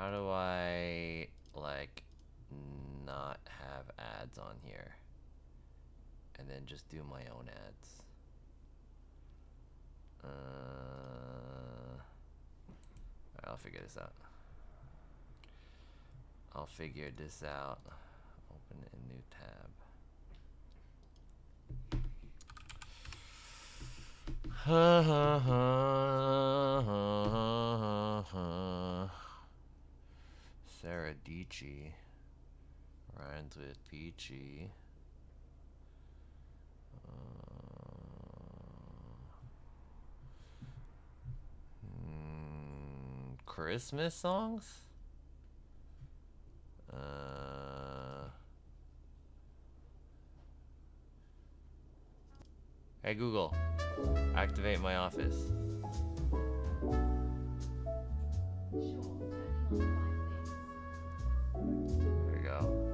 How do I, like, not have ads on here? And then just do my own ads. I'll figure this out. Open a new tab. Sarah Dici rhymes with peachy. Christmas songs? Hey Google, activate my office. There we go.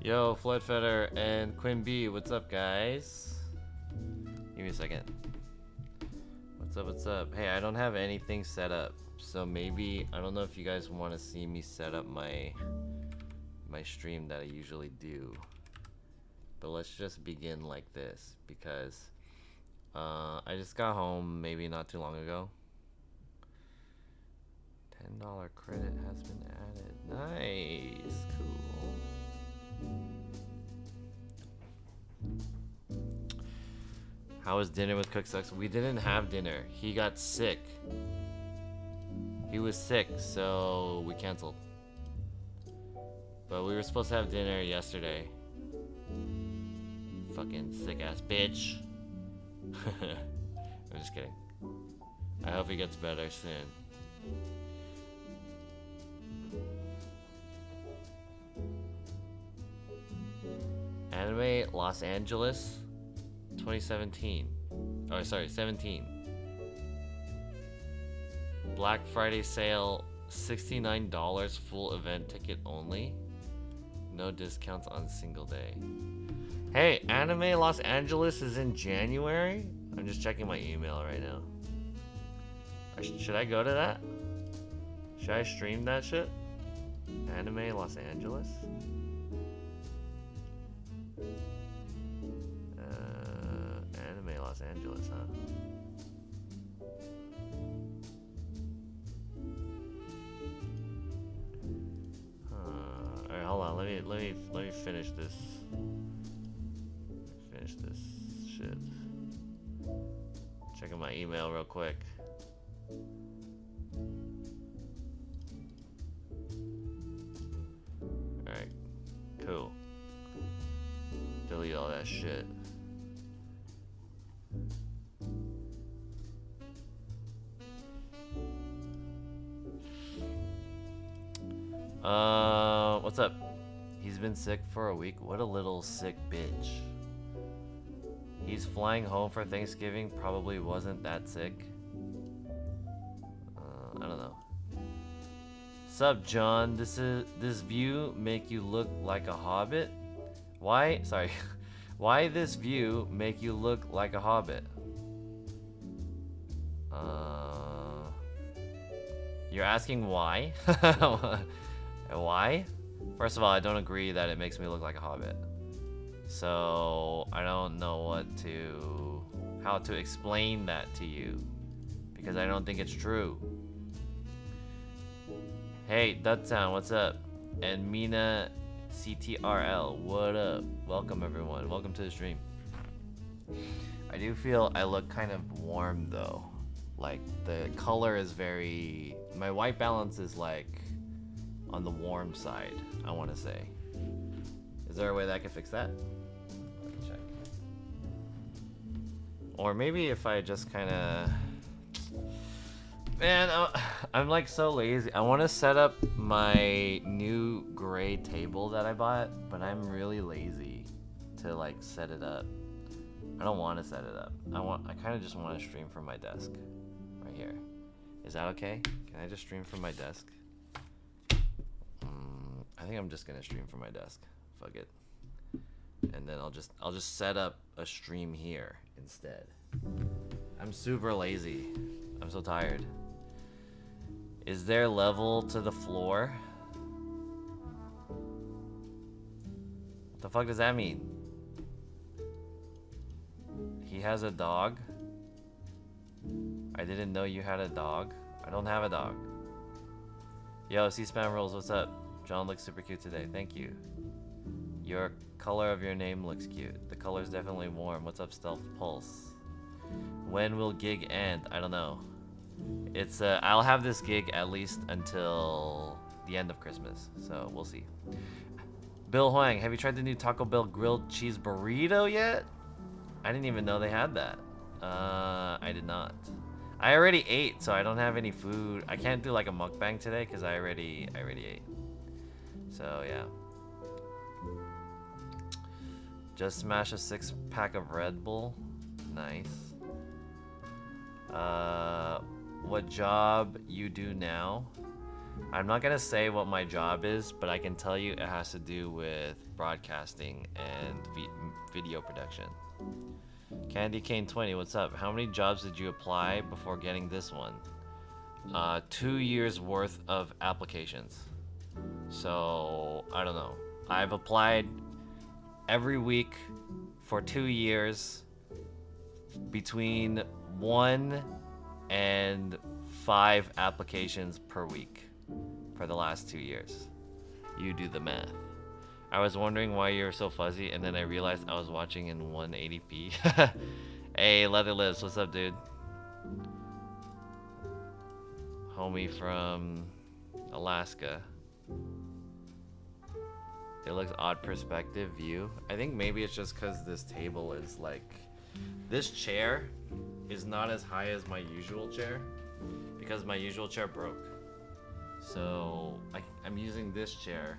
Yo, Floodfetter and Quinn B, what's up, guys? Give me a second. What's up? Hey, I don't have anything set up, so maybe, I don't know if you guys want to see me set up my stream that I usually do. But let's just begin like this, because I just got home maybe not too long ago. $10 credit has been added. Nice, cool. How was dinner with Cook Sucks? We didn't have dinner. He got sick. He was sick, so we canceled. But we were supposed to have dinner yesterday. Fucking sick ass bitch. I'm just kidding. I hope he gets better soon. Anime Los Angeles 2017. Oh, sorry, 17. Black Friday sale, $69 full event ticket only. No discounts on single day. Hey, Anime Los Angeles is in January? I'm just checking my email right now. Should I go to that? Should I stream that shit? Anime Los Angeles? Anime Los Angeles, huh? Alright, hold on. Let me finish this. Finish this shit. Checking my email real quick. Alright, cool. Delete all that shit. What's up? He's been sick for a week. What a little sick bitch. He's flying home for Thanksgiving. Probably wasn't that sick. I don't know. Sup, John? This view make you look like a hobbit? Why? Sorry. Why this view make you look like a hobbit? You're asking why? Why? First of all, I don't agree that it makes me look like a hobbit. So I don't know how to explain that to you, because I don't think it's true. Hey, Duttown, what's up? And Mina CTRL, what up? Welcome everyone. Welcome to the stream. I do feel I look kind of warm though. Like the color is very, my white balance is like on the warm side, I want to say. Is there a way that I can fix that? Let me check. Or maybe if I just kind of, man, I'm like so lazy. I want to set up my new gray table that I bought, but I'm really lazy to like set it up. I don't want to set it up. I kind of just want to stream from my desk right here. Is that okay? Can I just stream from my desk? I think I'm just gonna stream from my desk. Fuck it. And then I'll just set up a stream here instead. I'm super lazy. I'm so tired. Is there level to the floor? What the fuck does that mean? He has a dog? I didn't know you had a dog. I don't have a dog. Yo, C-Spam Rolls, what's up? John looks super cute today. Thank you. Your color of your name looks cute. The color's definitely warm. What's up, Stealth Pulse? When will gig end? I don't know. It's I'll have this gig at least until the end of Christmas, so we'll see. Bill Huang, have you tried the new Taco Bell grilled cheese burrito yet? I didn't even know they had that. I did not. I already ate, so I don't have any food. I can't do like a mukbang today because I already ate. So yeah. Just smash a 6-pack of Red Bull. Nice. What job you do now? I'm not gonna say what my job is, but I can tell you it has to do with broadcasting and video production. Candy Cane 20, what's up? How many jobs did you apply before getting this one? 2 years worth of applications. So I don't know. I've applied every week for 2 years, between 1 and 5 applications per week for the last 2 years. You do the math. I was wondering why you were so fuzzy, and then I realized I was watching in 180p. Hey, Leather Lives, what's up, dude? Homie from Alaska. It looks odd perspective view. I think maybe it's just because this table is like... This chair is not as high as my usual chair because my usual chair broke. So I'm using this chair.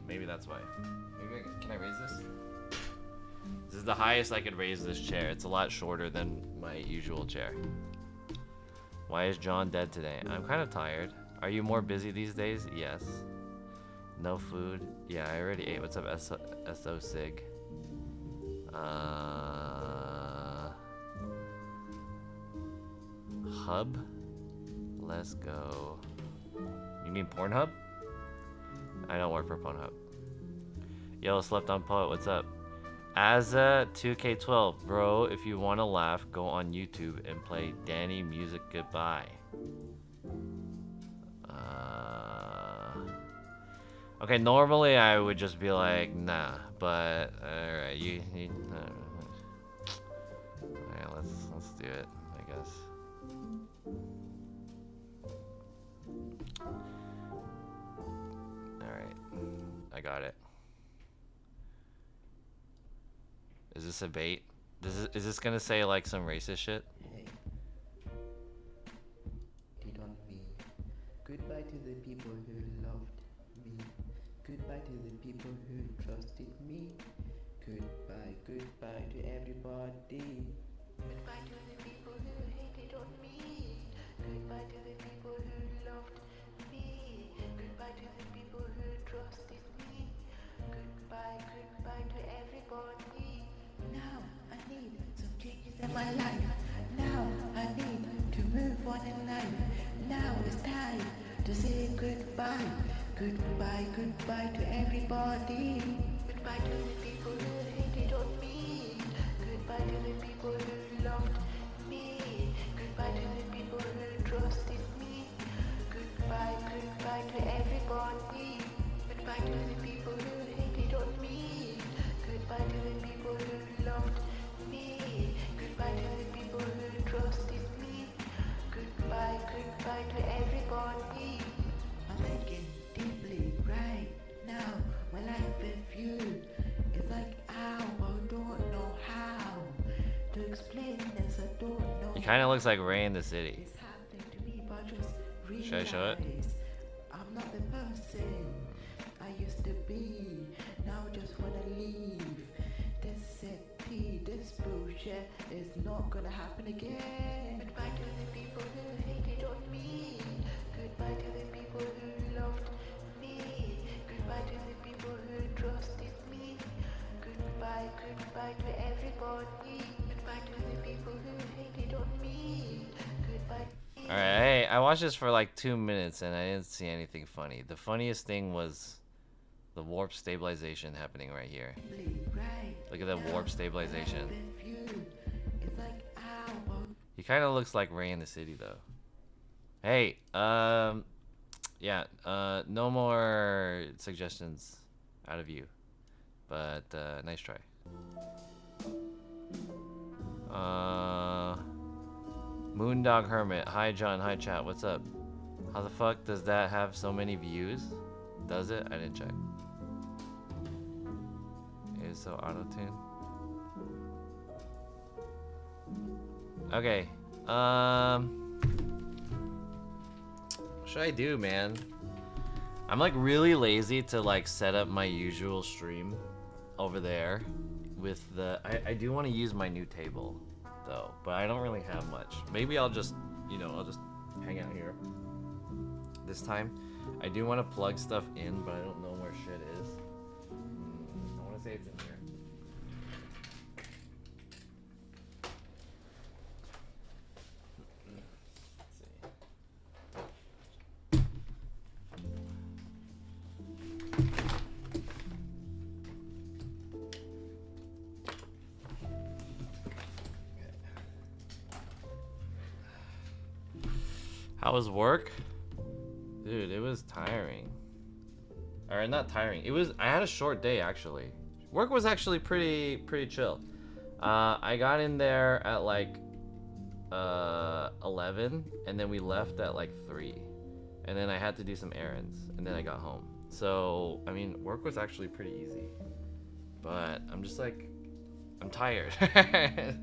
Maybe that's why. Maybe can I raise this? This is the highest I could raise this chair. It's a lot shorter than my usual chair. Why is John dead today? I'm kind of tired. Are you more busy these days? Yes. No food? Yeah, I already ate. What's up, SO Sig? Hub? Let's go. You mean Pornhub? I don't work for Pornhub. Yo, Slept on Poet, what's up? Azza2K12, bro, if you want to laugh, go on YouTube and play Danny Music Goodbye. Okay, normally I would just be like, nah, but alright, alright, let's do it, I guess. Alright, I got it. Is this a bait? Is this gonna say like some racist shit? Hey, did on me. Goodbye to the people who loved me. Goodbye to the people who trusted me. Goodbye, goodbye to everybody. Goodbye to the people who hated on me. Goodbye to the people who loved me. Goodbye to the people who trusted me. Goodbye, goodbye to everybody. Now I need some changes in my life. Now I need to move on in life. Now it's time to say goodbye. Goodbye, goodbye to everybody. Goodbye to the people who hated on me. Goodbye to the people who loved me. Goodbye to the people who trusted me. Goodbye, goodbye to everybody. Goodbye to the people who hated on me. Goodbye to the people who loved me. Goodbye to the people who trusted me. kind of looks like Ray in the City. It's happening to me, but just Should I show it? realize I'm not the person I used to be. Now I just wanna leave. This city, this bullshit is not gonna happen again. Goodbye to the people who hated on me. Goodbye to the people who loved me. Goodbye to the people who trusted me. Goodbye, goodbye to everybody. Goodbye to the people who hated on me. Goodbye. Alright, hey, I watched this for like 2 minutes and I didn't see anything funny. The funniest thing was the warp stabilization happening right here. Right. Look at that warp stabilization. With you. It's like, ow. He kind of looks like Ray in the City though. Hey, yeah, no more suggestions out of you, but nice try. Moondog Hermit, hi John, hi chat, what's up? How the fuck does that have so many views? Does it? I didn't check. It is so auto-tune. Okay, what should I do, man? I'm like really lazy to like set up my usual stream over there with the I do want to use my new table though, but I don't really have much. Maybe I'll just, you know, I'll just hang out here this time. I do want to plug stuff in, but I don't know where shit is. I want to say it's in here. How was work? Dude, it was tiring. Or not tiring. I had a short day actually. Work was actually pretty chill. I got in there at like 11 and then we left at like 3. And then I had to do some errands and then I got home. So, I mean, work was actually pretty easy. But I'm just like I'm tired. I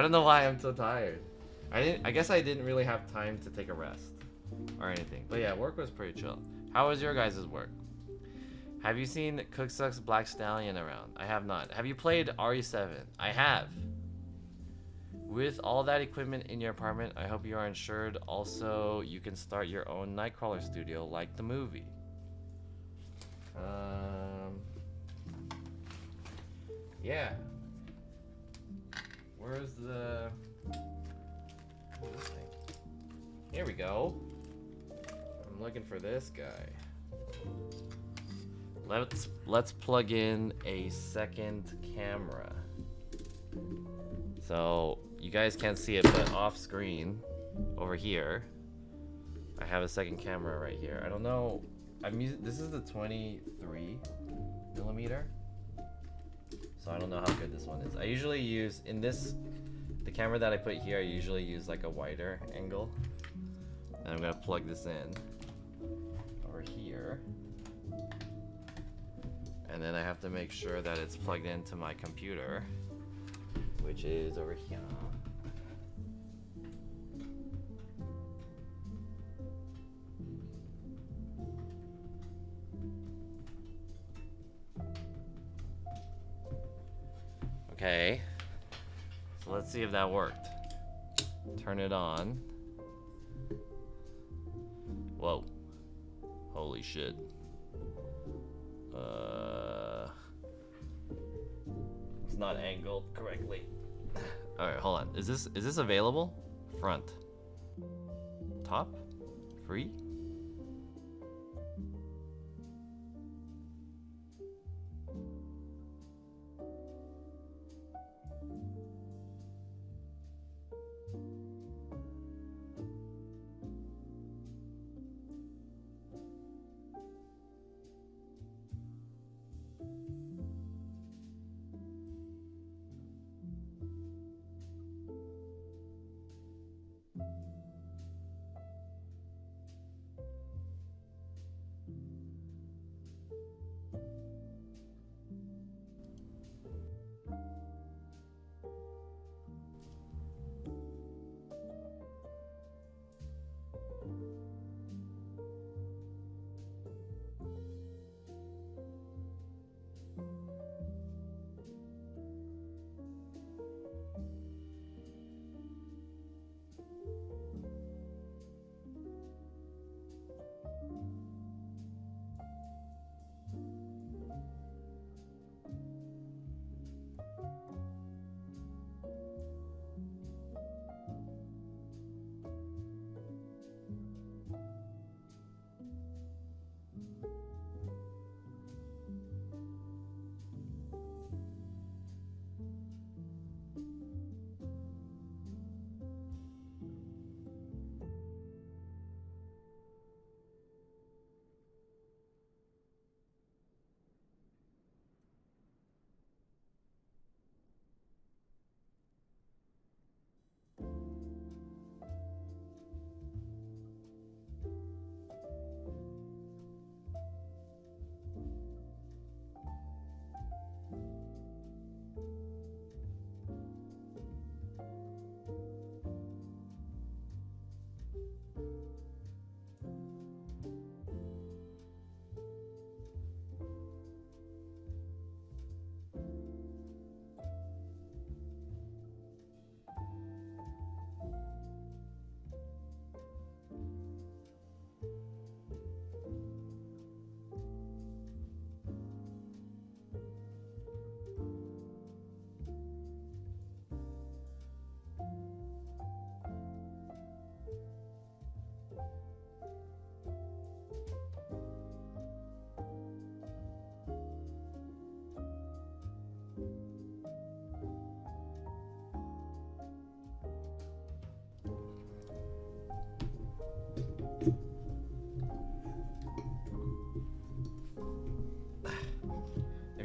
don't know why I'm so tired. I guess I didn't really have time to take a rest or anything. But yeah, work was pretty chill. How was your guys' work? Have you seen Cooksuck's Black Stallion around? I have not. Have you played RE7? I have. With all that equipment in your apartment, I hope you are insured. Also, you can start your own Nightcrawler studio like the movie. Yeah. Where's the... this thing? Here we go. I'm looking for this guy. Let's plug in a second camera. So you guys can't see it, but off screen over here, I have a second camera right here. I don't know. This is the 23 millimeter. So I don't know how good this one is. I usually use the camera that I put here, I usually use like a wider angle. And I'm gonna plug this in over here. And then I have to make sure that it's plugged into my computer, which is over here. Okay. So let's see if that worked. Turn it on. Whoa. Holy shit. It's not angled correctly. Alright, hold on. Is this available? Front. Top? Free?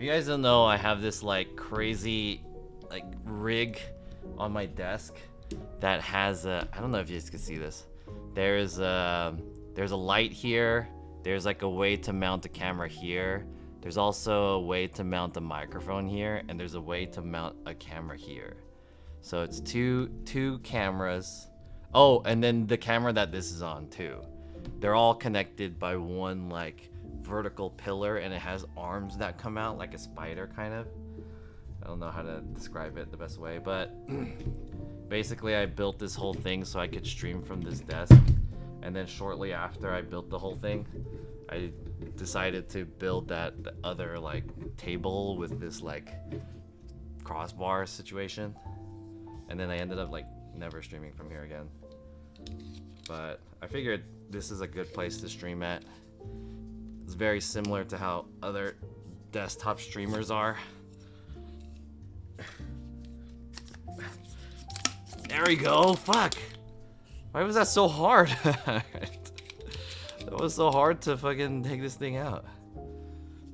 you guys don't know, I have this like crazy like rig on my desk that has a, I don't know if you guys can see this. There's a light here. There's like a way to mount a camera here. There's also a way to mount a microphone here, and there's a way to mount a camera here. So it's two cameras. Oh, and then the camera that this is on too. They're all connected by one like vertical pillar, and it has arms that come out like a spider kind of. I don't know how to describe it the best way, but basically I built this whole thing so I could stream from this desk. And then shortly after I built the whole thing, I decided to build the other like table with this like crossbar situation. And then I ended up like never streaming from here again. But I figured this is a good place to stream at. It's very similar to how other desktop streamers are. There we go. Fuck. Why was that so hard? That was so hard to fucking take this thing out.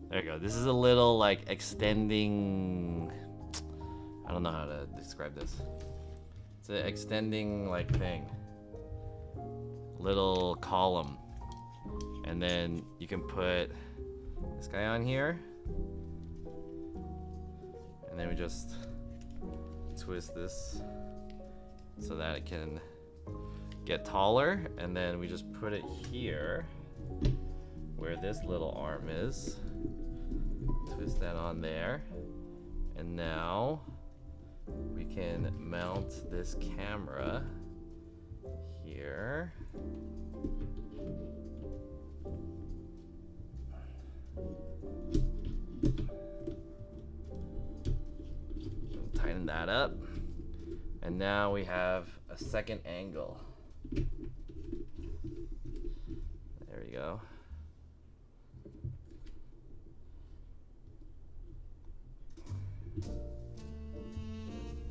There you go. This is a little like extending. I don't know how to describe this. It's an extending like thing. Little column. And then you can put this guy on here. And then we just twist this so that it can get taller, and then we just put it here where this little arm is. Twist that on there, and now we can mount this camera here. Tighten that up, and now we have a second angle. There we go.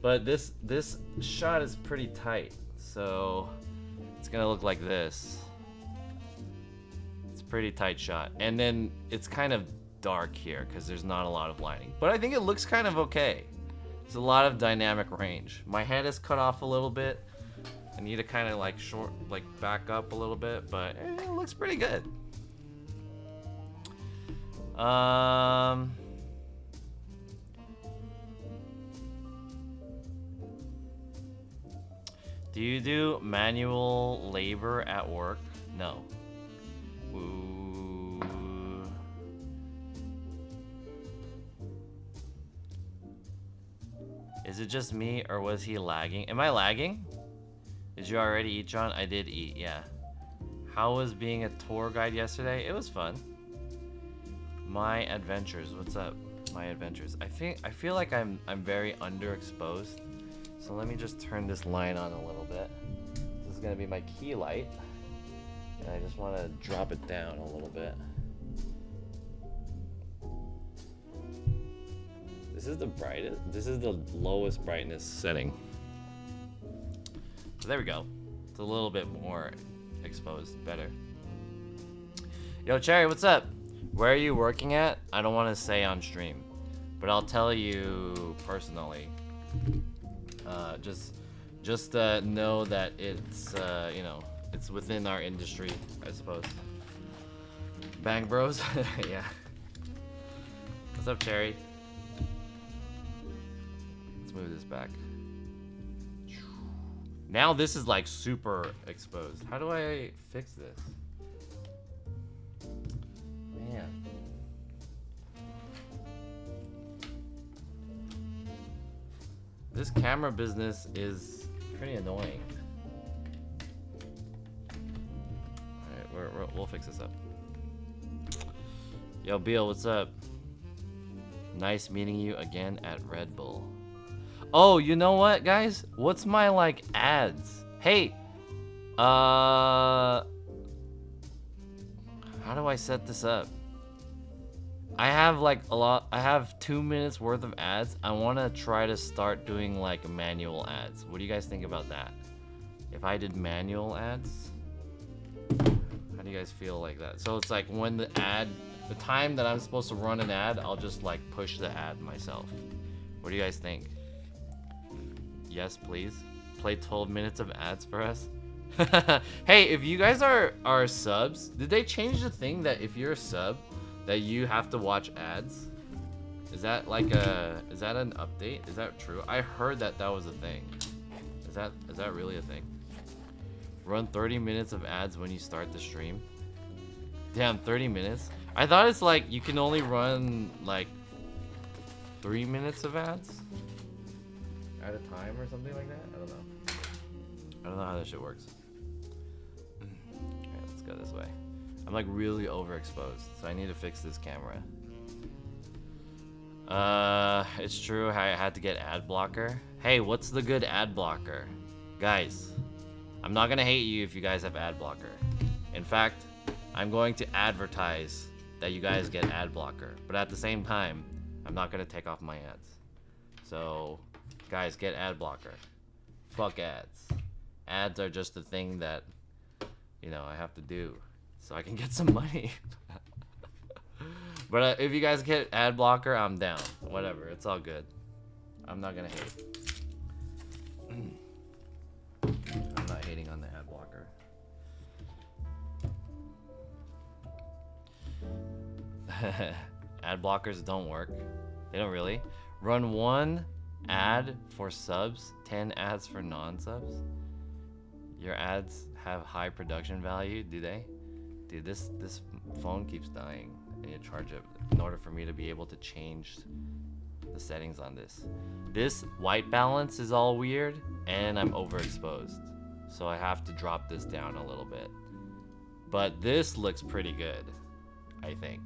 But this shot is pretty tight, so it's gonna look like this. It's a pretty tight shot, and then it's kind of dark here because there's not a lot of lighting, but I think it looks kind of okay. There's a lot of dynamic range. My head is cut off a little bit. I need to kind of like back up a little bit, but it looks pretty good. Do you do manual labor at work? No. Ooh. Is it just me, or was he lagging? Am I lagging? Did you already eat, John? I did eat, yeah. How was being a tour guide yesterday? It was fun. My adventures. What's up? My adventures. I feel like I'm very underexposed. So let me just turn this line on a little bit. This is gonna be my key light. And I just wanna drop it down a little bit. This is the brightest. This is the lowest brightness setting. So there we go. It's a little bit more exposed, better. Yo, Cherry, what's up? Where are you working at? I don't want to say on stream, but I'll tell you personally. Just know that it's you know, it's within our industry, I suppose. Bang Bros, yeah. What's up, Cherry? Let's move this back. Now this is like super exposed. How do I fix this? Man. This camera business is pretty annoying. Alright, we'll fix this up. Yo, Beal, what's up? Nice meeting you again at Red Bull. Oh, you know what, guys? What's my, like, ads? Hey! How do I set this up? I have, like, I have 2 minutes worth of ads. I want to try to start doing, like, manual ads. What do you guys think about that? If I did manual ads? How do you guys feel like that? So it's like when the ad the time that I'm supposed to run an ad, I'll just like push the ad myself. What do you guys think? Yes, please. Play 12 minutes of ads for us. Hey, if you guys are subs, did they change the thing that if you're a sub, that you have to watch ads? Is that like is that an update? Is that true? I heard that was a thing. Is that really a thing? Run 30 minutes of ads when you start the stream. Damn, 30 minutes? I thought it's like you can only run like 3 minutes of ads at a time or something like that. I don't know. I don't know how that shit works. Alright, let's go this way. I'm like really overexposed, so I need to fix this camera. It's true, I had to get ad blocker. Hey, what's the good ad blocker? Guys, I'm not gonna hate you if you guys have ad blocker. In fact, I'm going to advertise that you guys get ad blocker. But at the same time, I'm not gonna take off my ads. So, guys, get ad blocker. Fuck ads. Ads are just a thing that, you know, I have to do so I can get some money. But if you guys get ad blocker, I'm down. Whatever, it's all good. I'm not gonna hate. I'm not hating on the ad blocker. Ad blockers don't work. They don't really. Run 1 ad for subs, 10 ads for non-subs. Your ads have high production value, do they? Dude, this phone keeps dying. I need to charge it in order for me to be able to change the settings on this. This white balance is all weird, and I'm overexposed. So I have to drop this down a little bit. But this looks pretty good, I think.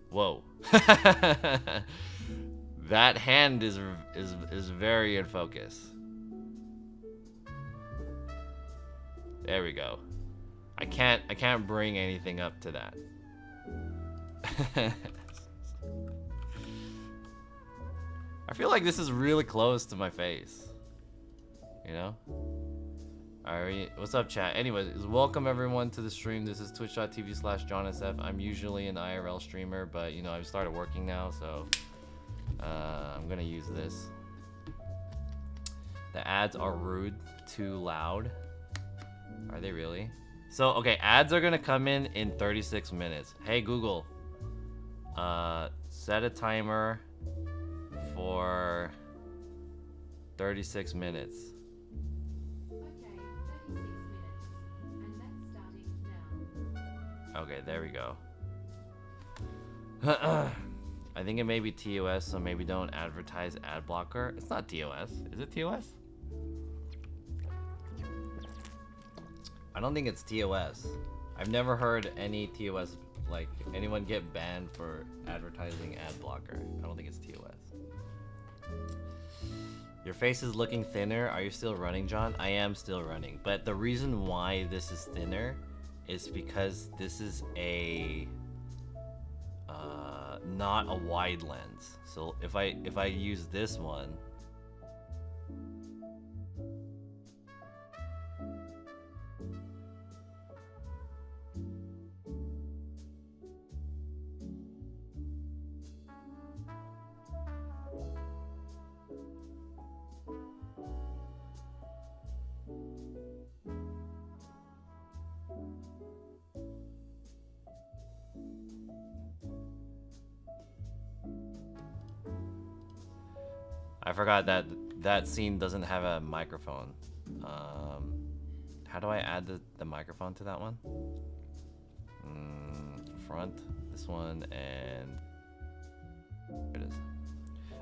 Whoa. That hand is very in focus. There we go. I can't bring anything up to that. I feel like this is really close to my face. You know? Alright, what's up, chat? Anyways, welcome everyone to the stream. This is twitch.tv/JohnSF. I'm usually an IRL streamer, but you know, I've started working now, so I'm gonna use this. The ads are rude, too loud. Are they really? So, okay, ads are gonna come in 36 minutes. Hey, Google, set a timer for 36 minutes. Okay, 36 minutes. And that's starting now. Okay, there we go. I think it may be TOS, so maybe don't advertise ad blocker. It's not TOS. Is it TOS? I don't think it's TOS. I've never heard any TOS, like anyone get banned for advertising ad blocker. I don't think it's TOS. Your face is looking thinner. Are you still running, John? I am still running. But the reason why this is thinner is because this is a not a wide lens. So if I use this one, I forgot that scene doesn't have a microphone. How do I add the microphone to that one? Front, this one, and there it is.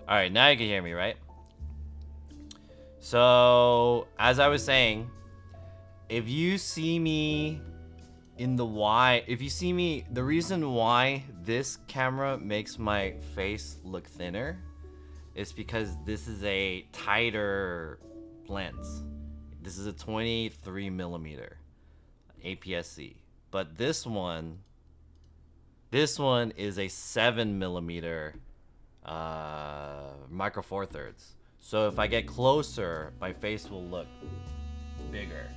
All right, now you can hear me, right? So, as I was saying, if you see me in the the reason why this camera makes my face look thinner is because this is a tighter lens. This is a 23mm APS-C, but this one is a 7mm Micro Four Thirds. So if I get closer, my face will look bigger.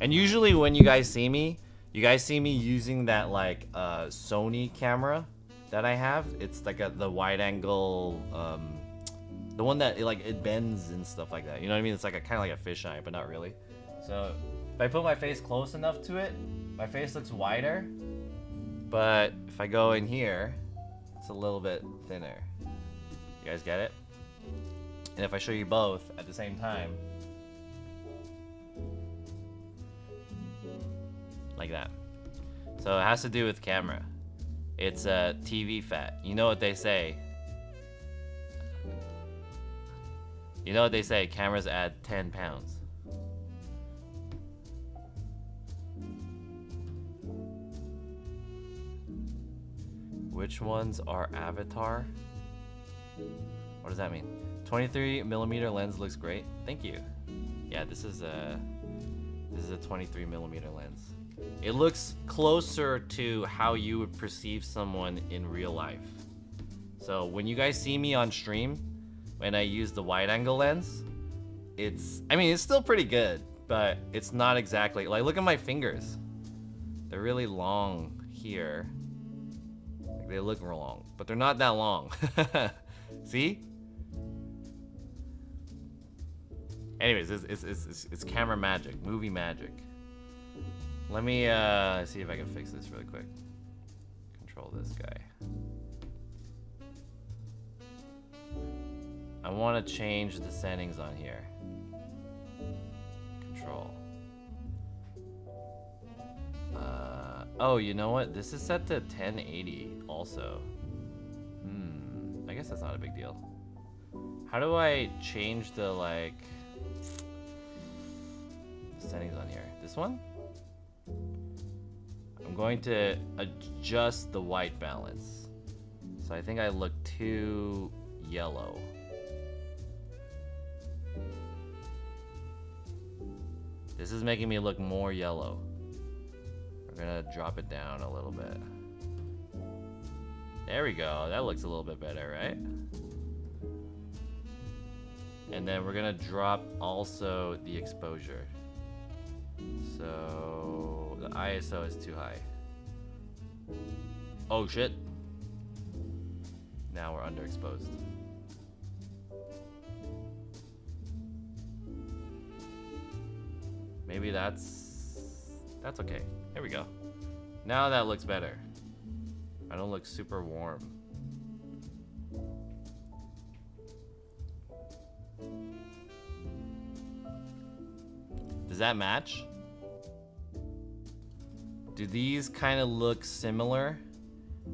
And usually when you guys see me, You guys see me using that like Sony camera that I have? It's like the wide angle, the one that it bends and stuff like that. You know what I mean? It's like a kind of like a fisheye, but not really. So if I put my face close enough to it, my face looks wider. But if I go in here, it's a little bit thinner. You guys get it? And if I show you both at the same time, like that. So it has to do with camera. It's TV fat. You know what they say? You know what they say? Cameras add 10 pounds. Which ones are Avatar? What does that mean? 23mm lens looks great. Thank you. Yeah, this is a 23mm lens. It looks closer to how you would perceive someone in real life. So when you guys see me on stream, when I use the wide angle lens, it's still pretty good, but it's not exactly, like, look at my fingers. They're really long here. Like, they look long, but they're not that long. See? Anyways, it's camera magic, movie magic. Let me see if I can fix this really quick. Control this guy. I want to change the settings on here. Control. Oh, you know what? This is set to 1080 also. I guess that's not a big deal. How do I change the settings on here? This one? I'm going to adjust the white balance. So I think I look too yellow. This is making me look more yellow. We're gonna drop it down a little bit. There we go. That looks a little bit better, right? And then we're gonna drop also the exposure. So the ISO is too high. Oh shit. Now we're underexposed. Maybe that's okay. There we go. Now that looks better. I don't look super warm. Does that match? Do these kind of look similar?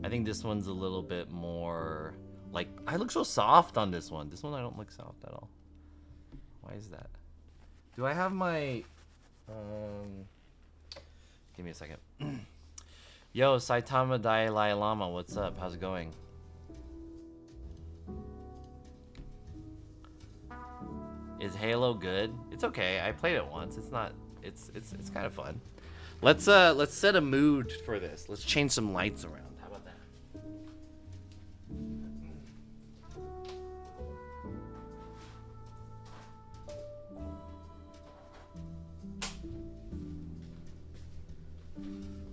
I think this one's a little bit more like, I look so soft on this one. This one I don't look soft at all. Why is that? Do I have my give me a second. Yo, Saitama Dalai Lama, what's up? How's it going? Is Halo good? It's okay. I played it once. It's not. It's kind of fun. Let's set a mood for this. Let's change some lights around. How about that?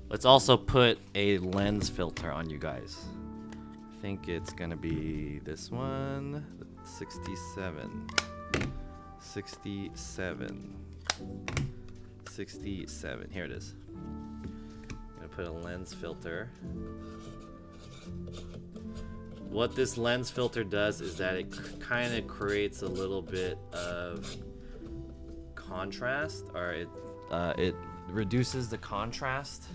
Let's also put a lens filter on you guys. I think it's gonna be this one, 67. 67. Here it is. I'm gonna put a lens filter. What this lens filter does is that it kind of creates a little bit of contrast, or it reduces the contrast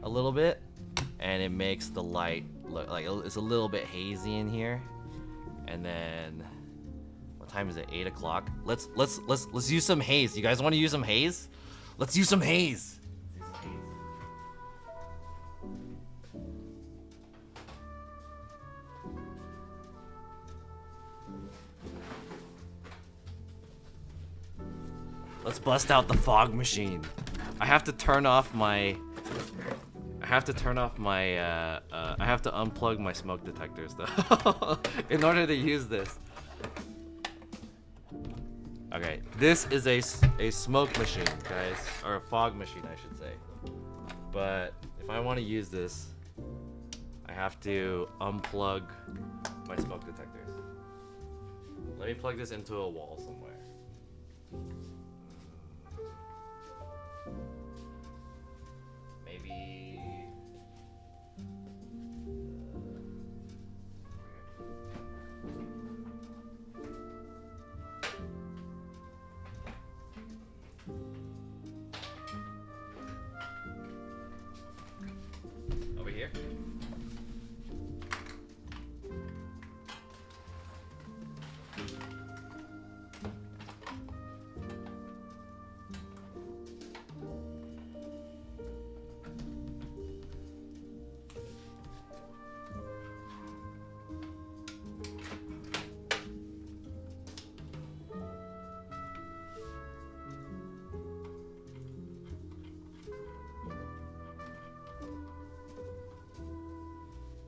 a little bit, and it makes the light look like it's a little bit hazy in here. And then what time is it? 8 o'clock. Let's use some haze. You guys want to use some haze? Let's use some haze. Let's bust out the fog machine. I have to turn off my I have to unplug my smoke detectors though in order to use this. Okay, this is a smoke machine, guys, or a fog machine, I should say. but if I want to use this, I have to unplug my smoke detectors. Let me plug this into a wall somewhere. Maybe. Over here.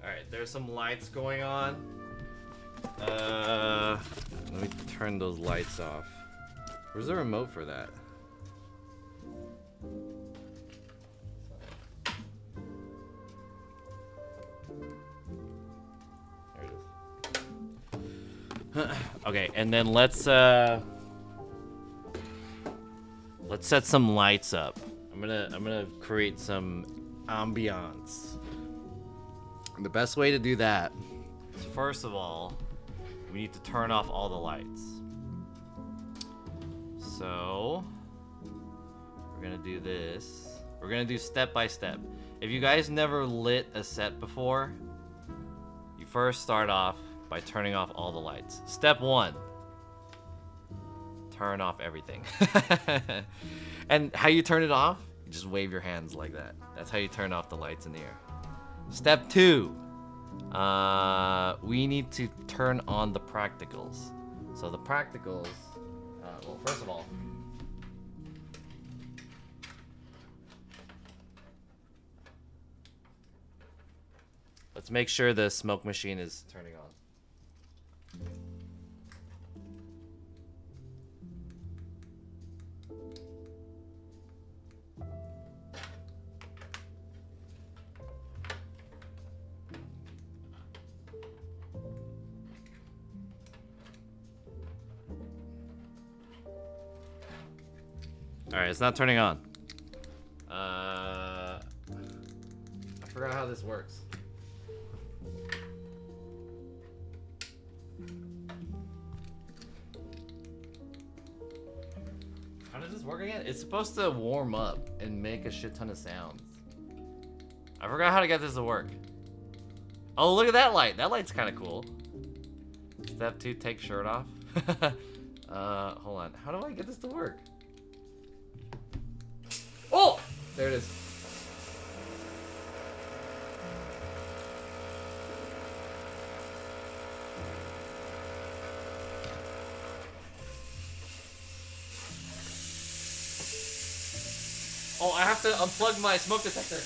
Alright, there's some lights going on. Let me turn those lights off. Where's the remote for that? There it is. Okay, and then let's set some lights up. I'm gonna create some ambiance. The best way to do that is, first of all, we need to turn off all the lights. So we're gonna do this. We're gonna do step by step. If you guys never lit a set before, you first start off by turning off all the lights. Step 1, turn off everything. And how you turn it off? You just wave your hands like that. That's how you turn off the lights in the air. Step 2, we need to turn on the practicals. So the practicals, well, first of all, let's make sure the smoke machine is turning on. Alright, it's not turning on. I forgot how this works. How does this work again? It's supposed to warm up and make a shit ton of sounds. I forgot how to get this to work. Oh, look at that light. That light's kind of cool. Step 2, take shirt off. Hold on. How do I get this to work? Oh! There it is. Oh, I have to unplug my smoke detector.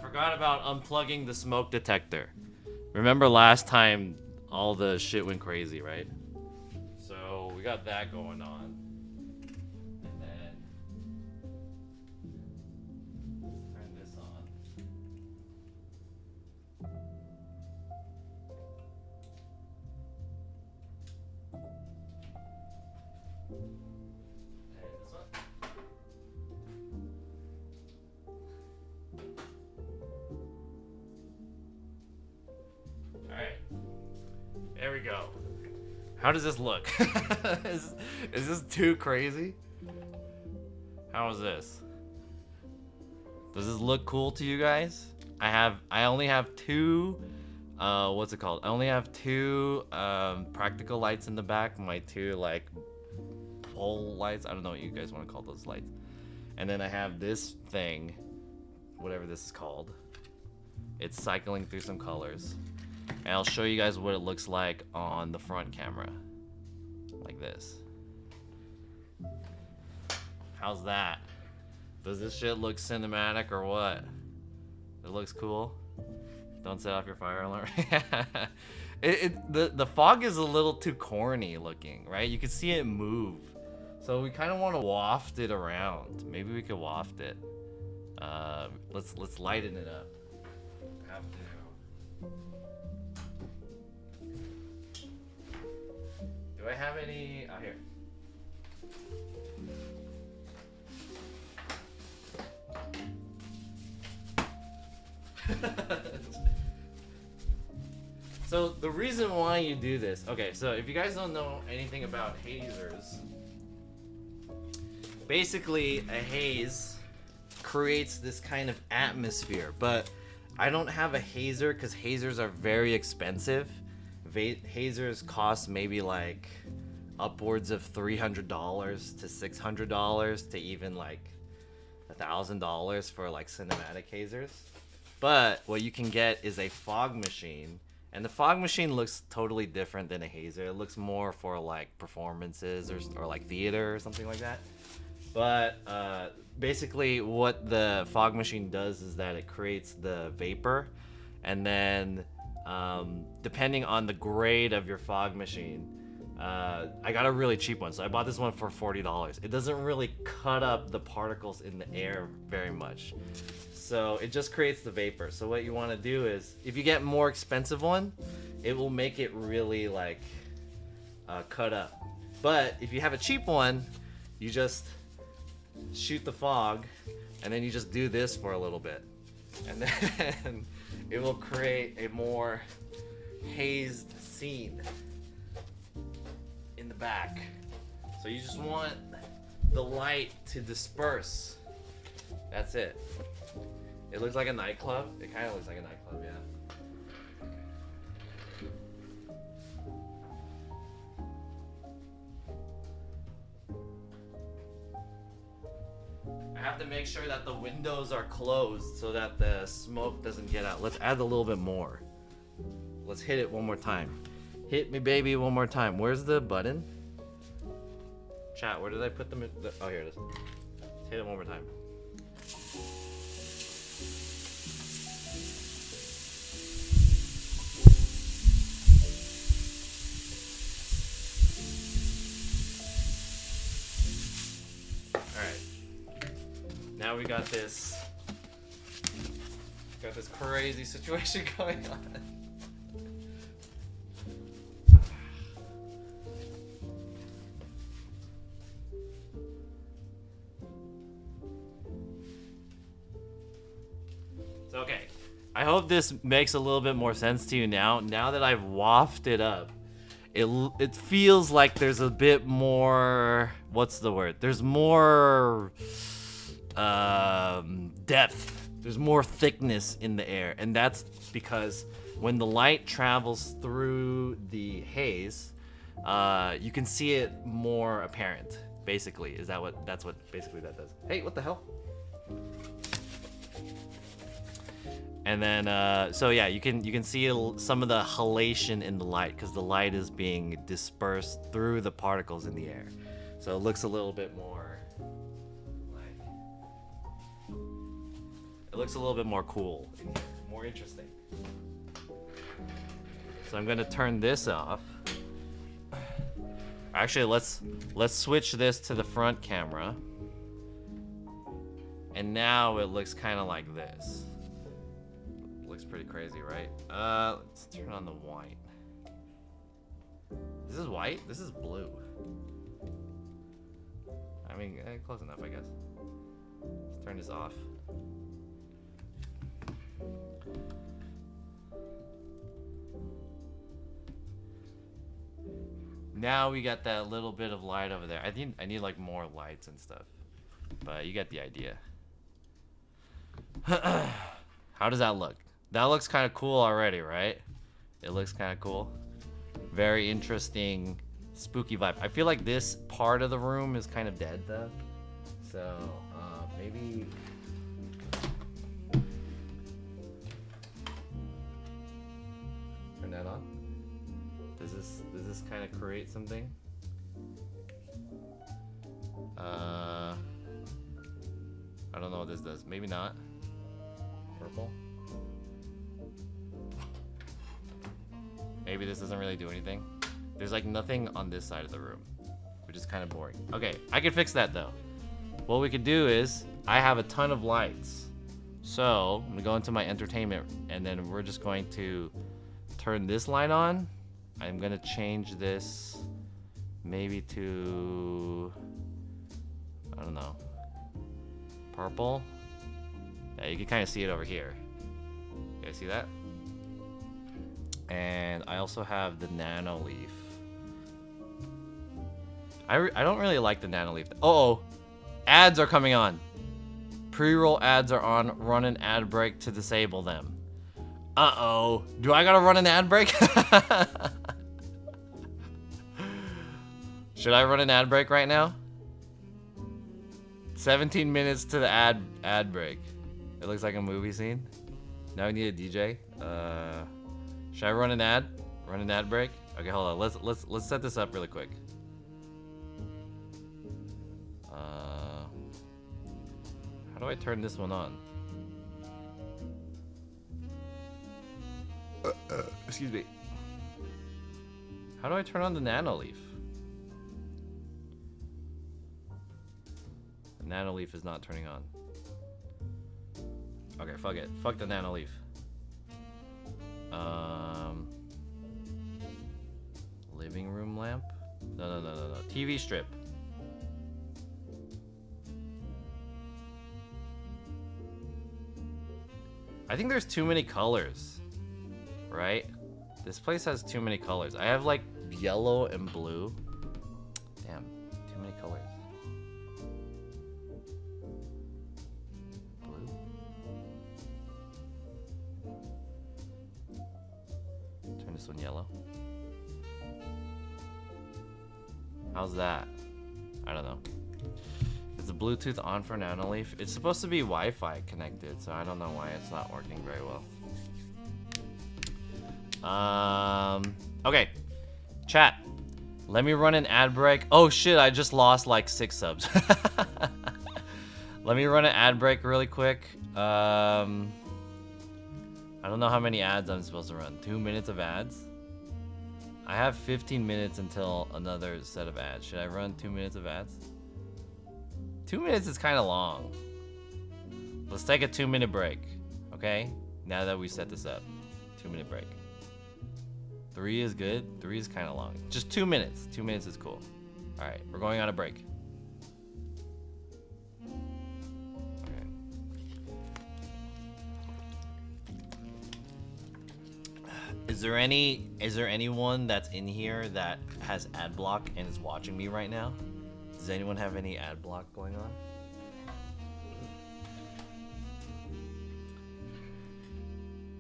Forgot about unplugging the smoke detector. Remember last time all the shit went crazy, right? So we got that going on. And then let's turn this on. And this one. Alright. There we go. How does this look? is this too crazy? How is this? Does this look cool to you guys? I only have two what's it called? I only have two practical lights in the back. My two like pole lights. I don't know what you guys want to call those lights. And then I have this thing, whatever this is called. It's cycling through some colors. And I'll show you guys what it looks like on the front camera. Like this. How's that? Does this shit look cinematic or what? It looks cool. Don't set off your fire alarm. The fog is a little too corny looking, right? You can see it move. So we kind of want to waft it around. Maybe we could waft it. Let's lighten it up. Have to. Do I have any? Oh, here. So the reason why you do this, okay, so if you guys don't know anything about hazers, basically a haze creates this kind of atmosphere, but I don't have a hazer because hazers are very expensive. Hazers cost maybe like upwards of $300 to $600 to even like $1,000 for like cinematic hazers. But what you can get is a fog machine, and the fog machine looks totally different than a hazer. It looks more for like performances or like theater or something like that. But basically what the fog machine does is that it creates the vapor, and then depending on the grade of your fog machine, I got a really cheap one, so I bought this one for $40. It doesn't really cut up the particles in the air very much. So it just creates the vapor. So what you want to do is, if you get a more expensive one, it will make it really like cut up. But if you have a cheap one, you just shoot the fog, and then you just do this for a little bit, and then it will create a more hazed scene in the back. So you just want the light to disperse. That's it. It looks like a nightclub. It kind of looks like a nightclub, yeah. I have to make sure that the windows are closed so that the smoke doesn't get out. Let's add a little bit more. Let's hit it one more time. Hit me, baby, one more time. Where's the button? Chat, where did I put them? Oh, here it is. Let's hit it one more time. Now we got this crazy situation going on. So okay, I hope this makes a little bit more sense to you now. Now that I've wafted up, it feels like there's a bit more, what's the word? There's more depth. There's more thickness in the air, and that's because when the light travels through the haze, you can see it more apparent. Basically, that's what basically that does. Hey, what the hell? And then so yeah, you can see some of the halation in the light because the light is being dispersed through the particles in the air, so it looks a little bit more. It looks a little bit more cool, more interesting. So I'm gonna turn this off. Actually, let's switch this to the front camera. And now it looks kind of like this. Looks pretty crazy, right? Let's turn on the white. This is white? This is blue. I mean, close enough, I guess. Let's turn this off. Now we got that little bit of light over there. I need like more lights and stuff, but you get the idea. How does that look? That looks kind of cool already, right? It looks kind of cool. Very interesting, spooky vibe. I feel like this part of the room is kind of dead though. So maybe. Turn that on. Does this kind of create something? I don't know what this does. Maybe not. Purple. Maybe this doesn't really do anything. There's like nothing on this side of the room, which is kind of boring. Okay, I can fix that though. What we could do is, I have a ton of lights. So, I'm gonna go into my entertainment and then we're just going to turn this light on. I'm gonna change this maybe to, I don't know, purple. Yeah, you can kind of see it over here. You guys see that? And I also have the nano leaf. I don't really like the nano leaf. Oh, ads are coming on. Pre-roll ads are on. Run an ad break to disable them. Uh-oh. Do I gotta run an ad break? Should I run an ad break right now? 17 minutes to the ad break. It looks like a movie scene. Now we need a DJ. Should I run an ad? Run an ad break? Okay, hold on. Let's set this up really quick. How do I turn this one on? Excuse me. How do I turn on the nano leaf? The nano leaf is not turning on. Okay, fuck it. Fuck the nano leaf. Living room lamp? No. TV strip. I think there's too many colors, right? This place has too many colors. I have like yellow and blue. Damn, too many colors. Blue. Turn this one yellow. How's that? I don't know. Is the Bluetooth on for Nanoleaf? It's supposed to be Wi-Fi connected, so I don't know why it's not working very well. Okay. Chat. Let me run an ad break. Oh shit, I just lost like 6 subs. Let me run an ad break really quick. I don't know how many ads I'm supposed to run. 2 minutes of ads? I have 15 minutes until another set of ads. Should I run 2 minutes of ads? 2 minutes is kind of long. Let's take a 2-minute break, okay? Now that we set this up. 2-minute break. 3 is good. 3 is kind of long. Just 2 minutes. 2 minutes is cool. All right, we're going on a break. Okay. Is there anyone that's in here that has ad block and is watching me right now? Does anyone have any ad block going on?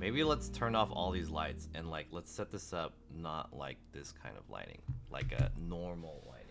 Maybe let's turn off all these lights and like let's set this up not like this kind of lighting, like a normal lighting.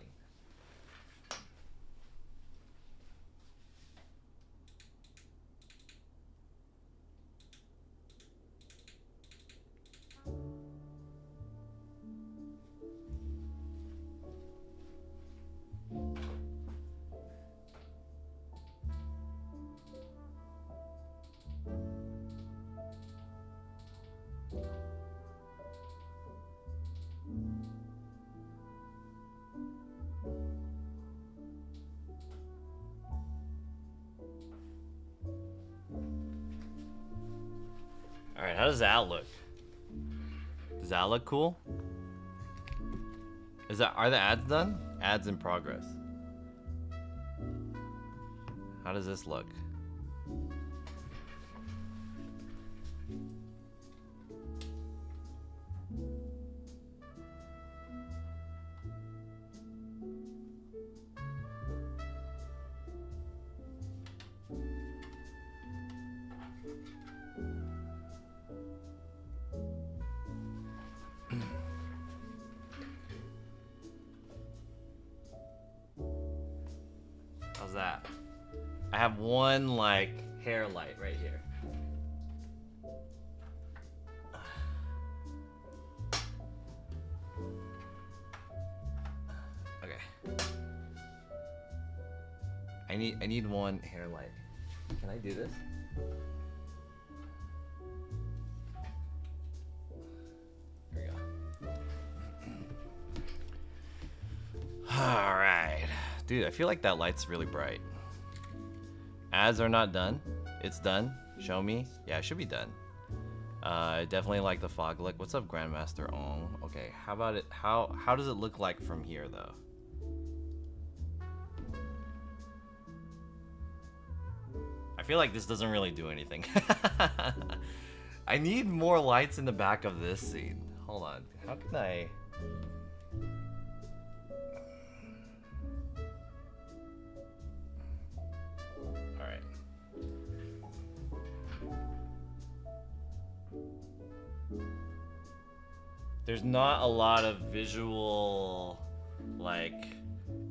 All right, how does that look? Does that look cool? Are the ads done? Ads in progress. How does this look? How's that? I have one like hair light right here. Okay. I need one hair light. Can I do this? There we go. All right. Dude, I feel like that light's really bright. Ads are not done. It's done. Show me. Yeah, it should be done. I definitely like the fog look. What's up, Grandmaster Ong? Okay, how about it? How does it look like from here, though? I feel like this doesn't really do anything. I need more lights in the back of this scene. Hold on. How can I... Alright. There's not a lot of visual, like,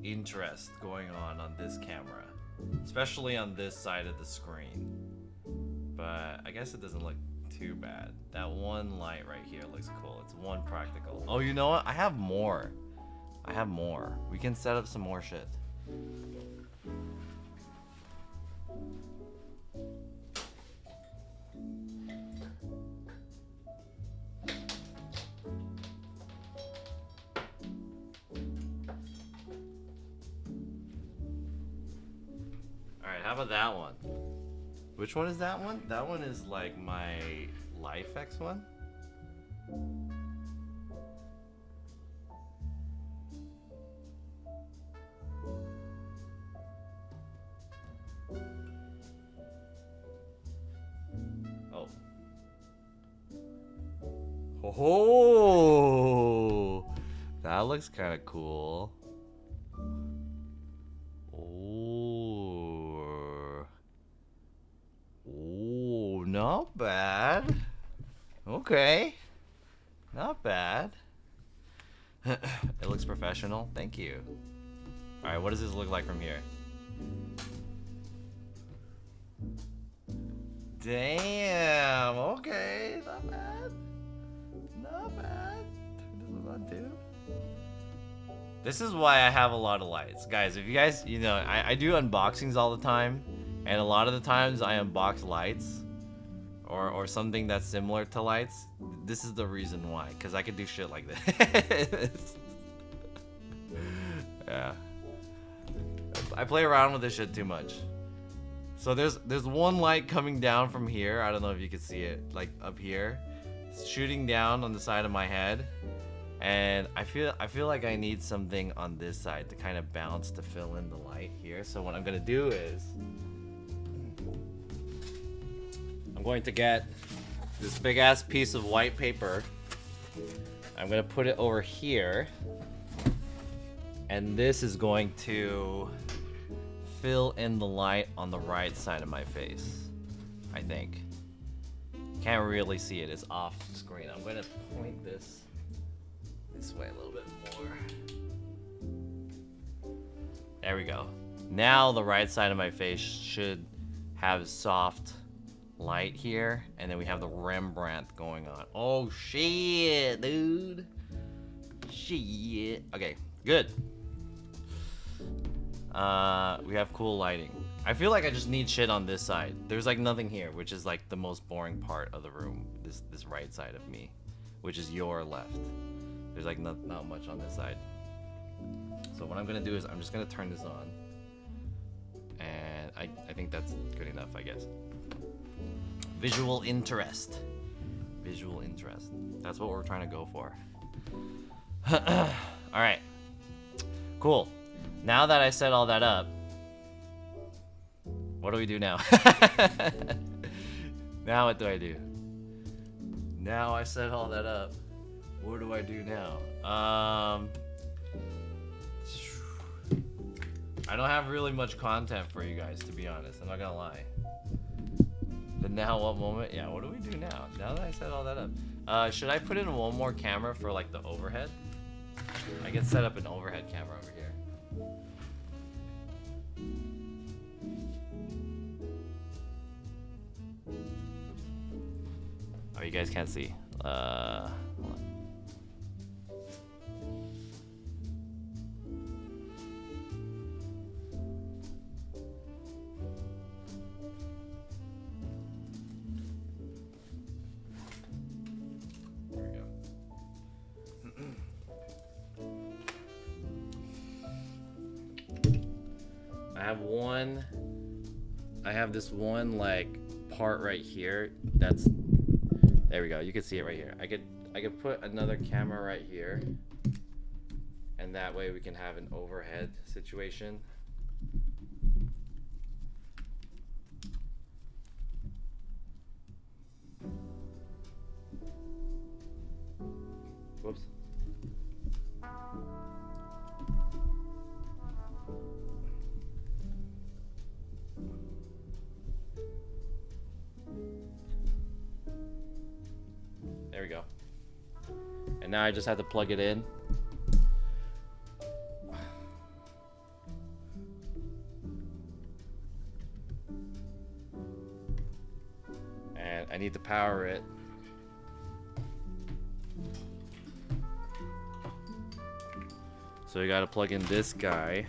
interest going on this camera. Especially on this side of the screen. But I guess it doesn't look too bad. That one light right here looks cool. It's one practical. Oh, you know what? I have more. I have more. We can set up some more shit. Alright, how about that one? Which one is that one? That one is like my LifeX one. Oh. Oh, that looks kind of cool. Oh, not bad. Okay, not bad. It looks professional. Thank you. All right, what does this look like from here? Damn. Okay, not bad. Not bad. Turn this one on too. This is why I have a lot of lights, guys. If you guys, you know, I do unboxings all the time, and a lot of the times I unbox lights or something that's similar to lights. This is the reason why, because I could do shit like this. Yeah, I play around with this shit too much. So there's one light coming down from here. I don't know if you can see it, like up here, it's shooting down on the side of my head. And I feel like I need something on this side to kind of bounce to fill in the light here. So what I'm gonna do is I'm going to get this big ass piece of white paper. I'm gonna put it over here, and this is going to fill in the light on the right side of my face, I think. Can't really see it, it's off screen. I'm gonna point this way a little bit more. There we go. Now the right side of my face should have soft light here, and then we have the Rembrandt going on. Oh shit, dude. Shit. Okay, good. We have cool lighting. I feel like I just need shit on this side. There's like nothing here, which is like the most boring part of the room. This right side of me, which is your left. There's like not much on this side. So what I'm gonna do is I'm just gonna turn this on, and I think that's good enough, I guess. Visual interest. Visual interest. That's what we're trying to go for. All right. Cool. Now that I set all that up, what do we do now? Now what do I do? Now I set all that up. What do I do now? I don't have really much content for you guys, to be honest. I'm not gonna lie. The now what moment? Yeah, what do we do now? Now that I set all that up. Should I put in one more camera for like the overhead? I can set up an overhead camera over here. Oh, you guys can't see. Hold on. There we go. I have this one like part right here that's, there we go, you can see it right here. I could put another camera right here, and that way we can have an overhead situation. Whoops. There we go. And now I just have to plug it in. And I need to power it. So we gotta plug in this guy.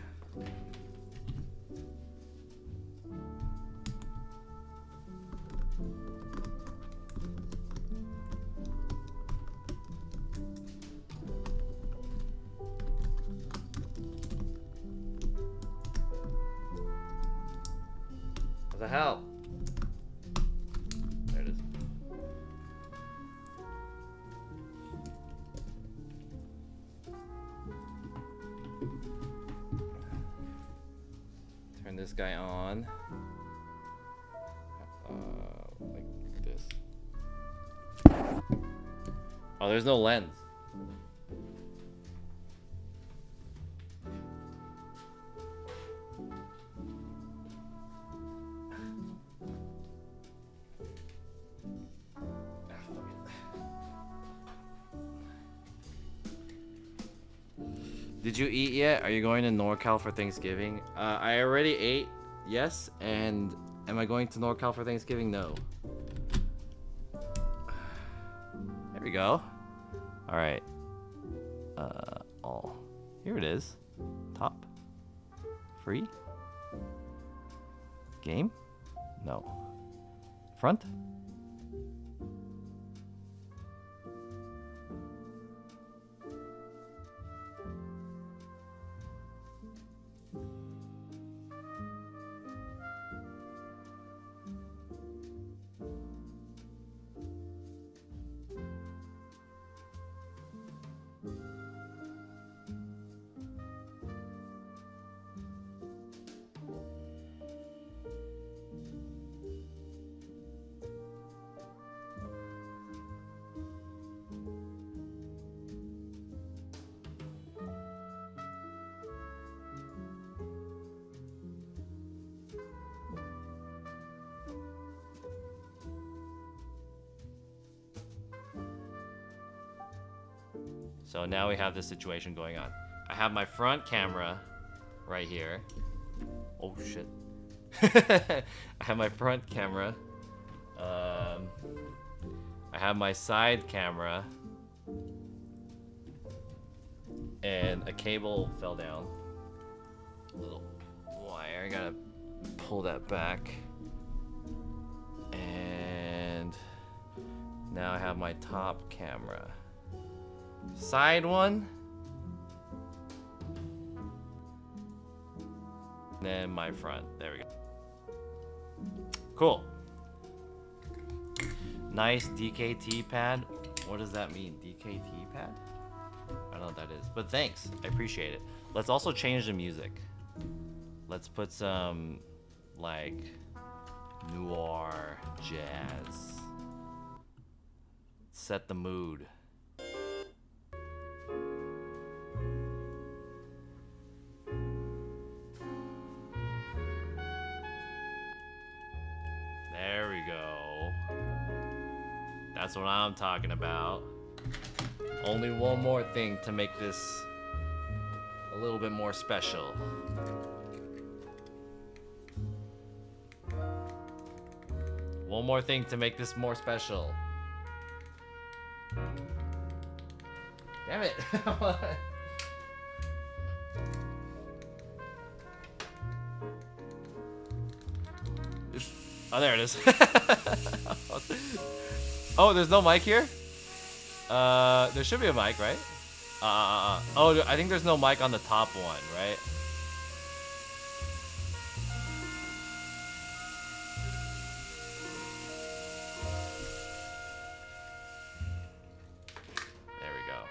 What the hell? There it is. Turn this guy on. Like this. Oh, there's no lens. Did you eat yet? Are you going to NorCal for Thanksgiving? I already ate, yes. And am I going to NorCal for Thanksgiving? No. There we go. All right. All. Here it is. Top. Free. Game? No. Front? So now we have this situation going on. I have my front camera right here. Oh shit. I have my front camera. I have my side camera. And a cable fell down. Little wire, I gotta pull that back. And now I have my top camera. Side one. And then my front. There we go. Cool. Nice DKT pad. What does that mean? DKT pad? I don't know what that is. But thanks. I appreciate it. Let's also change the music. Let's put some like noir jazz. Set the mood. There we go. That's what I'm talking about. Only one more thing to make this a little bit more special. One more thing to make this more special. Damn it! Oh, there it is. Oh, there's no mic here? There should be a mic, right? Oh, I think there's no mic on the top one, right? There we go.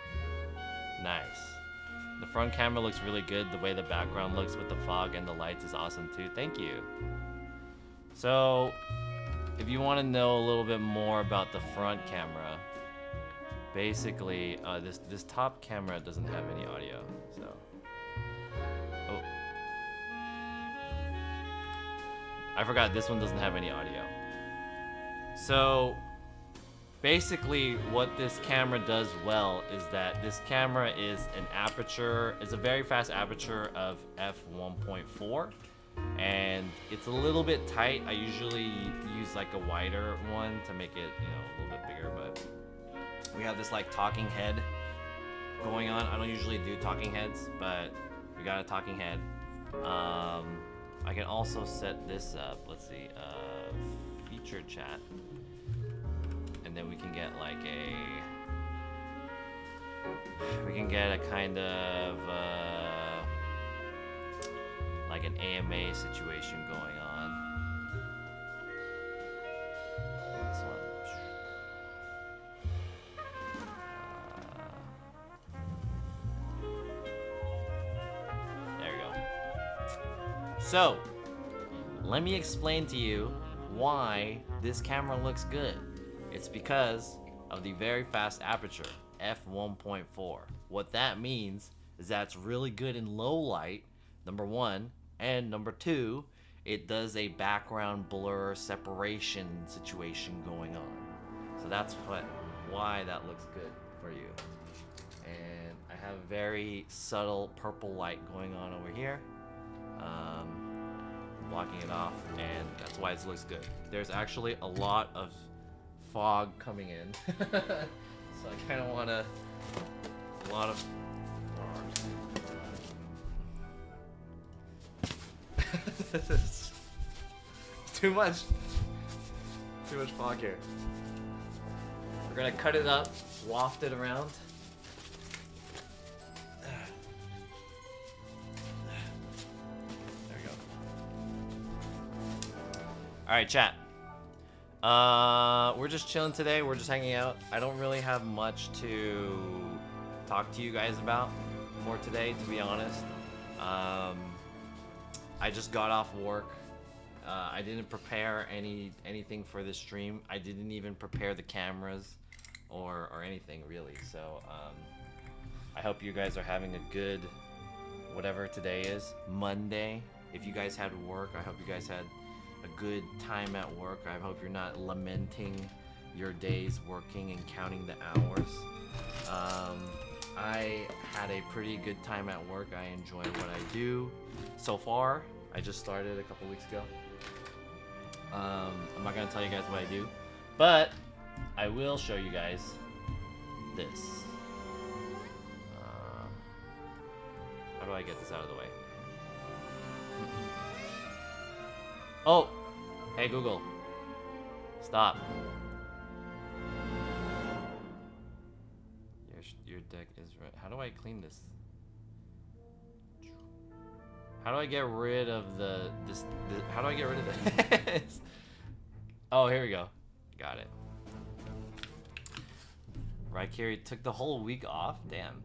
Nice. The front camera looks really good. The way the background looks with the fog and the lights is awesome too. Thank you. So, if you want to know a little bit more about the front camera, basically, this top camera doesn't have any audio, so. Oh. I forgot this one doesn't have any audio. So, basically, what this camera does well is that this camera is an aperture, it's a very fast aperture of f1.4. And it's a little bit tight. I usually use like a wider one to make it, a little bit bigger, but we have this like talking head going on. I don't usually do talking heads, but we got a talking head. I can also set this up. Let's see, feature chat, and then we can get like a kind of like an AMA situation going on. This one. There we go. So, let me explain to you why this camera looks good. It's because of the very fast aperture, f1.4. What that means is that it's really good in low light, number one, and number two, it does a background blur separation situation going on. So that's why that looks good for you. And I have a very subtle purple light going on over here, blocking it off, and that's why it looks good. There's actually a lot of fog coming in, so I kind of want a lot of too much fog here. We're gonna cut it up, waft it around. There we go. Alright, chat. We're just chilling today, we're just hanging out. I don't really have much to talk to you guys about for today, to be honest. I just got off work. I didn't prepare anything for this stream. I didn't even prepare the cameras or anything really. So I hope you guys are having a good whatever today is, Monday. If you guys had work, I hope you guys had a good time at work. I hope you're not lamenting your days working and counting the hours. I had a pretty good time at work. I enjoy what I do so far. I just started a couple weeks ago. I'm not gonna tell you guys what I do, but I will show you guys this. How do I get this out of the way? Oh! Hey Google. Stop. Your deck is right. How do I clean this? How do I get rid of this? How do I get rid of this? Oh, here we go. Got it. Right, Carrie took the whole week off. Damn.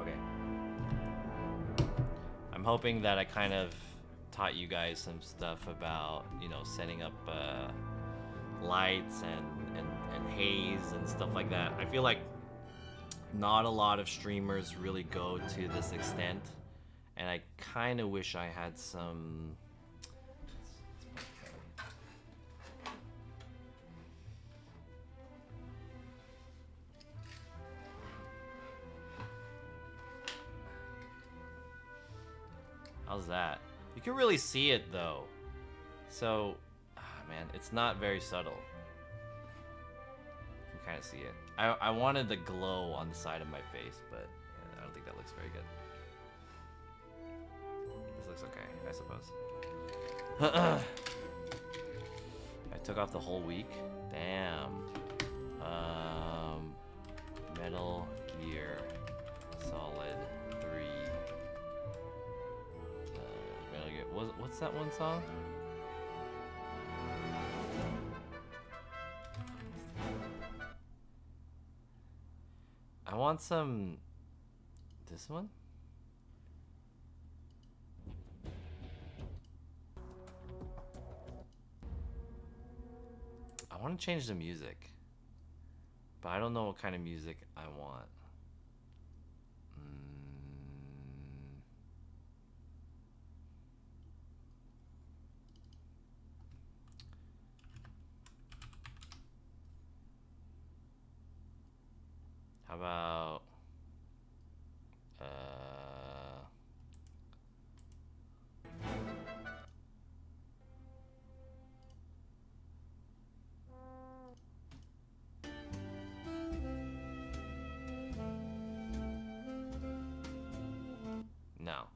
Okay. I'm hoping that I kind of taught you guys some stuff about, setting up lights and haze and stuff like that. I feel like not a lot of streamers really go to this extent, and I kind of wish I had some. How's that? You can really see it though. So man, it's not very subtle. You can kind of see it. I wanted the glow on the side of my face, but yeah, I don't think that looks very good. This looks okay, I suppose. I took off the whole week. Damn. Metal Gear Solid 3. Metal Gear. What's that one song? I want some. This one? I want to change the music, but I don't know what kind of music I want. How about no.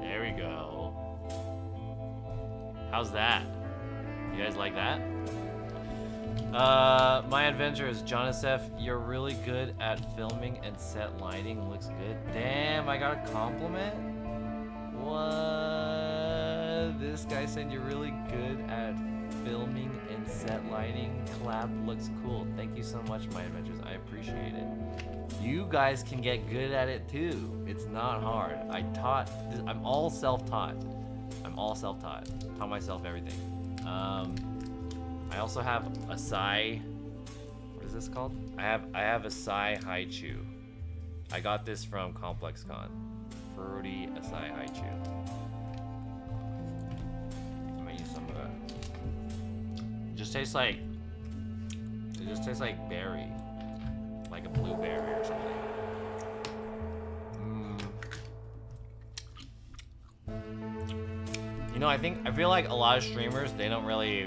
There we go. How's that? You guys like that? My adventure is Jonasef. You're really good at filming and set lighting. Looks good. Damn, I got a compliment? What? This guy said you're really good at filming and set lighting. Clap looks cool. Thank you so much, my adventures. I appreciate it. You guys can get good at it too. It's not hard. I'm all self-taught. Taught myself everything. I also have Asai. What is this called? I have Asai Haichu. I got this from ComplexCon. Fruity Asai Haichu. I'm gonna use some of that. It just tastes like berry, like a blueberry or something. You know, I feel like a lot of streamers, they don't really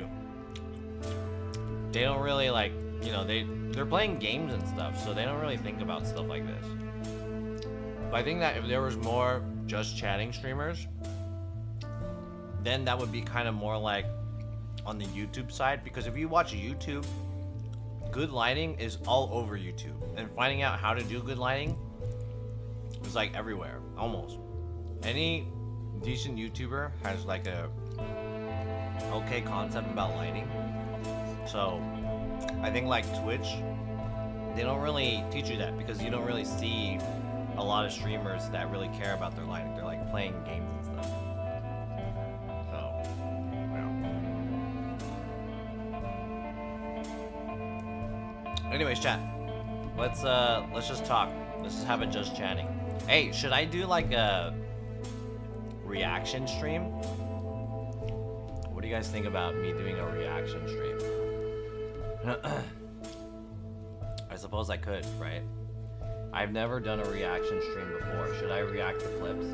like, you know, they're playing games and stuff, so they don't really think about stuff like this. But I think that if there was more just chatting streamers, then that would be kind of more like on the YouTube side, because if you watch YouTube, good lighting is all over YouTube, and finding out how to do good lighting is like everywhere, almost. Any decent YouTuber has like a okay concept about lighting. So I think like Twitch, they don't really teach you that, because you don't really see a lot of streamers that really care about their lighting. They're like playing games and stuff. So yeah. Anyways, chat. Let's just talk. Let's just have it just chatting. Hey, should I do like a reaction stream? What do you guys think about me doing a reaction stream? I suppose I could, right? I've never done a reaction stream before. Should I react to clips?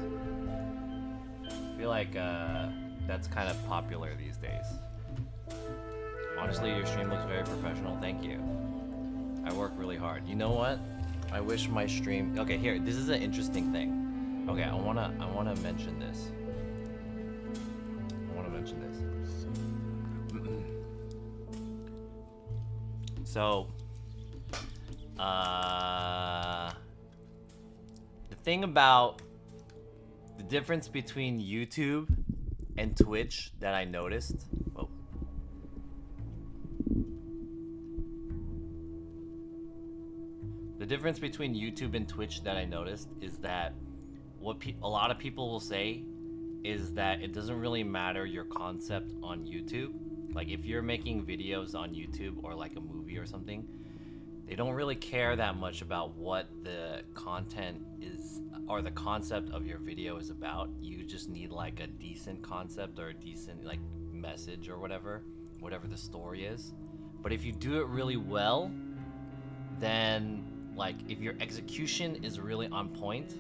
I feel like that's kind of popular these days. Honestly, your stream looks very professional. Thank you. I work really hard. You know what? I wish my stream... Okay, here. This is an interesting thing. Okay, I wanna mention this. So, the thing about the difference between YouTube and Twitch that I noticed. Whoa. The difference between YouTube and Twitch that I noticed is that what a lot of people will say is that it doesn't really matter your concept on YouTube. Like if you're making videos on YouTube or like a movie or something, they don't really care that much about what the content is or the concept of your video is about. You just need like a decent concept or a decent like message or whatever the story is. But if you do it really well, then like if your execution is really on point,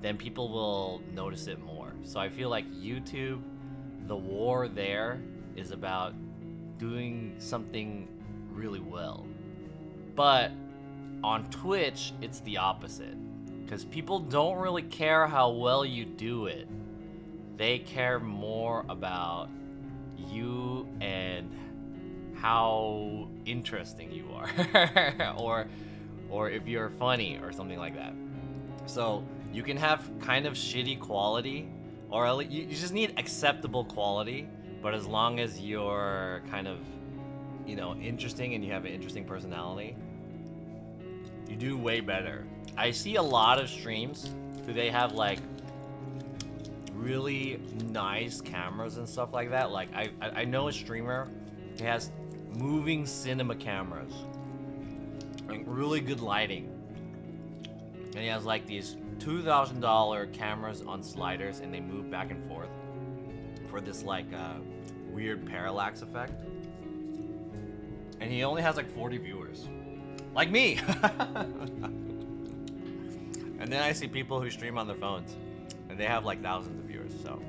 then people will notice it more. So I feel like YouTube, the war there is about doing something really well. But on Twitch, it's the opposite. Because people don't really care how well you do it. They care more about you and how interesting you are. or if you're funny or something like that. So you can have kind of shitty quality, or at least you just need acceptable quality, but as long as you're kind of, you know, interesting and you have an interesting personality, you do way better. I see a lot of streams who they have like really nice cameras and stuff like that. Like I know a streamer, he has moving cinema cameras, like really good lighting, and he has like these $2,000 cameras on sliders, and they move back and forth for this like weird parallax effect. And he only has like 40 viewers, like me. And then I see people who stream on their phones, and they have like thousands of viewers. So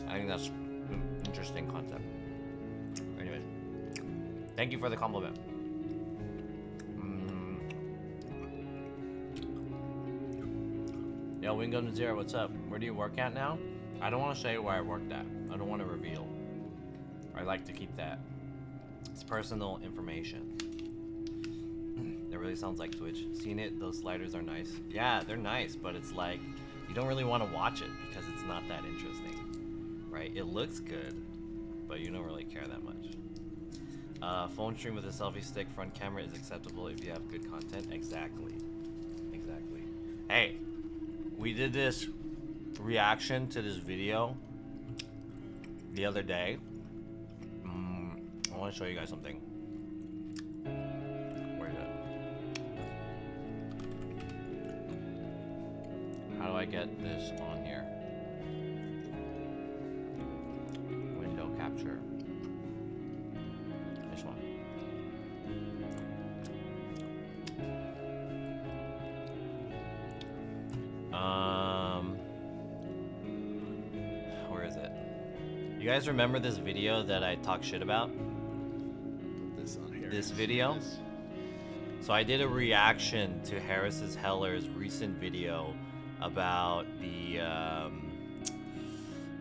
I think that's an interesting concept. Anyways, thank you for the compliment. Yo, Wingo Zero, what's up? Where do you work at now? I don't want to say where I worked at. I don't want to reveal. I like to keep that. It's personal information. That really sounds like Twitch. Seen it? Those sliders are nice. Yeah, they're nice, but it's like you don't really want to watch it because it's not that interesting, right? It looks good, but you don't really care that much. Phone stream with a selfie stick front camera is acceptable if you have good content. Exactly. Exactly. Hey, we did this reaction to this video the other day. I want to show you guys something. Where is it? How do I get this on here? Window capture. This one. Where is it? You guys remember this video that I talk shit about? This video? So I did a reaction to Harris's Heller's recent video about the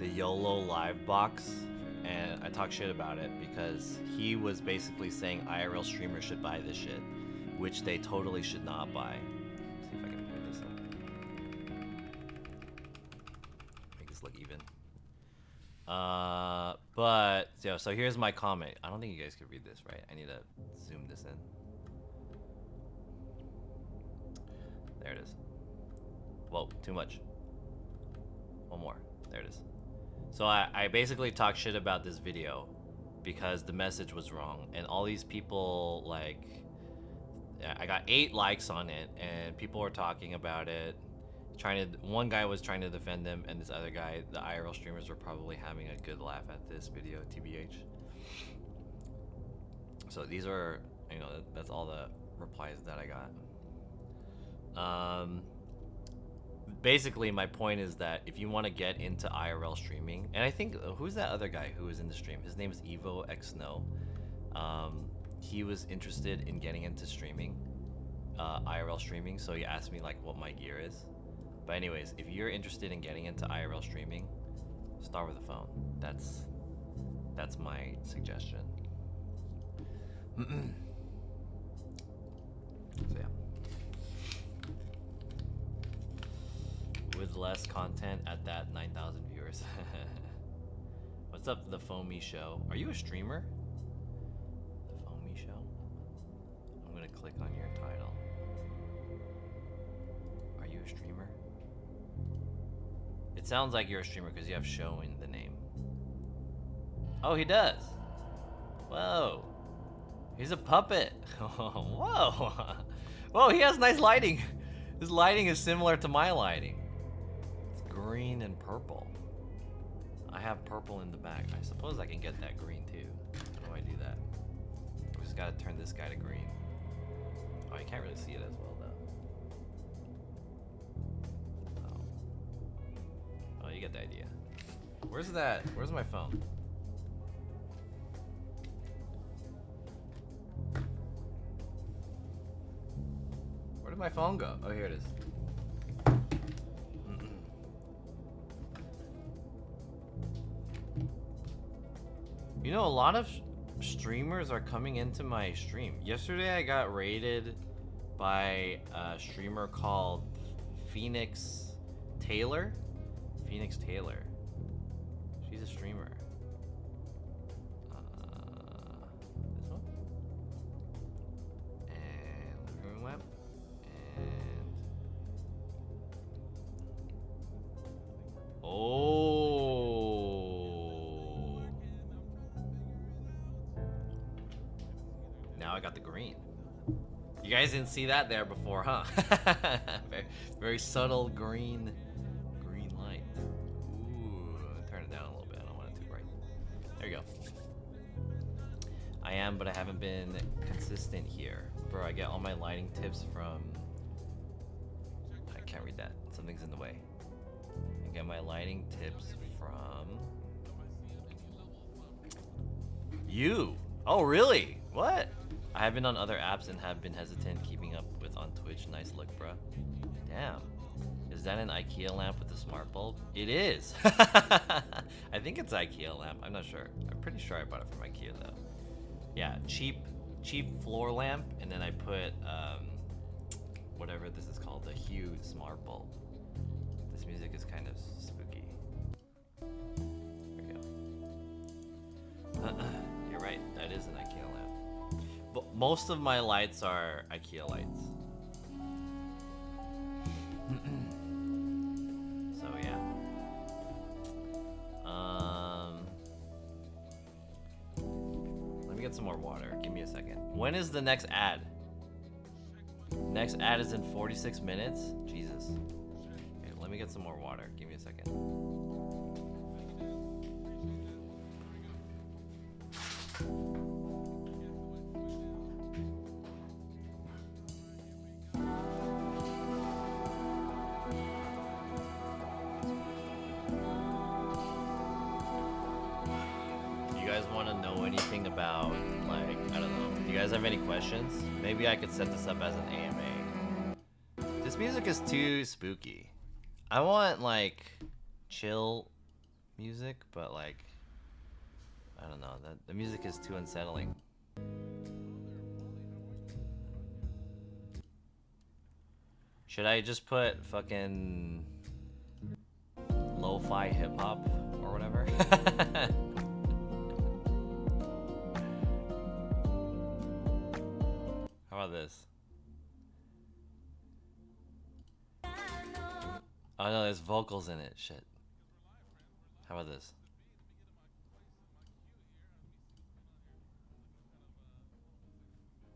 YOLO live box, and I talk shit about it because he was basically saying IRL streamers should buy this shit, which they totally should not buy. Let's see if I can point this up. Make this look even. But so here's my comment. I don't think you guys could read this, right? I need to zoom this in. There it is. Whoa, too much. One more. There it is. So I basically talked shit about this video because the message was wrong, and all these people, like, I got 8 likes on it, and people were talking about it. One guy was trying to defend him, and this other guy, the IRL streamers, were probably having a good laugh at this video, TBH. So these are, you know, that's all the replies that I got. Basically, my point is that if you want to get into IRL streaming, and I think, who's that other guy who was in the stream? His name is Evo X Snow. He was interested in getting into streaming, IRL streaming, so he asked me like what my gear is. But anyways, if you're interested in getting into IRL streaming, start with a phone. That's my suggestion. So yeah. With less content at that 9,000 viewers. What's up, The Foamy Show? Are you a streamer? The Foamy Show? I'm gonna click on your title. Are you a streamer? It sounds like you're a streamer because you have show in the name. Oh, he does. Whoa. He's a puppet. Whoa. Whoa, he has nice lighting. His lighting is similar to my lighting. It's green and purple. I have purple in the back. I suppose I can get that green too. How do I do that? We just gotta turn this guy to green. Oh, you can't really see it as well though. Oh. get the idea. Where's that? Where's my phone? Where did my phone go? Oh, here it is. You know, a lot of streamers are coming into my stream. Yesterday I got raided by a streamer called Phoenix Taylor. Phoenix Taylor. She's a streamer. This one. And living room lamp. And oh. Now I got the green. You guys didn't see that there before, huh? very, very subtle green light. Ooh, turn it down a little bit. I don't want it too bright. There you go. I am, but I haven't been consistent here. Bro, I get all my lighting tips from... I can't read that. Something's in the way. I get my lighting tips from... you. Oh, really? What? I have been on other apps and have been hesitant keeping up with on Twitch. Nice look, bruh. Damn. Is that an IKEA lamp with a smart bulb? It is. I think it's IKEA lamp. I'm not sure. I'm pretty sure I bought it from IKEA though. Yeah, cheap floor lamp, and then I put whatever this is called, the Hue smart bulb. This music is kind of spooky. There we go. You're right. That is an IKEA lamp. But most of my lights are IKEA lights. So yeah. Let me get some more water. Give me a second. When is the next ad? Next ad is in 46 minutes? Jesus. Okay, let me get some more water. Give me a second. About, like, I don't know. Do you guys have any questions? Maybe I could set this up as an AMA. This music is too spooky. I want, like, chill music, but, like, I don't know. The music is too unsettling. Should I just put fucking lo-fi hip-hop or whatever? How about this? Oh no, there's vocals in it. Shit. How about this?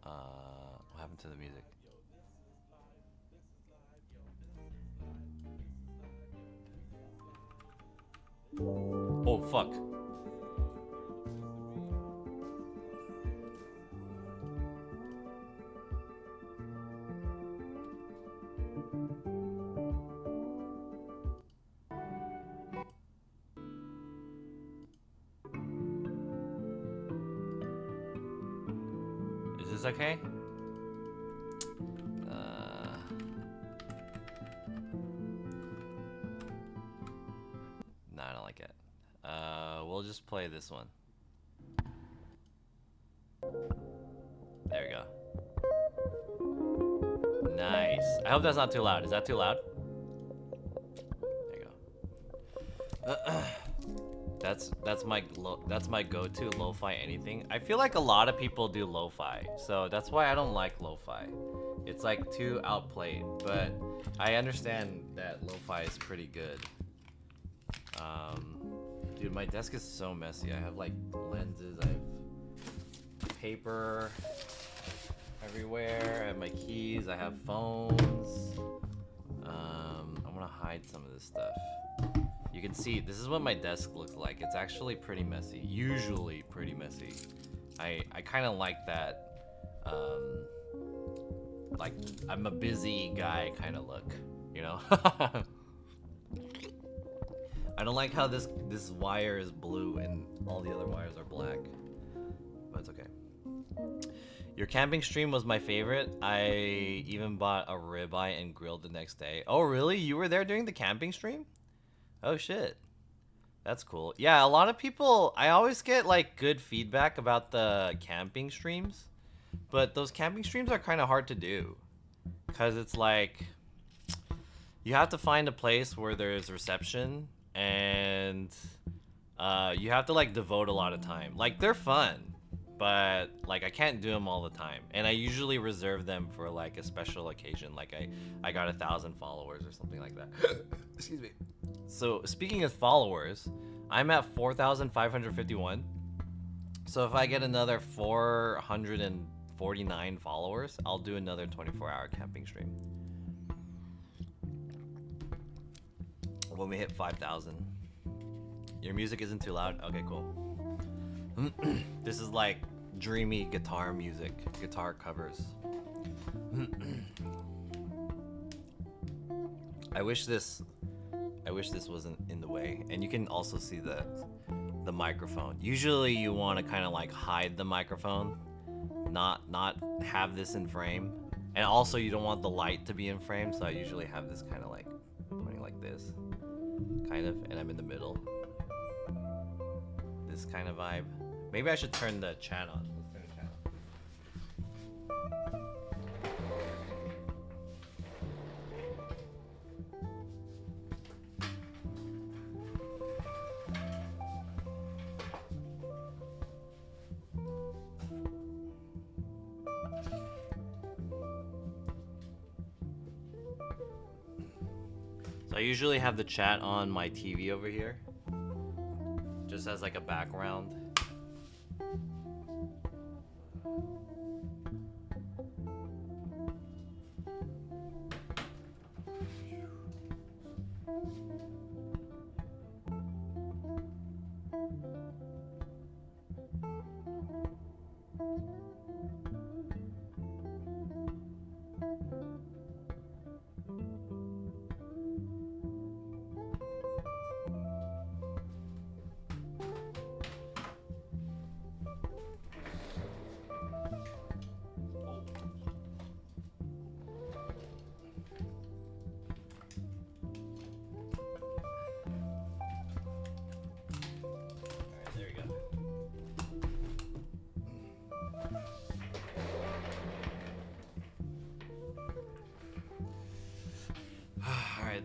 What happened to the music? Oh fuck. Is this okay? No, I don't like it. We'll just play this one. There we go. Nice. I hope that's not too loud. Is that too loud? There you go. That's my go-to lo-fi anything. I feel like a lot of people do lo-fi, so that's why I don't like lo-fi. It's like too outplayed, but I understand that lo-fi is pretty good. Dude, my desk is so messy. I have like lenses, I have paper everywhere, I have my keys, I have phones. I'm gonna hide some of this stuff. You can see, this is what my desk looks like. It's actually pretty messy, usually pretty messy. I kind of like that, like I'm a busy guy kind of look, you know? I don't like how this wire is blue and all the other wires are black. But it's okay. Your camping stream was my favorite. I even bought a ribeye and grilled the next day. Oh, really? You were there during the camping stream? Oh, shit. That's cool. Yeah, a lot of people... I always get, like, good feedback about the camping streams. But those camping streams are kind of hard to do. Because it's like... You have to find a place where there's reception. And... you have to, like, devote a lot of time. Like, they're fun. But like I can't do them all the time, and I usually reserve them for like a special occasion, like I got 1,000 followers or something like that. Excuse me. So speaking of followers, I'm at 4,551. So if I get another 449 followers, I'll do another 24-hour camping stream when we hit 5,000. Your music isn't too loud? Okay, cool. This is like dreamy guitar music, guitar covers. I wish this wasn't in the way. And you can also see the microphone. Usually you want to kind of like hide the microphone, not have this in frame. And also you don't want the light to be in frame, so I usually have this kind of like pointing like this, kind of, and I'm in the middle. This kind of vibe. Maybe I should turn the chat on. Let's turn the chat So I usually have the chat on my TV over here, just as like a background.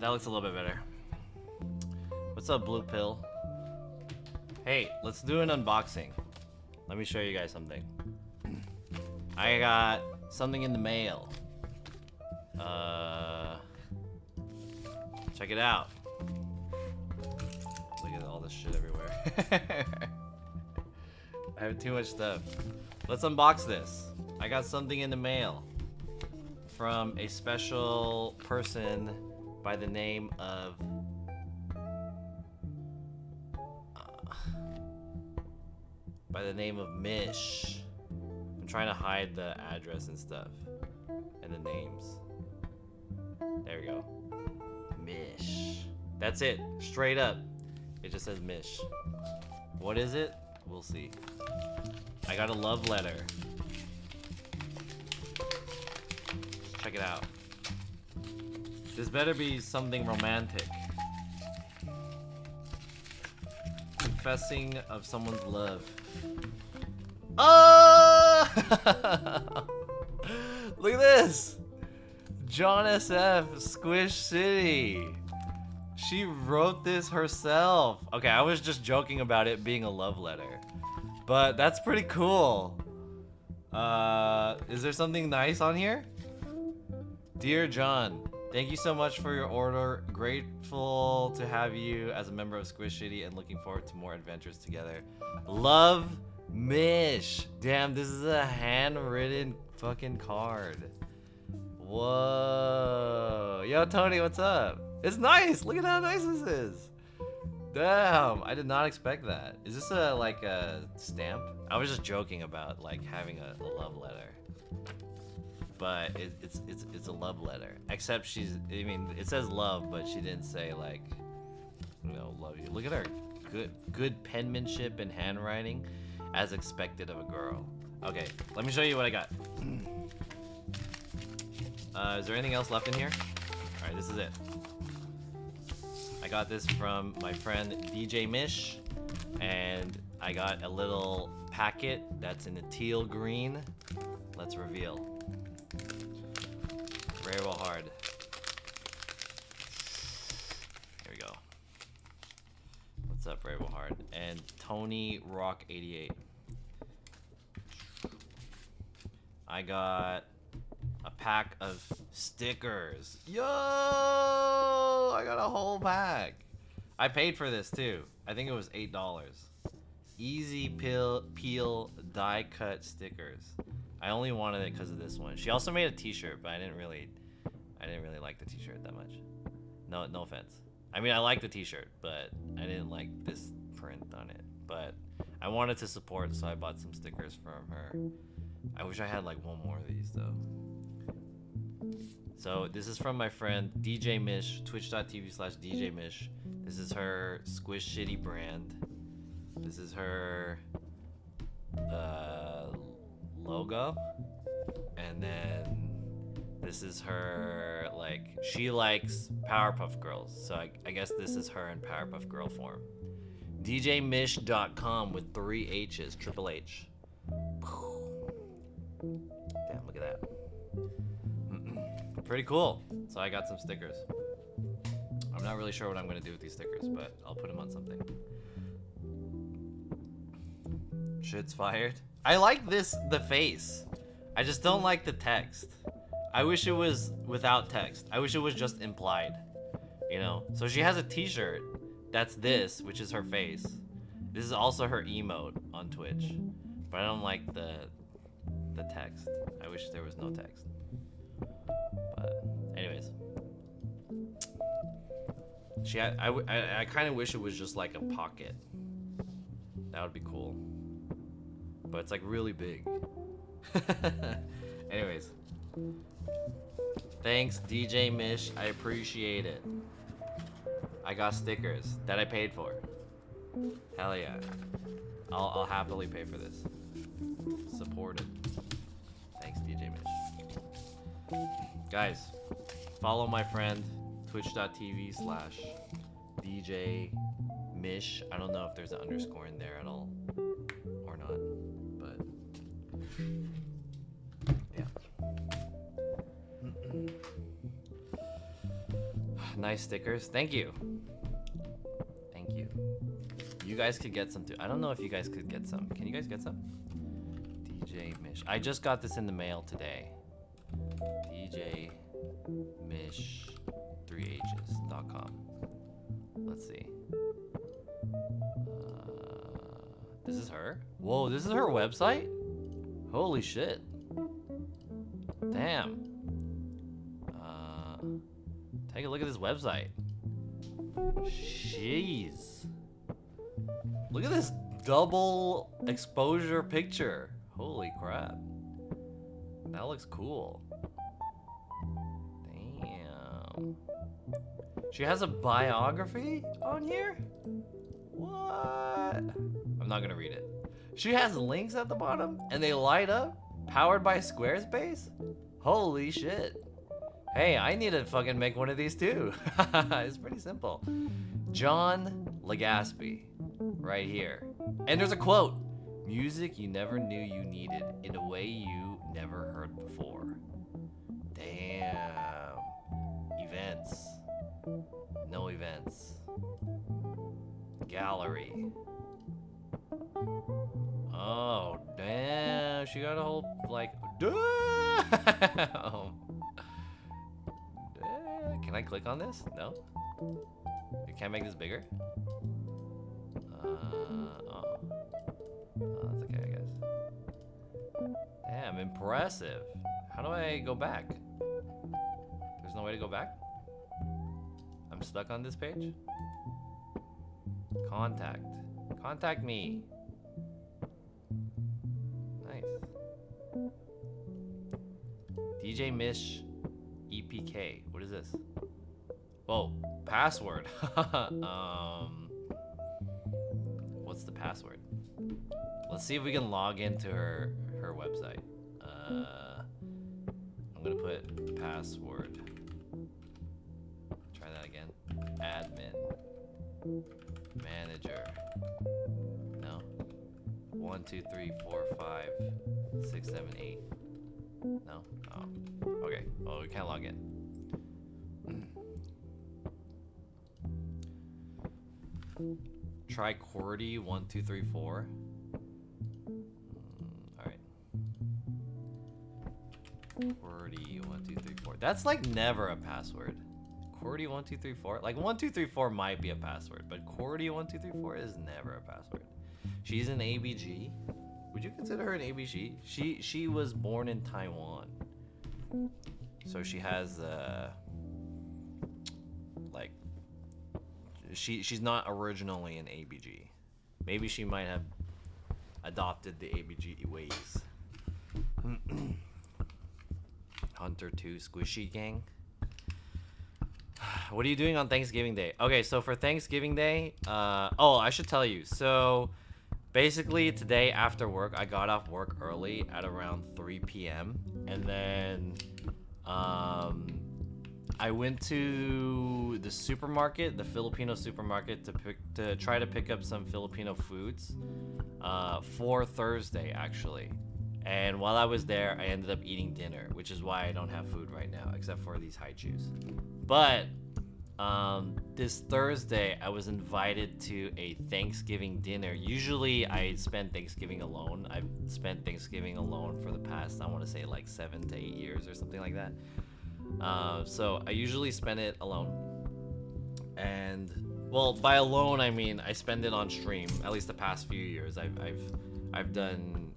That looks a little bit better. What's up, Blue Pill? Hey, let's do an unboxing. Let me show you guys something. I got something in the mail. Check it out. Look at all this shit everywhere. I have too much stuff. Let's unbox this. I got something in the mail from a special person by the name of Mish. I'm trying to hide the address and stuff and the names. There we go. Mish. That's it. Straight up. It just says Mish. What is it? We'll see. I got a love letter. Check it out. This better be something romantic. Confessing of someone's love. Oh! Look at this! John SF, Squish City. She wrote this herself. Okay, I was just joking about it being a love letter. But that's pretty cool. Is there something nice on here? Dear John, thank you so much for your order. Grateful to have you as a member of Squish City and looking forward to more adventures together. Love, Mish. Damn, this is a handwritten fucking card. Whoa. Yo, Tony, what's up? It's nice. Look at how nice this is. Damn, I did not expect that. Is this like a stamp? I was just joking about like having a love letter. But it's a love letter. Except it says love, but she didn't say like, you know, love you. Look at her good penmanship and handwriting, as expected of a girl. Okay, let me show you what I got. Is there anything else left in here? All right, this is it. I got this from my friend DJ Mish, and I got a little packet that's in a teal green. Let's reveal. Rainbow Hard. Here we go. What's up, Rainbow Hard? And Tony Rock 88. I got a pack of stickers. Yo! I got a whole pack. I paid for this too. I think it was $8. Easy peel die cut stickers. I only wanted it because of this one. She also made a t-shirt, but I didn't really like the t-shirt that much. No offense. I mean, I like the t-shirt, but I didn't like this print on it. But I wanted to support, so I bought some stickers from her. I wish I had like one more of these though. So this is from my friend DJ Mish, twitch.tv/DJ Mish. This is her Squish Shitty brand. This is her logo. And then this is her, like, she likes Powerpuff Girls. So I guess this is her in Powerpuff Girl form. DJMish.com with 3 H's, Triple H. Damn, look at that. Pretty cool. So I got some stickers. I'm not really sure what I'm gonna do with these stickers, but I'll put them on something. Shit's fired. I like the face. I just don't like the text. I wish it was without text. I wish it was just implied, you know? So she has a t-shirt that's this, which is her face. This is also her emote on Twitch, but I don't like the text. I wish there was no text. But anyways, I kind of wish it was just like a pocket. That would be cool. But it's like really big. Anyways, thanks DJ Mish. I appreciate it. I got stickers that I paid for. Hell yeah. I'll happily pay for this. Supported. Thanks DJ Mish. Guys, follow my friend twitch.tv/DJ Mish. I don't know if there's an underscore in there at all or not, but yeah. Nice stickers. Thank you. Thank you. You guys could get some too. I don't know if you guys could get some. Can you guys get some? DJ Mish. I just got this in the mail today. DJ Mish 3hs.com. Let's see. This is her? Whoa, this is her website? Holy shit. Damn. Take a look at this website. Jeez. Look at this double exposure picture. Holy crap. That looks cool. Damn. She has a biography on here? What? I'm not gonna read it. She has links at the bottom and they light up? Powered by Squarespace? Holy shit. Hey, I need to fucking make one of these too. It's pretty simple. John Legaspi, right here. And there's a quote. Music you never knew you needed in a way you never heard before. Damn. Events. No events. Gallery. Oh, damn. She got a whole, like, damn. Can I click on this? No? I can't make this bigger? Oh, that's okay, I guess. Damn, impressive. How do I go back? There's no way to go back? I'm stuck on this page? Contact. Contact me. Nice. DJ Mish EPK. What is this? Whoa, password. what's the password? Let's see if we can log into her website. I'm gonna put password. Try that again. Admin. Manager. No. 1, 2, 3, 4, 5, 6, 7, 8. No? Oh. Okay. Well, we can't log in. Try QWERTY 1, 2, 3, 4. Alright. QWERTY 1, 2, 3, 4. That's like never a password. QWERTY 1, 2, 3, 4. Like 1, 2, 3, 4 might be a password, but QWERTY 1, 2, 3, 4 is never a password. She's an ABG. Would you consider her an ABG? She was born in Taiwan, so she has like she's not originally an ABG. Maybe she might have adopted the ABG ways. Hunter 2 Squishy Gang. What are you doing on Thanksgiving Day? Okay, so for Thanksgiving Day, oh, I should tell you. So basically today after work, I got off work early at around 3 p.m. and then I went to the supermarket, the Filipino supermarket, to try to pick up some Filipino foods for Thursday actually. And while I was there, I ended up eating dinner, which is why I don't have food right now, except for these high chews. But this Thursday, I was invited to a Thanksgiving dinner. Usually, I spend Thanksgiving alone. I've spent Thanksgiving alone for the past, I want to say, like 7 to 8 years or something like that. So I usually spend it alone. And, well, by alone, I mean I spend it on stream. At least the past few years, I've done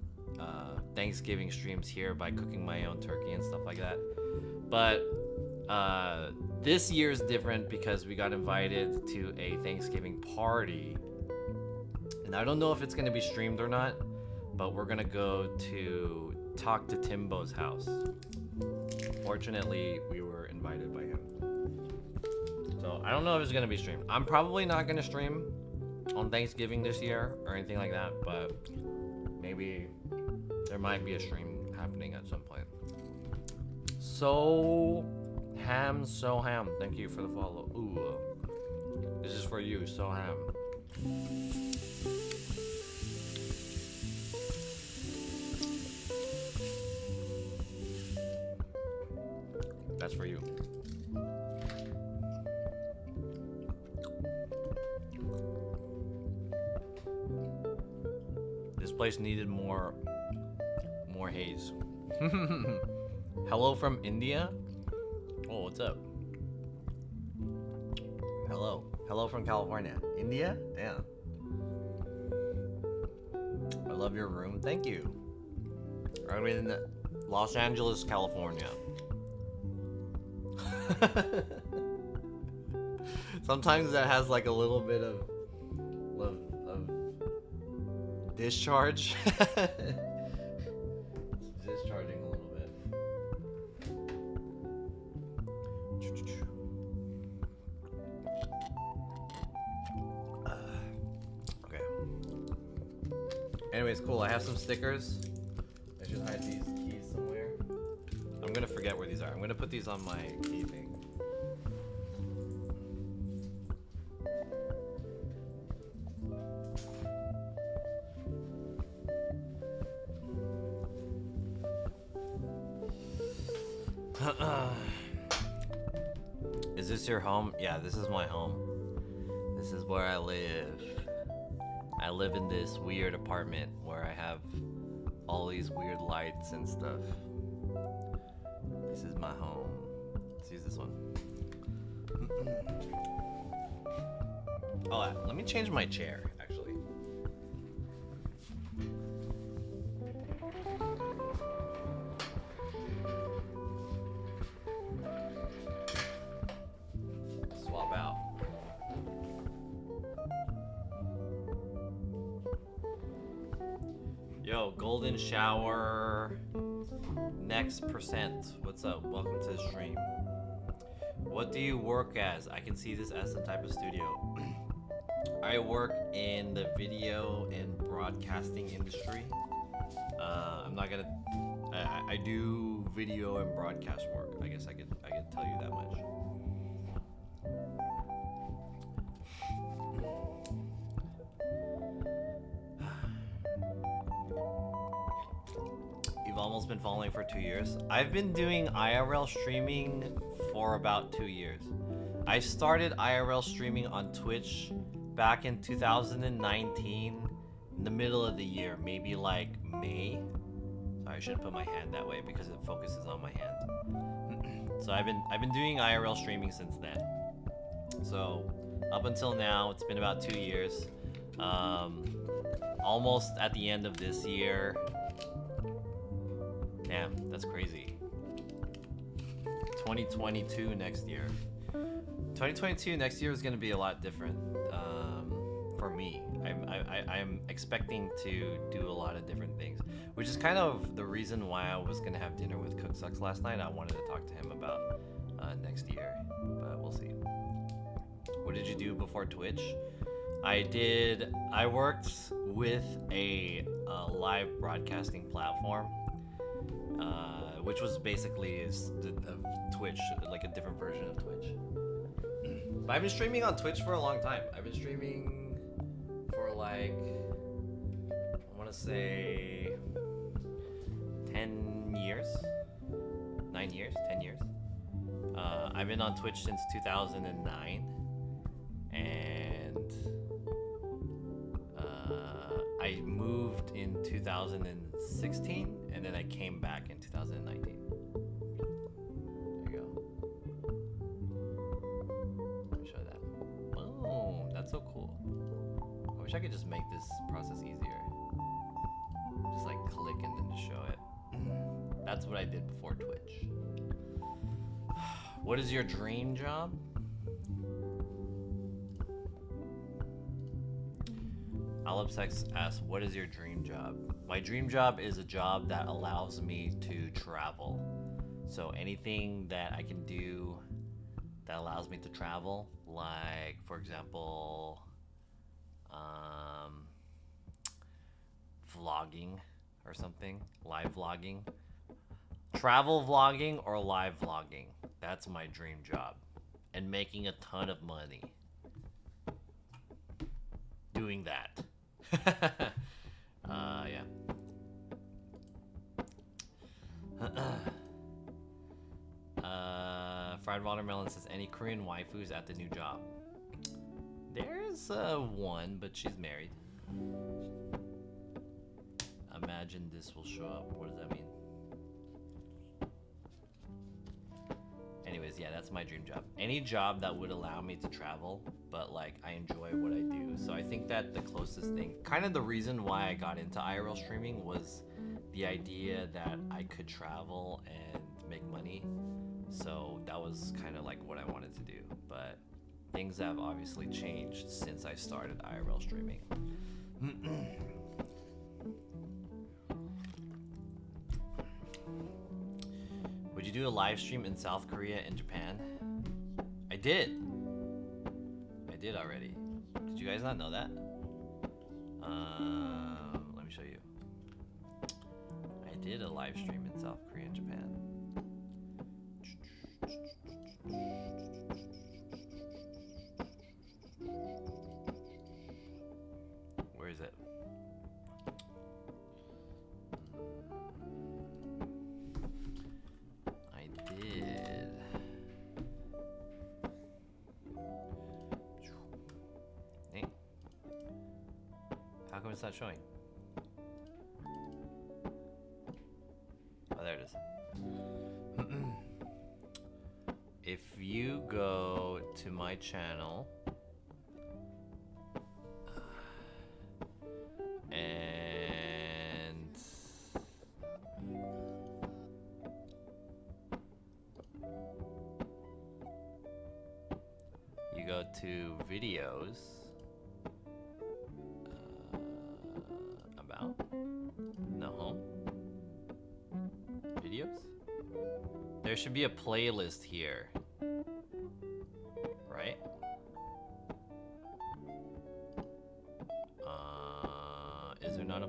Thanksgiving streams here by cooking my own turkey and stuff like that. But this year's different because we got invited to a Thanksgiving party, and I don't know if it's gonna be streamed or not, but we're gonna go to Talk to Timbo's house. Fortunately, we were invited by him, so I don't know if it's gonna be streamed. I'm probably not gonna stream on Thanksgiving this year or anything like that, but maybe there might be a stream happening at some point. So ham, thank you for the follow. Ooh, this is for you, so ham. That's for you. This place needed more haze. Hello from India. Oh, what's up? Hello from California. India? Damn. I love your room. Thank you. I'm in Los Angeles, California. Sometimes that has like a little bit of discharge. It's discharging a little bit. Okay. Anyways, cool. I have some stickers. I should hide these keys somewhere. I'm gonna forget where these are. I'm gonna put these on my key thing. Is this your home? Yeah, this is my home. This is where I live. I live in this weird apartment where I have all these weird lights and stuff. This is my home. Let's use this one. Oh, let me change my chair, actually. Swap out. Yo, Golden Shower Next Percent. What's up? Welcome to the stream. What do you work as? I can see this as the type of studio. I work in the video and broadcasting industry. I'm not gonna. I do video and broadcast work. I guess I could tell you that much. You've almost been following for 2 years. I've been doing IRL streaming for about 2 years. I started IRL streaming on Twitch back in 2019, in the middle of the year, maybe like May. Sorry, I shouldn't put my hand that way because it focuses on my hand. So I've been doing IRL streaming since then. So up until now, it's been about 2 years. Almost at the end of this year. Damn, that's crazy. 2022 next year. 2022 next year is going to be a lot different for me. I'm expecting to do a lot of different things, which is kind of the reason why I was going to have dinner with Cook Sucks last night. I wanted to talk to him about next year, but we'll see. What did you do before Twitch? I worked with a live broadcasting platform, which was basically Twitch, like a different version of Twitch. But I've been streaming on Twitch for a long time. I've been streaming for like, I want to say 10 years, 9 years, 10 years. I've been on Twitch since 2009, and I moved in 2016, and then I came back in 2019. There you go. Let me show that. Oh, that's so cool. I wish I could just make this process easier. Just like click and then just show it. That's what I did before Twitch. What is your dream job? Alipsex asks, what is your dream job? My dream job is a job that allows me to travel. So anything that I can do that allows me to travel, like for example, vlogging or something, live vlogging, travel vlogging or live vlogging. That's my dream job. And making a ton of money doing that. Yeah. Fried Watermelon says, any Korean waifus at the new job? There's one, but she's married. Imagine this will show up. What does that mean? Anyways, yeah, that's my dream job. Any job that would allow me to travel, but like I enjoy what I do. So I think that the closest thing, kind of the reason why I got into IRL streaming was the idea that I could travel and make money. So that was kind of like what I wanted to do. But things have obviously changed since I started IRL streaming. Would you do a live stream in South Korea and Japan? I did. I did already. Did you guys not know that? Let me show you. I did a live stream in South Korea and Japan. Where is it? How come it's not showing? Oh, there it is. If you go to my channel and you go to videos, about, no, home, videos, there should be a playlist here, right?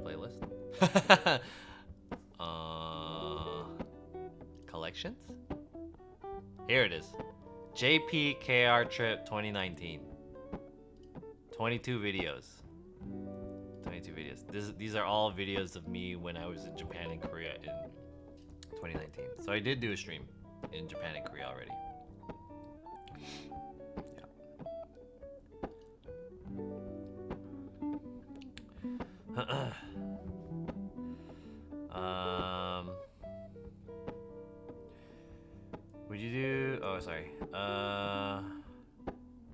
playlist. Collections? Here it is. JPKR Trip 2019. 22 videos. 22 videos. These are all videos of me when I was in Japan and Korea in 2019. So I did do a stream in Japan and Korea already. Yeah. Would you do? Oh, sorry.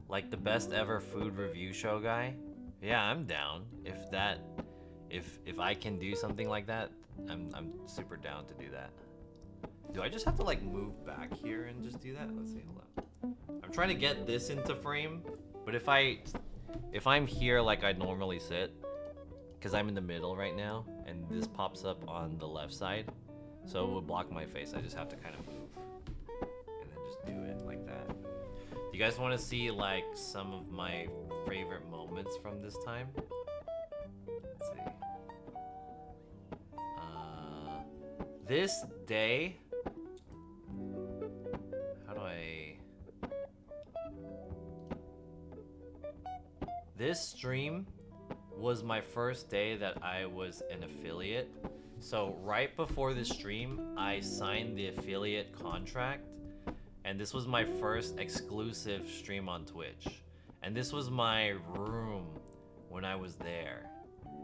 Like the best ever food review show guy? Yeah, I'm down. If I can do something like that, I'm super down to do that. Do I just have to like move back here and just do that? Let's see. Hold on. I'm trying to get this into frame, but if I'm here like I normally sit, because I'm in the middle right now, and this pops up on the left side, so it would block my face. I just have to kind of move, and then just do it like that. Do you guys want to see like some of my favorite moments from this time? Let's see. This day. How do I? This stream was my first day that I was an affiliate. So right before the stream, I signed the affiliate contract, and this was my first exclusive stream on Twitch. And this was my room when I was there.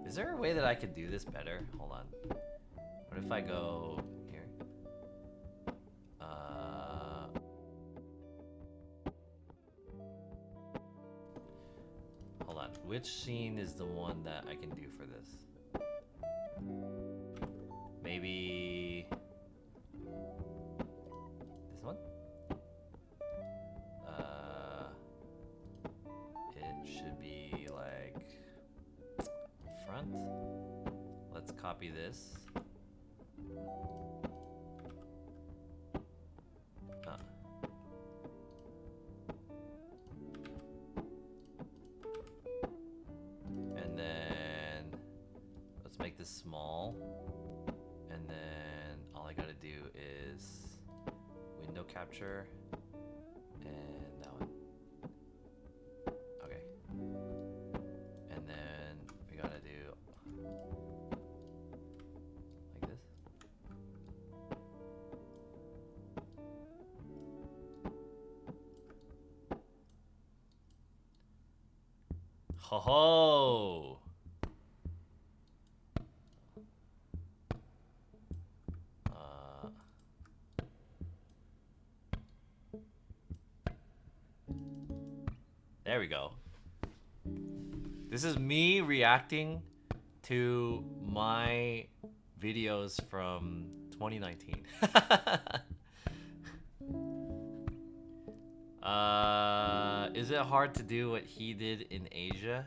Is there a way that I could do this better? Hold on. What if I go here? Hold on. Which scene is the one that I can do for this? Maybe this one? It should be like front. Let's copy this. And then let's make this small. And then all I gotta do is window capture and that one. Okay. And then we gotta do like this. Ho ho! There we go. This is me reacting to my videos from 2019. Is it hard to do what he did in Asia?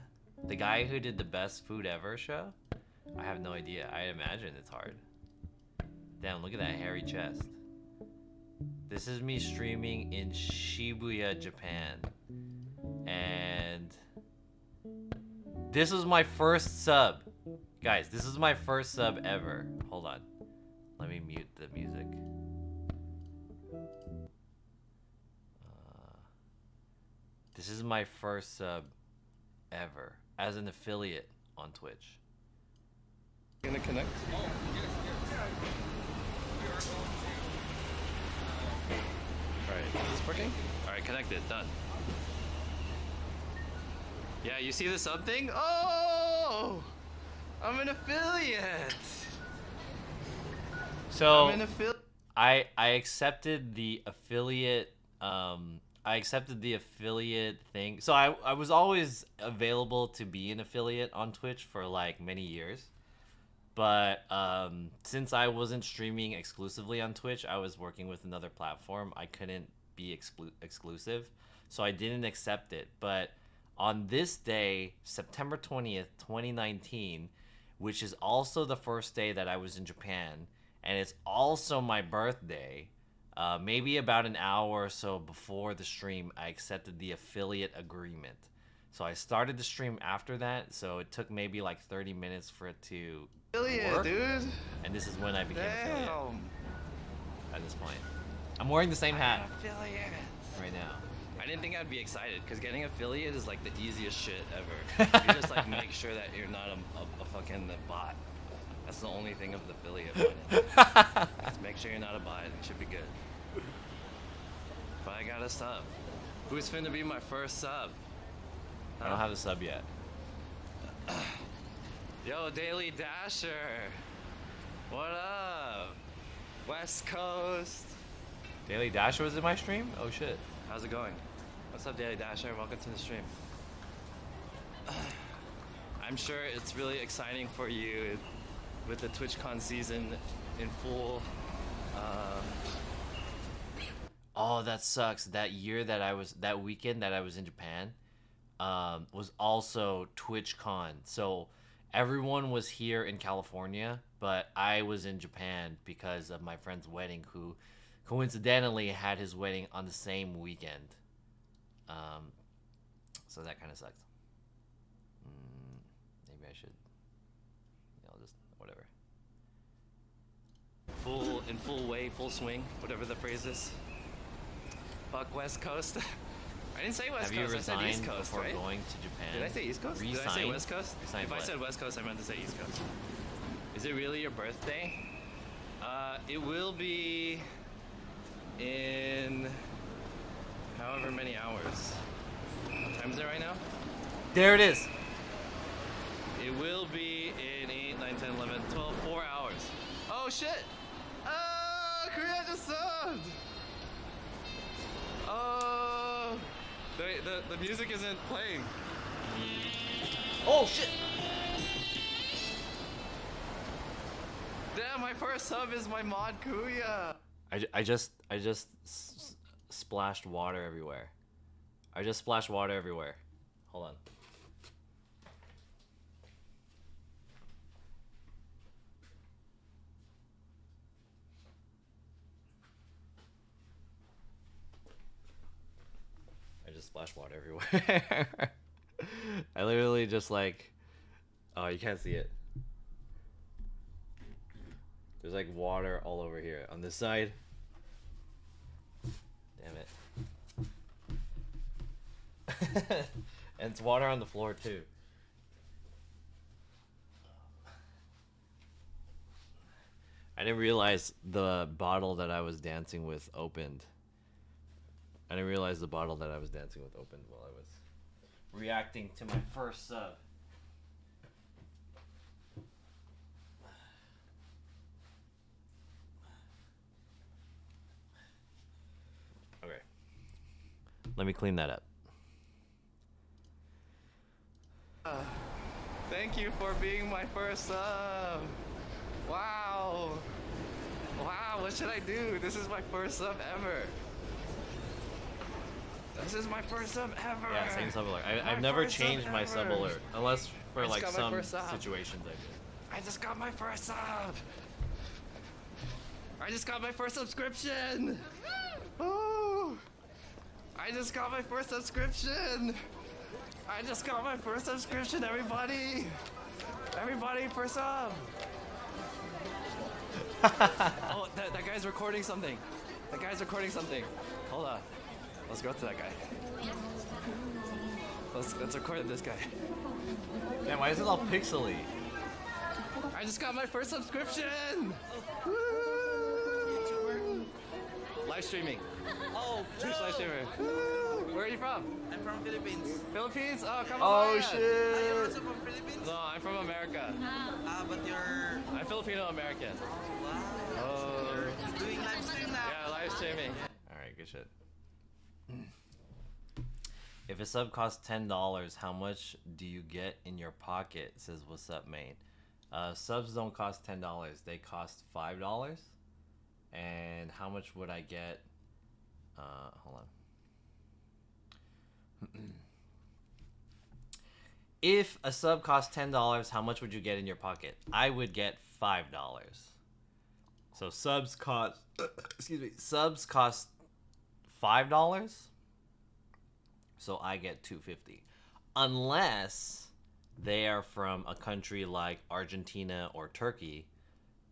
The guy who did the best food ever show? I have no idea. I imagine it's hard. Damn, look at that hairy chest. This is me streaming in Shibuya, Japan. And this was my first sub. Guys, this is my first sub ever. Hold on. Let me mute the music. This is my first sub ever as an affiliate on Twitch. Gonna connect? Alright, is this working? Alright, connected, done. Yeah, you see the sub thing? Oh! I'm an affiliate! So I'm an affiliate. I accepted the affiliate I accepted the affiliate thing. So I was always available to be an affiliate on Twitch for like many years. But since I wasn't streaming exclusively on Twitch, I was working with another platform. I couldn't be exclusive. So I didn't accept it. But on this day, September 20th, 2019, which is also the first day that I was in Japan, and it's also my birthday, maybe about an hour or so before the stream, I accepted the affiliate agreement. So I started the stream after that, so it took maybe like 30 minutes for it to Affiliate, work. dude. And this is when I became affiliate Damn. at this point. I'm wearing the same hat Affiliate. right now. I didn't think I'd be excited because getting affiliate is like the easiest shit ever. You just like make sure that you're not a fucking bot. That's the only thing of the affiliate. Just make sure you're not a bot. It should be good. But I got a sub. Who's finna be my first sub? I don't have a sub yet. Yo, Daily Dasher. What up? West Coast. Daily Dasher was in my stream? Oh shit. How's it going? What's up, Daily Dasher? Welcome to the stream. I'm sure it's really exciting for you with the TwitchCon season in full. Oh, that sucks. That weekend that I was in Japan, was also TwitchCon. So everyone was here in California, but I was in Japan because of my friend's wedding, who coincidentally had his wedding on the same weekend. So that kind of sucked. Maybe I should, just whatever. Full swing, whatever the phrase is. Fuck West Coast. I didn't say West Have you Coast. I said East resigned Coast, before right? going to Japan? Did I say East Coast? Did I say Resigned? West Coast? Resigned If I what? said West Coast, I meant to say East Coast. Is it really your birthday? It will be in however many hours. What time is it right now? There it is. It will be in 8, 9, 10, 11, 12, 4 hours. Oh shit! Oh, Korea just subbed! Oh, the music isn't playing. Oh shit! Damn, my first sub is my mod Kuya. I just splashed water everywhere. I just splashed water everywhere. Hold on. I just splashed water everywhere. I literally just like, oh, you can't see it. There's like water all over here on this side. Damn it. And it's water on the floor too. I didn't realize the bottle that I was dancing with opened. I didn't realize the bottle that I was dancing with opened while I was reacting to my first sub. Okay. Let me clean that up. Thank you for being my first sub. Wow. Wow, what should I do? This is my first sub ever. This is my first sub ever. Yeah, same sub alert. I've My never first sub changed my sub ever. alert. Unless for I just like got my some first sub. situations I do. I just got my first sub. I just got my first subscription. Oh, I just got my first subscription. I just got my first subscription, everybody. Everybody, first sub. Oh, that guy's recording something. That guy's recording something. Hold on. Let's go to that guy. Let's record this guy. Damn, why is it all pixely? I just got my first subscription. Woo! Live streaming. Oh, Twitch live streamer. Woo! Where are you from? I'm from Philippines. Philippines? Oh, come Oh on. Are you shit! also from Philippines? No, I'm from America. But you're I'm Filipino American. wow. Oh. You're doing live stream now. Yeah, live streaming. Alright, good shit. If a sub costs $10, how much do you get in your pocket? Says what's up, mate. Subs don't cost $10, they cost $5. And how much would I get? Hold on. If a sub costs $10, how much would you get in your pocket? I would get $5. So subs cost excuse me, subs cost $5. So I get $2.50. unless they are from a country like Argentina or Turkey,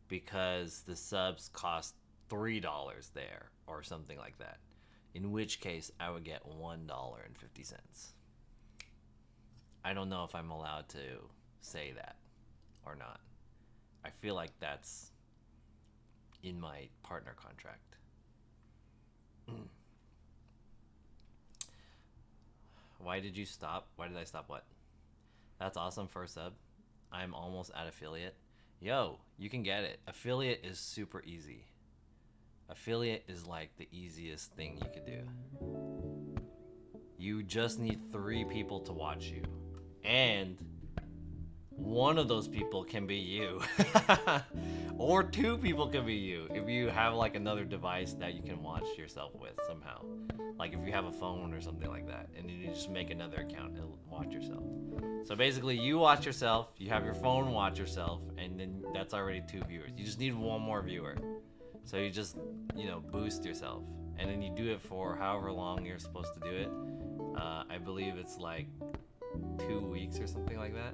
because the subs cost $3 there or something like that. In which case, I would get $1.50. I don't know if I'm allowed to say that or not. I feel like that's in my partner contract. Why did you stop? Why did I stop what? That's awesome for a sub. I'm almost at affiliate. Yo, you can get it. Affiliate is super easy. Affiliate is like the easiest thing you could do. You just need 3 people to watch you. And one of those people can be you. Or 2 people can be you if you have like another device that you can watch yourself with somehow. Like if you have a phone or something like that, and you just make another account and watch yourself. So basically you watch yourself, you have your phone watch yourself, and then that's already 2 viewers. You just need 1 more viewer. So you just, boost yourself. And then you do it for however long you're supposed to do it. I believe it's like 2 weeks or something like that.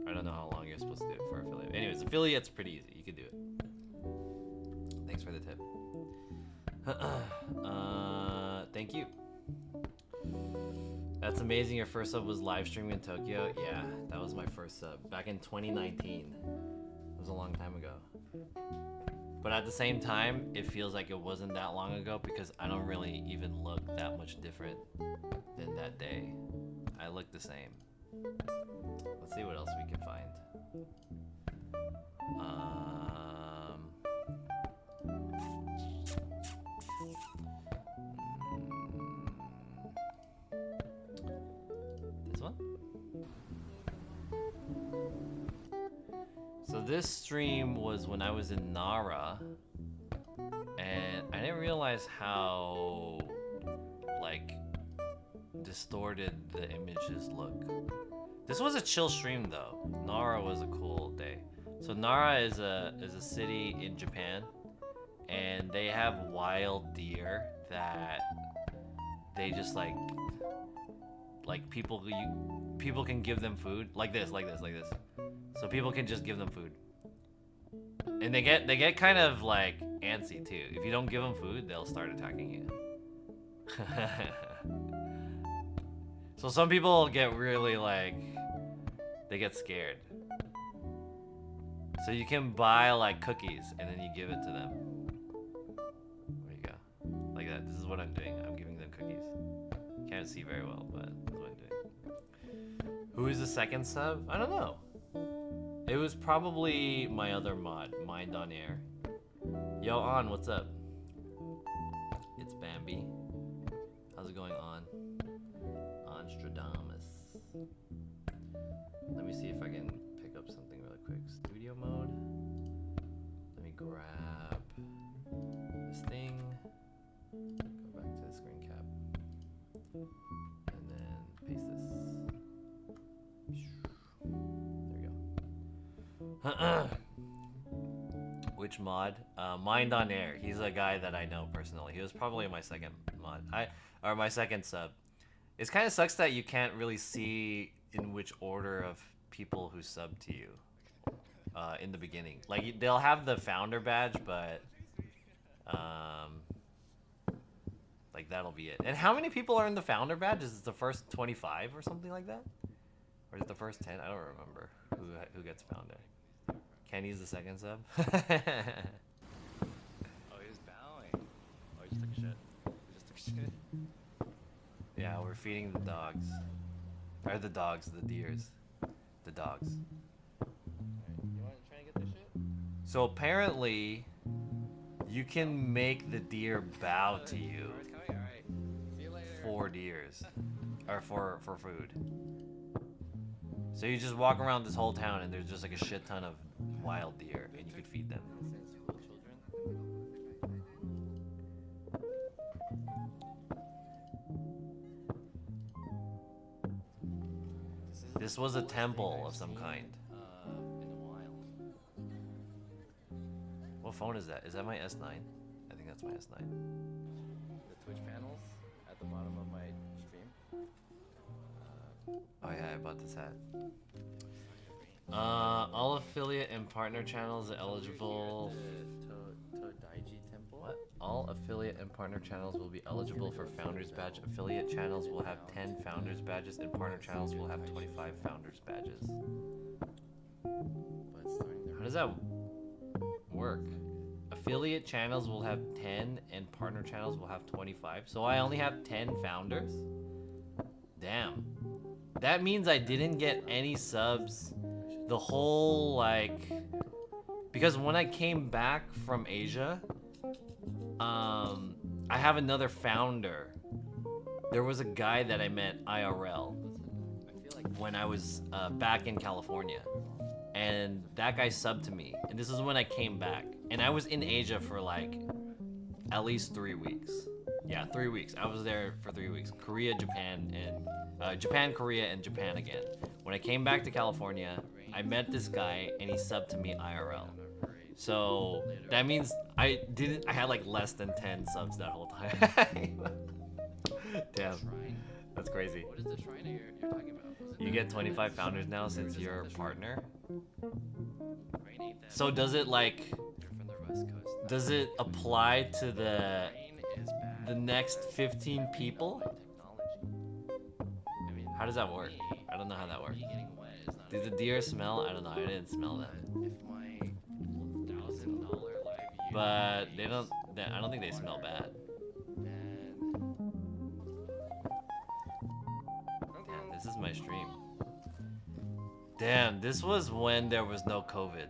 I don't know how long you're supposed to do it for affiliate. Anyways, affiliate's pretty easy. You can do it. Thanks for the tip. Thank you. That's amazing. Your first sub was live streaming in Tokyo. Yeah, that was my first sub back in 2019. It was a long time ago. But at the same time, it feels like it wasn't that long ago because I don't really even look that much different than that day. I look the same. Let's see what else we can find. This one? So this stream was when I was in Nara, and I didn't realize how, distorted the images look. This was a chill stream though. Nara was a cool day. So Nara is a city in Japan, and they have wild deer that they just like people can give them food like this. So people can just give them food. And they get kind of like antsy too. If you don't give them food, they'll start attacking you. So some people get really they get scared. So you can buy cookies and then you give it to them. There you go. Like that. This is what I'm doing. I'm giving them cookies. Can't see very well, but that's what I'm doing. Who is the second sub? I don't know. It was probably my other mod, Mind on Air. Yo, On, what's up? It's Bambi. How's it going, On? Onstradamus. Let me see if I can pick up something really quick. Studio mode. Let me grab this thing. Go back to the screen cap. And then paste this. There we go. Which mod? Mind on Air. He's a guy that I know personally. He was probably my second mod. My second sub. It kind of sucks that you can't really see in which order of people who sub to you in the beginning. They'll have the founder badge, but that'll be it. And how many people are in the founder badge? Is it the first 25 or something like that? Or is it the first 10? I don't remember who gets founder. Kenny's the second sub. Oh, he's bowing. Oh, he just took a shit. He just took a shit. Yeah, we're feeding the dogs. Or the dogs, the deers. The dogs. Alright, you want to try and get this shit? So apparently, you can make the deer bow to you Car's coming? Alright. See you later. for deers. Or for food. So you just walk around this whole town and there's just a shit ton of wild deer and you could feed them. This was a temple of some kind. In the wild. What phone is that? Is that my S9? I think that's my S9. The Twitch panels at the bottom of my stream. Oh yeah, I bought this hat. All affiliate and partner channels are eligible. What? All affiliate and partner channels will be eligible for Founders Badge. Affiliate channels will have 10 Founders Badges, and partner channels will have 25 Founders Badges. How does that work? Affiliate channels will have 10, and partner channels will have 25. So I only have 10 founders? Damn. That means I didn't get any subs the whole, like... Because when I came back from Asia, I have another founder. There was a guy that I met IRL when I was back in California. And that guy subbed to me. And this is when I came back. And I was in Asia for like at least 3 weeks. Yeah, 3 weeks. I was there for 3 weeks. Korea, Japan, and Japan, Korea, and Japan again. When I came back to California, I met this guy and he subbed to me IRL. So that means I had like less than 10 subs that whole time. Damn. That's crazy. What is the shrine you're talking about? You get 25 founders now since you're a partner. Rain ain't that So does it like, You're from the West Coast. does it apply to the Rain is bad. the next 15 people? Technology. I mean, How does that work? me, I don't know how that works. me getting wet is not Did the deer smell? I don't know. I didn't smell them. If my $1,000 live view But they don't. I don't think they smell bad. Damn, this is my stream. Damn, this was when there was no COVID.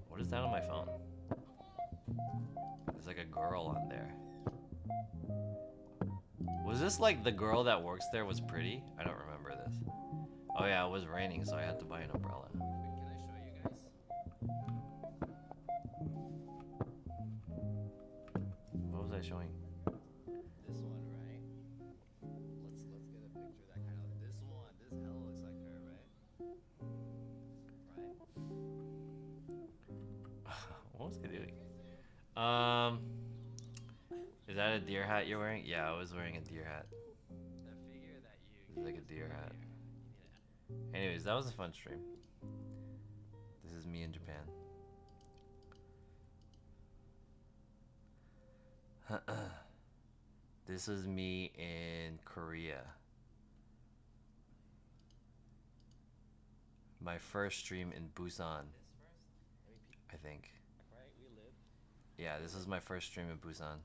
What is that on my phone? There's like a girl on there. Was this like the girl that works there was pretty? I don't remember this. Oh yeah, it was raining, so I had to buy an umbrella. Can I show you guys? What was I showing? This one, right? Let's get a picture that kind of this one. This hell looks like her, right? What was I doing? Is that a deer hat you're wearing? Yeah, I was wearing a deer hat. The figure that you It's like a deer hat. Anyways, that was a fun stream. This is me in Japan. This is me in Korea. My first stream in Busan, I think. right? We live. Yeah, this is my first stream in Busan.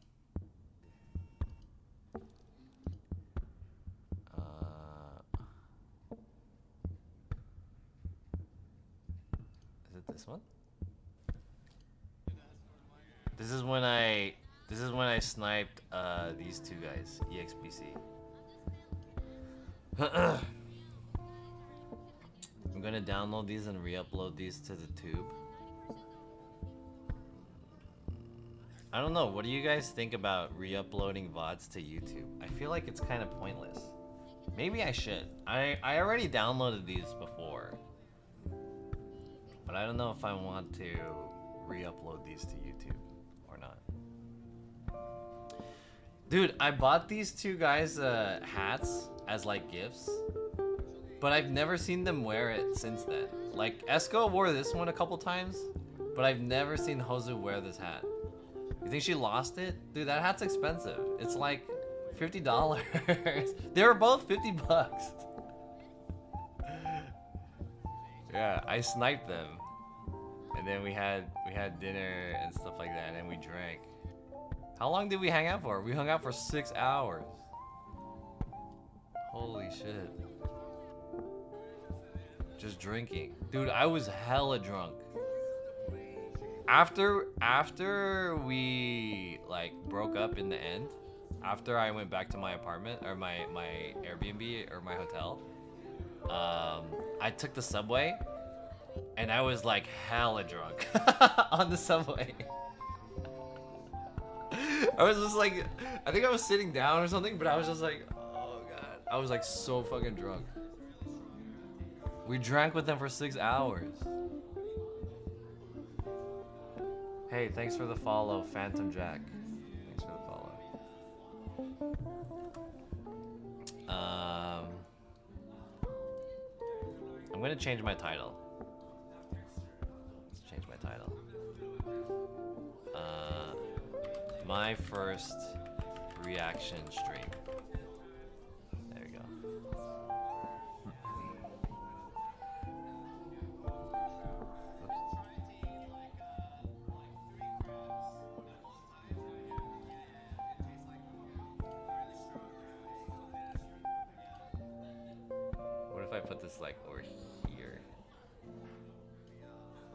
Is it this one? This is when I sniped these two guys, EXBC. I'm gonna download these and re-upload these to the tube. I don't know, what do you guys think about re-uploading VODs to YouTube? I feel like it's kind of pointless. Maybe I should. I already downloaded these before. But I don't know if I want to re-upload these to YouTube or not. Dude, I bought these two guys hats as like gifts. But I've never seen them wear it since then. Like, Esco wore this one a couple times, but I've never seen Hozu wear this hat. You think she lost it? Dude, that hat's expensive. It's like $50. They were both 50 bucks. Yeah, I sniped them. And then we had dinner and stuff like that, and we drank. How long did we hang out for? We hung out for 6 hours. Holy shit. Just drinking. Dude, I was hella drunk. After we like broke up in the end, after I went back to my apartment or my Airbnb or my hotel, I took the subway and I was like hella drunk on the subway. I was just like, I think I was sitting down or something, but I was just like, oh god. I was like so fucking drunk. We drank with them for 6 hours. Hey, thanks for the follow, Phantom Jack. Thanks for the follow. I'm gonna change my title. Let's change my title. My first reaction stream. There we go. What if I put this like over here?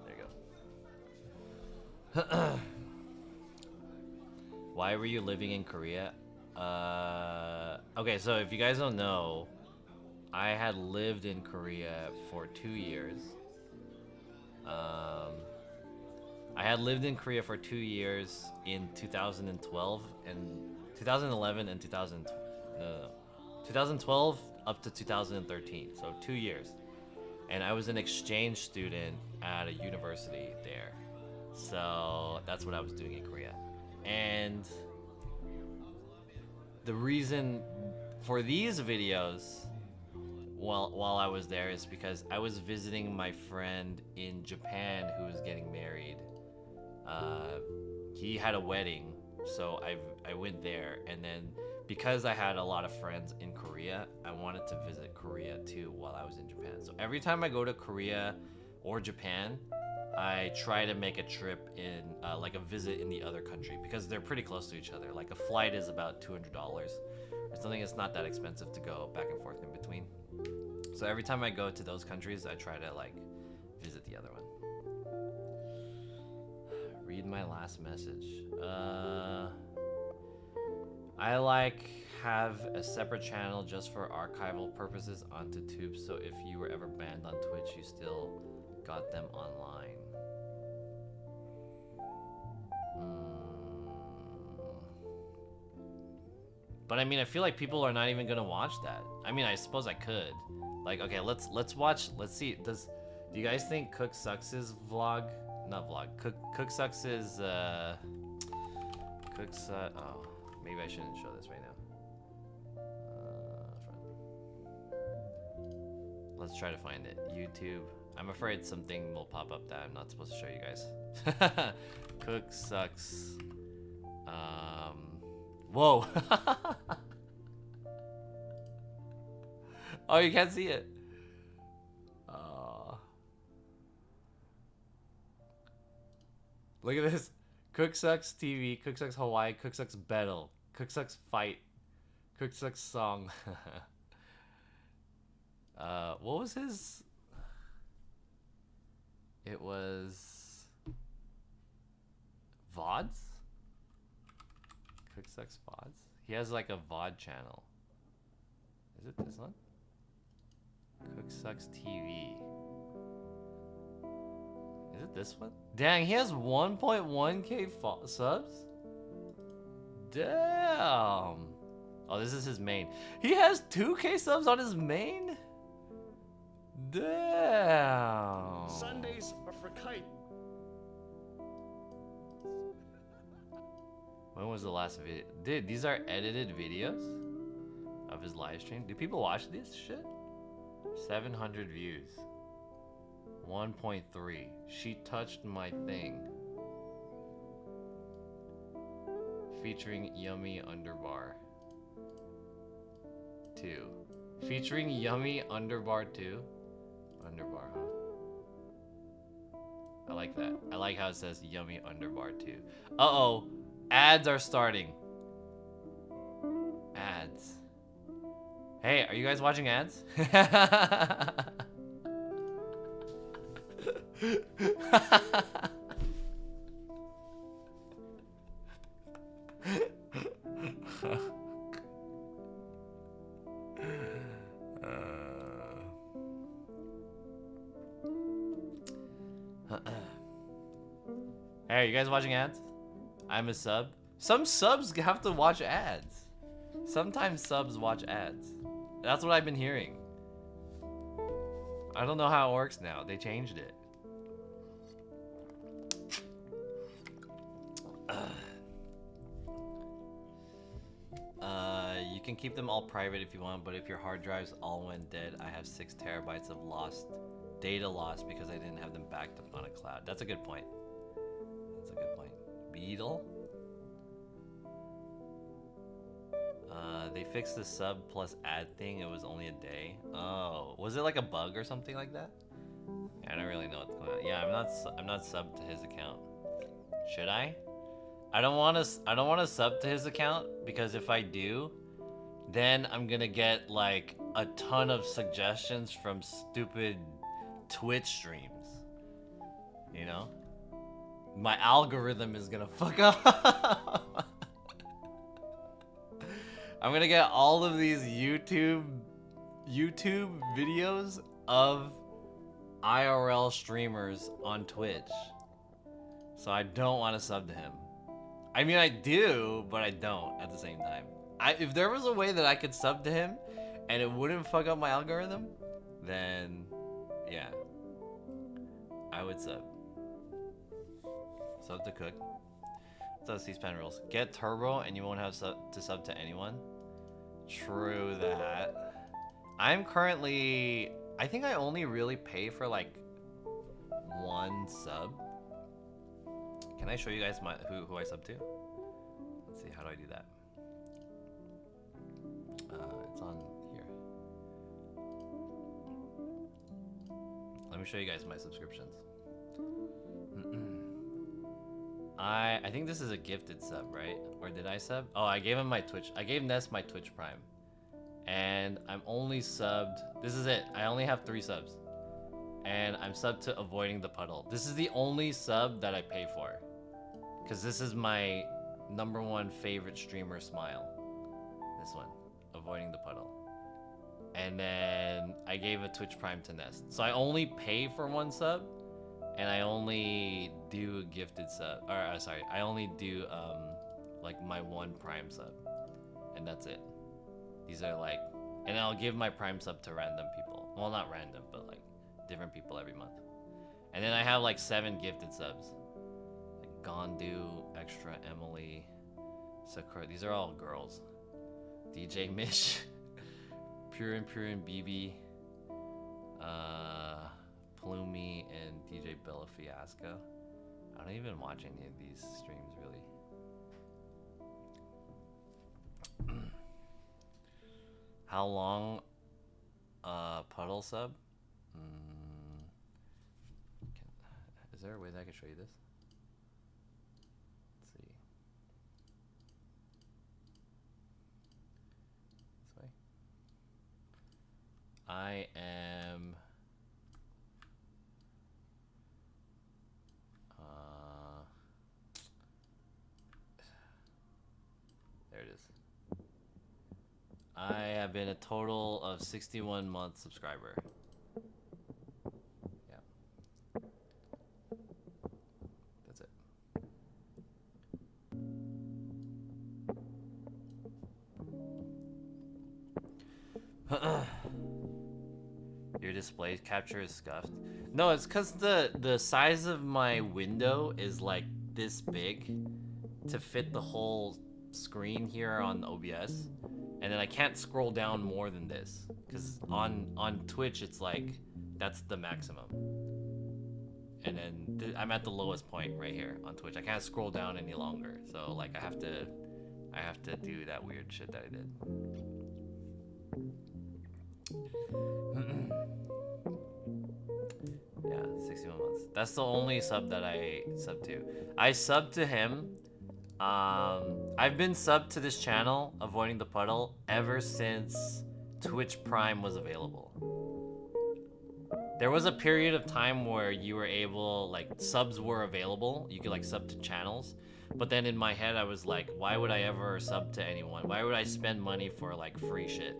There you go. Why were you living in Korea? Okay, so if you guys don't know, I had lived in Korea for 2 years. I had lived in Korea for 2 years in 2012 and 2011 and 2012 up to 2013, so 2 years. And I was an exchange student at a university there. So that's what I was doing in Korea. And the reason for these videos while I was there is because I was visiting my friend in Japan who was getting married. He had a wedding, so I went there, and then because I had a lot of friends in Korea, I wanted to visit Korea too while I was in Japan. So every time I go to Korea or Japan, I try to make a trip in like a visit in the other country because they're pretty close to each other. Like a flight is about $200 or something. It's not that expensive to go back and forth in between. So every time I go to those countries, I try to like visit the other one. Read my last message. I like have a separate channel just for archival purposes onto Tube. So if you were ever banned on Twitch, you still got them online. But I mean, I feel like people are not even gonna watch that. I mean, I suppose I could. Like, okay, let's watch. Let's see. Do you guys think Cook Sucks' vlog? Not vlog. Cook Sucks' oh, maybe I shouldn't show this right now. Let's try to find it. YouTube. I'm afraid something will pop up that I'm not supposed to show you guys. Cook Sucks. Whoa. Oh, you can't see it. Look at this. Cook Sucks TV, Cook Sucks Hawaii, Cook Sucks Battle, Cook Sucks Fight, Cook Sucks Song. What was his? It was VODs? Cook Sucks VODs? He has like a VOD channel. Is it this one? Cook Sucks TV. Is it this one? Dang, he has 1.1k subs? Damn. Oh, this is his main. He has 2k subs on his main? Damn. Sundays are for kite. When was the last video? Dude, these are edited videos of his live stream. Do people watch this shit? 700 views. 1.3. She touched my thing. Featuring Yummy Underbar 2. Featuring Yummy Underbar 2. Underbar, huh? I like that. I like how it says Yummy Underbar 2. Uh-oh. Ads are starting. Ads. Hey, are you guys watching ads? Hey, are you guys watching ads? I'm a sub. Some subs have to watch ads. Sometimes subs watch ads. That's what I've been hearing. I don't know how it works now. They changed it. can keep them all private if you want, but if your hard drives all went dead, I have 6 terabytes of data lost because I didn't have them backed up on a cloud. That's a good point. That's a good point. Beetle? They fixed the sub plus ad thing. It was only a day. Oh, was it like a bug or something like that? Yeah, I don't really know what's going on. Yeah, I'm not subbed to his account. Should I? I don't want to sub to his account because if I do, then I'm gonna get like a ton of suggestions from stupid Twitch streams. You know, my algorithm is gonna fuck up. I'm gonna get all of these YouTube videos of IRL streamers on Twitch. So I don't want to sub to him. I mean, I do, but I don't at the same time. If there was a way that I could sub to him and it wouldn't fuck up my algorithm, then yeah, I would sub. Sub to Cook. What's up, C-SPAN rules? Get Turbo and you won't have to sub to anyone. True that. I'm currently, I think I only really pay for like 1 sub. Can I show you guys who I sub to? Let's see, how do I do that? It's on here. Let me show you guys my subscriptions. I think this is a gifted sub, right? Or did I sub? Oh, I gave him my Twitch. I gave Ness my Twitch Prime. And I'm only subbed. This is it. I only have 3 subs. And I'm subbed to Avoiding the Puddle. This is the only sub that I pay for. Because this is my #1 favorite streamer smile. This one. Avoiding the Puddle. And then I gave a Twitch Prime to Nest. So I only pay for 1 sub. And I only do a gifted sub. Or, sorry. I only do, like, my 1 Prime sub. And that's it. These are, like... And I'll give my Prime sub to random people. Well, not random, but, like, different people every month. And then I have, like, 7 gifted subs. Like, Gondu, Extra, Emily, Sakura. These are all girls. DJ Mish. Purin, BB. Plumey, and DJ Bella Fiasco. I don't even watch any of these streams, really. How long Puddle sub? Is there a way that I can show you this? Let's see. This way. I am... there it is. I have been a total of 61 month subscriber. Yeah. That's it. Your display capture is scuffed. No, it's because the size of my window is like this big to fit the whole screen here on OBS. And then I can't scroll down more than this. Because on Twitch, it's like, that's the maximum. And then I'm at the lowest point right here on Twitch. I can't scroll down any longer. So like I have to do that weird shit that I did. Yeah, 61 months. That's the only sub that I sub to. I sub to him. I've been subbed to this channel, Avoiding the Puddle, ever since Twitch Prime was available. There was a period of time where you were able, like, subs were available. You could, like, sub to channels. But then in my head, I was like, why would I ever sub to anyone? Why would I spend money for, like, free shit,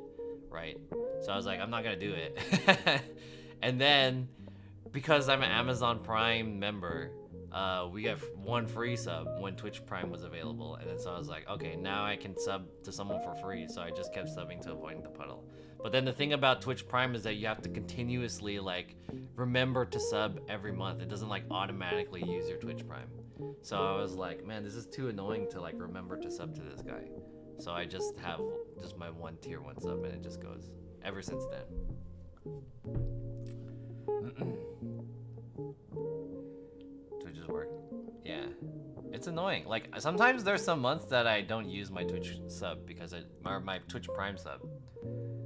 right? So I was like, I'm not gonna do it. And then, because I'm an Amazon Prime member, we got 1 free sub when Twitch Prime was available. And then so I was like, okay, now I can sub to someone for free. So I just kept subbing to Avoiding the Puddle. But then the thing about Twitch Prime is that you have to continuously, like, remember to sub every month. It doesn't, like, automatically use your Twitch Prime. So I was like, man, this is too annoying to, like, remember to sub to this guy. So I just have just my one tier 1 sub, and it just goes ever since then. Twitch is working. Yeah, it's annoying. Like sometimes there's some months that I don't use my Twitch sub because or my Twitch Prime sub.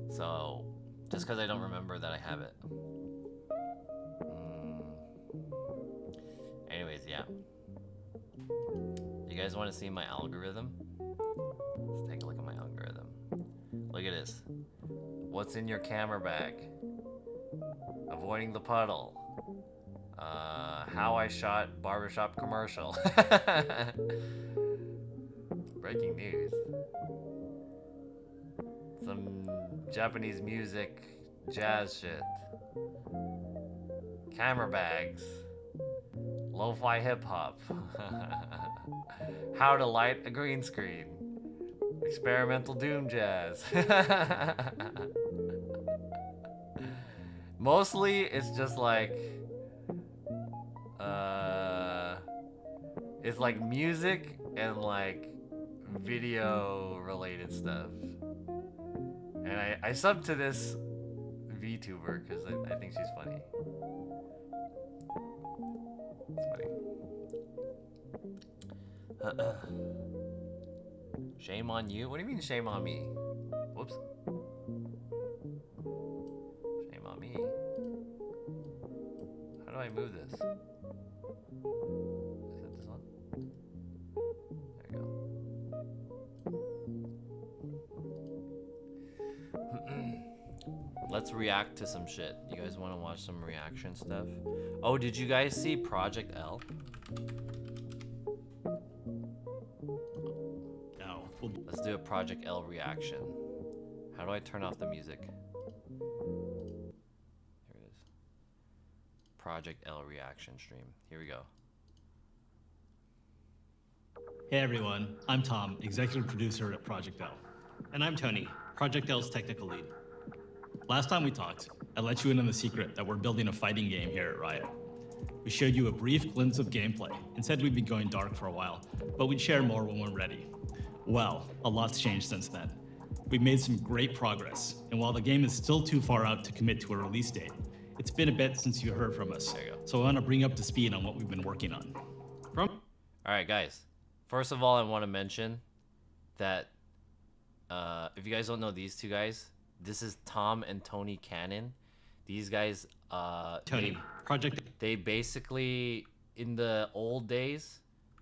So just because I don't remember that I have it. Anyways, yeah. You guys want to see my algorithm? Let's take a look at my algorithm. Look at this. What's in your camera bag? Avoiding the puddle. How I shot barbershop commercial. Breaking news. Some Japanese music, jazz shit. Camera bags. Lo-fi hip-hop. How to light a green screen. Experimental doom jazz. Mostly it's just like it's like music and like video related stuff. And I sub to this VTuber because I think she's funny. It's funny. Shame on you? What do you mean shame on me? Whoops. Shame on me. How do I move this? Is it this one? There you go. Let's react to some shit. You guys want to watch some reaction stuff? Oh, did you guys see Project L? Let's do a Project L reaction. How do I turn off the music? Here it is. Project L reaction stream. Here we go. Hey everyone, I'm Tom, executive producer at Project L. And I'm Tony, Project L's technical lead. Last time we talked, I let you in on the secret that we're building a fighting game here at Riot. We showed you a brief glimpse of gameplay and said we'd be going dark for a while, but we'd share more when we're ready. Well, a lot's changed since then. We've made some great progress, and while the game is still too far out to commit to a release date, it's been a bit since you heard from us. There you go. So I want to bring up to speed on what we've been working on. Alright guys, first of all I want to mention that if you guys don't know these two guys, this is Tom and Tony Cannon. These guys, Tony, they basically, in the old days,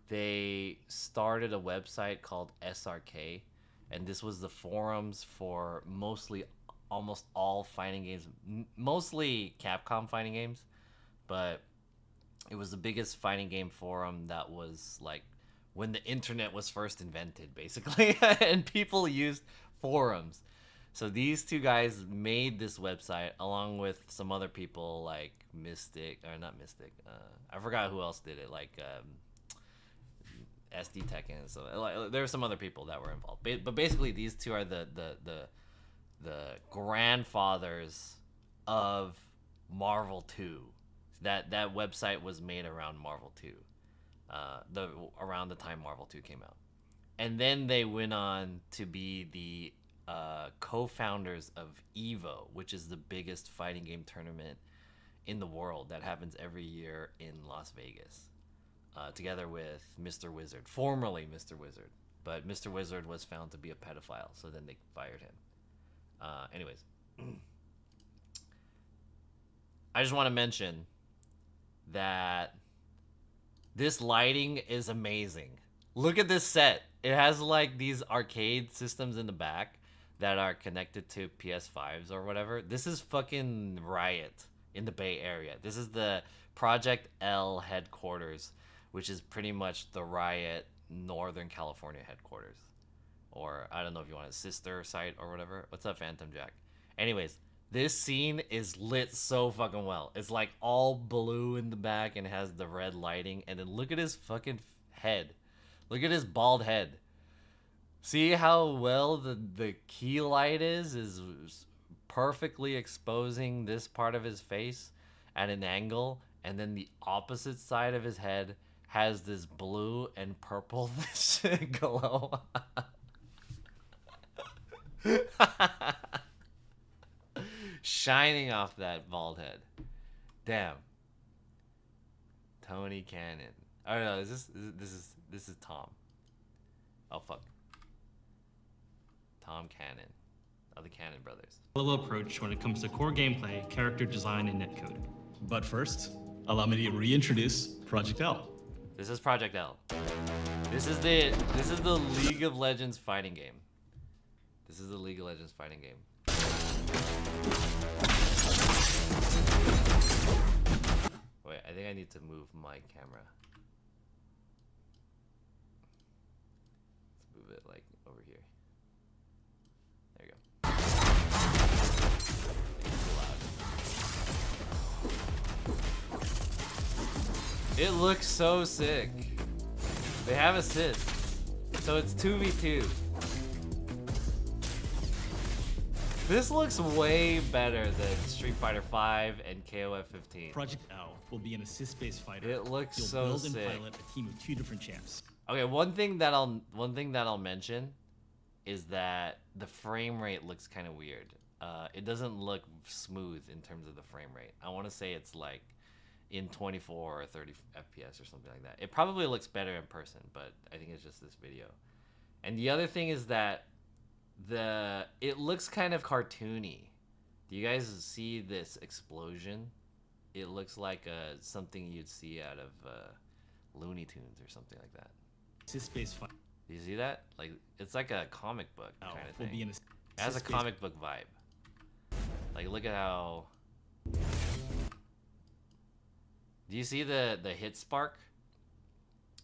they started a website called SRK, and this was the forums for almost all fighting games, mostly Capcom fighting games, but it was the biggest fighting game forum that was like when the internet was first invented, basically, and people used forums. So these two guys made this website along with some other people like Mystic, or not Mystic, I forgot who else did it, like SD Tekken and so like, there were some other people that were involved, but basically these two are the grandfathers of Marvel 2. That website was made around Marvel 2, around the time Marvel 2 came out, and then they went on to be the co-founders of EVO, which is the biggest fighting game tournament in the world that happens every year in Las Vegas. Together with Mr. Wizard, formerly Mr. Wizard, but Mr. Wizard was found to be a pedophile, so then they fired him. Anyways, I just want to mention that this lighting is amazing. Look at this set. It has like these arcade systems in the back that are connected to PS5s or whatever. This is fucking Riot in the Bay Area. This is the Project L headquarters, which is pretty much the Riot Northern California headquarters. Or I don't know if you want a sister site or whatever. What's up, Phantom Jack? Anyways, this scene is lit so fucking well. It's like all blue in the back and has the red lighting. And then look at his fucking head. Look at his bald head. See how well the key light is perfectly exposing this part of his face at an angle. And then the opposite side of his head has this blue and purple glow. Shining off that bald head. Damn. Tony Cannon. Oh no, this is Tom. Oh fuck. Tom Cannon. Of the Cannon brothers. Parallel approach when it comes to core gameplay, character design, and netcode. But first, allow me to reintroduce Project L. This is Project L. This is the League of Legends fighting game. This is the League of Legends fighting game. Wait, I think I need to move my camera. Let's move it like over here. There you go. It's too loud. It looks so sick. They have assists, so it's 2v2. This looks way better than Street Fighter V and KOF 15. Project L will be an assist-based fighter. It looks You'll so build sick. and pilot a team of 2 different champs. Okay, one thing that I'll mention is that the frame rate looks kind of weird. It doesn't look smooth in terms of the frame rate. I want to say it's like in 24 or 30 FPS or something like that. It probably looks better in person, but I think it's just this video. And the other thing is that it looks kind of cartoony. Do you guys see this explosion? It looks like something you'd see out of Looney Tunes or something like that. Assist-based fighter. Do you see that? Like it's like a comic book L kind of will be thing. an It has a assist-based comic book vibe. Like look at how. Do you see the hit spark?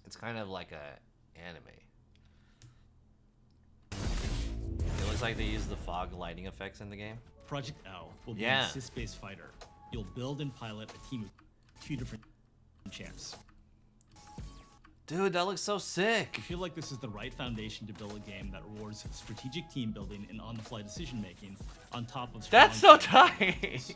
It's kind of like a anime. It looks like they use the fog lighting effects in the game. Project L will be Yeah. an assist-based fighter. You'll build and pilot a team of 2 different champs. Dude, that looks so sick. We feel like this is the right foundation to build a game that rewards strategic team building and on-the-fly decision-making on top of strong That's so combat tight. mechanics.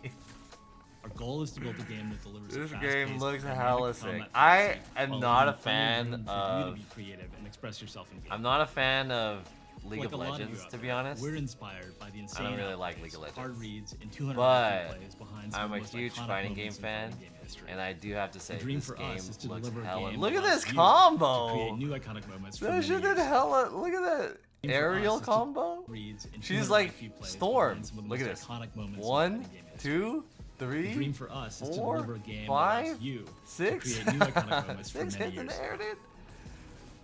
Our goal is to build a game that delivers a This fast-paced, game looks dynamic hella combat sick. I fantasy, am while not a leaving plenty fan room for you to of. be creative and express yourself in game. I'm not a fan of League Like of a lot Legends, you to out be there, honest. We're inspired by the insane really like outplays, League of Legends. hard reads, and 200 But plays behind some I'm of a the most huge iconic fighting game moments in fan, fighting game history. and I do have to say The dream this for game us is to looks deliver a hella. game Look that at this allows you combo. to create new iconic moments for That many shit did years. hella. Look at that Dream for aerial us is to combo. reads and She's 200 like IQ plays Storm. behind some of the Look at most this. iconic moments in 1, fighting game history. 2, The 3, dream for us is to 4, deliver a game that 5, allows you 6. to create new iconic moments for 6 many hits in years. the air, dude.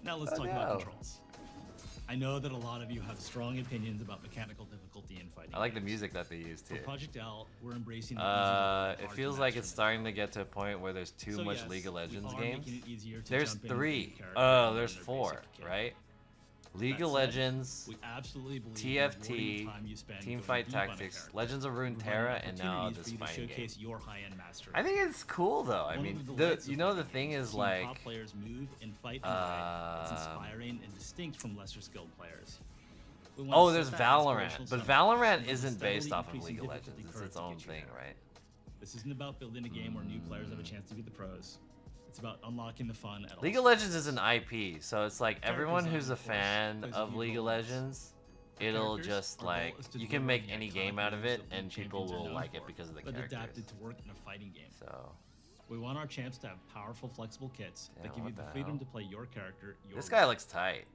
Now let's Oh, talk no. about controls. I know that a lot of you have strong opinions about mechanical difficulty in fighting I like the games. music that they use too. For Project L, we're embracing the easy mode, It hard feels to like master it's mode. starting to get to a point where there's too So much yes, League of we Legends are games. making it easier to There's jump in with 3. new characters Oh, and there's learn their 4, basic kit. right? League That of said, Legends, we absolutely believe TFT, rewarding the time you spend going Teamfight deep on a Tactics, character, Legends of providing Runeterra, and now opportunities this for you to fighting game. showcase your high-end mastery. I think it's cool though. I One mean, of the the delights you of know the fighting thing games is seeing like top players move and fight in a way that's um, inspiring and distinct from lesser skilled players. We want oh, to there's set that inspirational Valorant, but summit Valorant and isn't steadily based off of increasing League of difficulty Legends. It's curves its to own get you thing, there. right? This isn't about building a game where new players have a chance to be the pros. It's about unlocking the fun at all League of stages. Legends is an IP, so it's like Character everyone design, who's a of course, fan plays a of huge League of role in this. Legends, For it'll characters, just our goal like is to you can deliver make the any iconic game out of moves it, that and league people champions are will known like it for, because of the but characters. adapted to work in a fighting game. So We want our champs to have powerful, flexible kits Yeah, that give you what the the freedom hell? to play your character your this way. guy looks tight,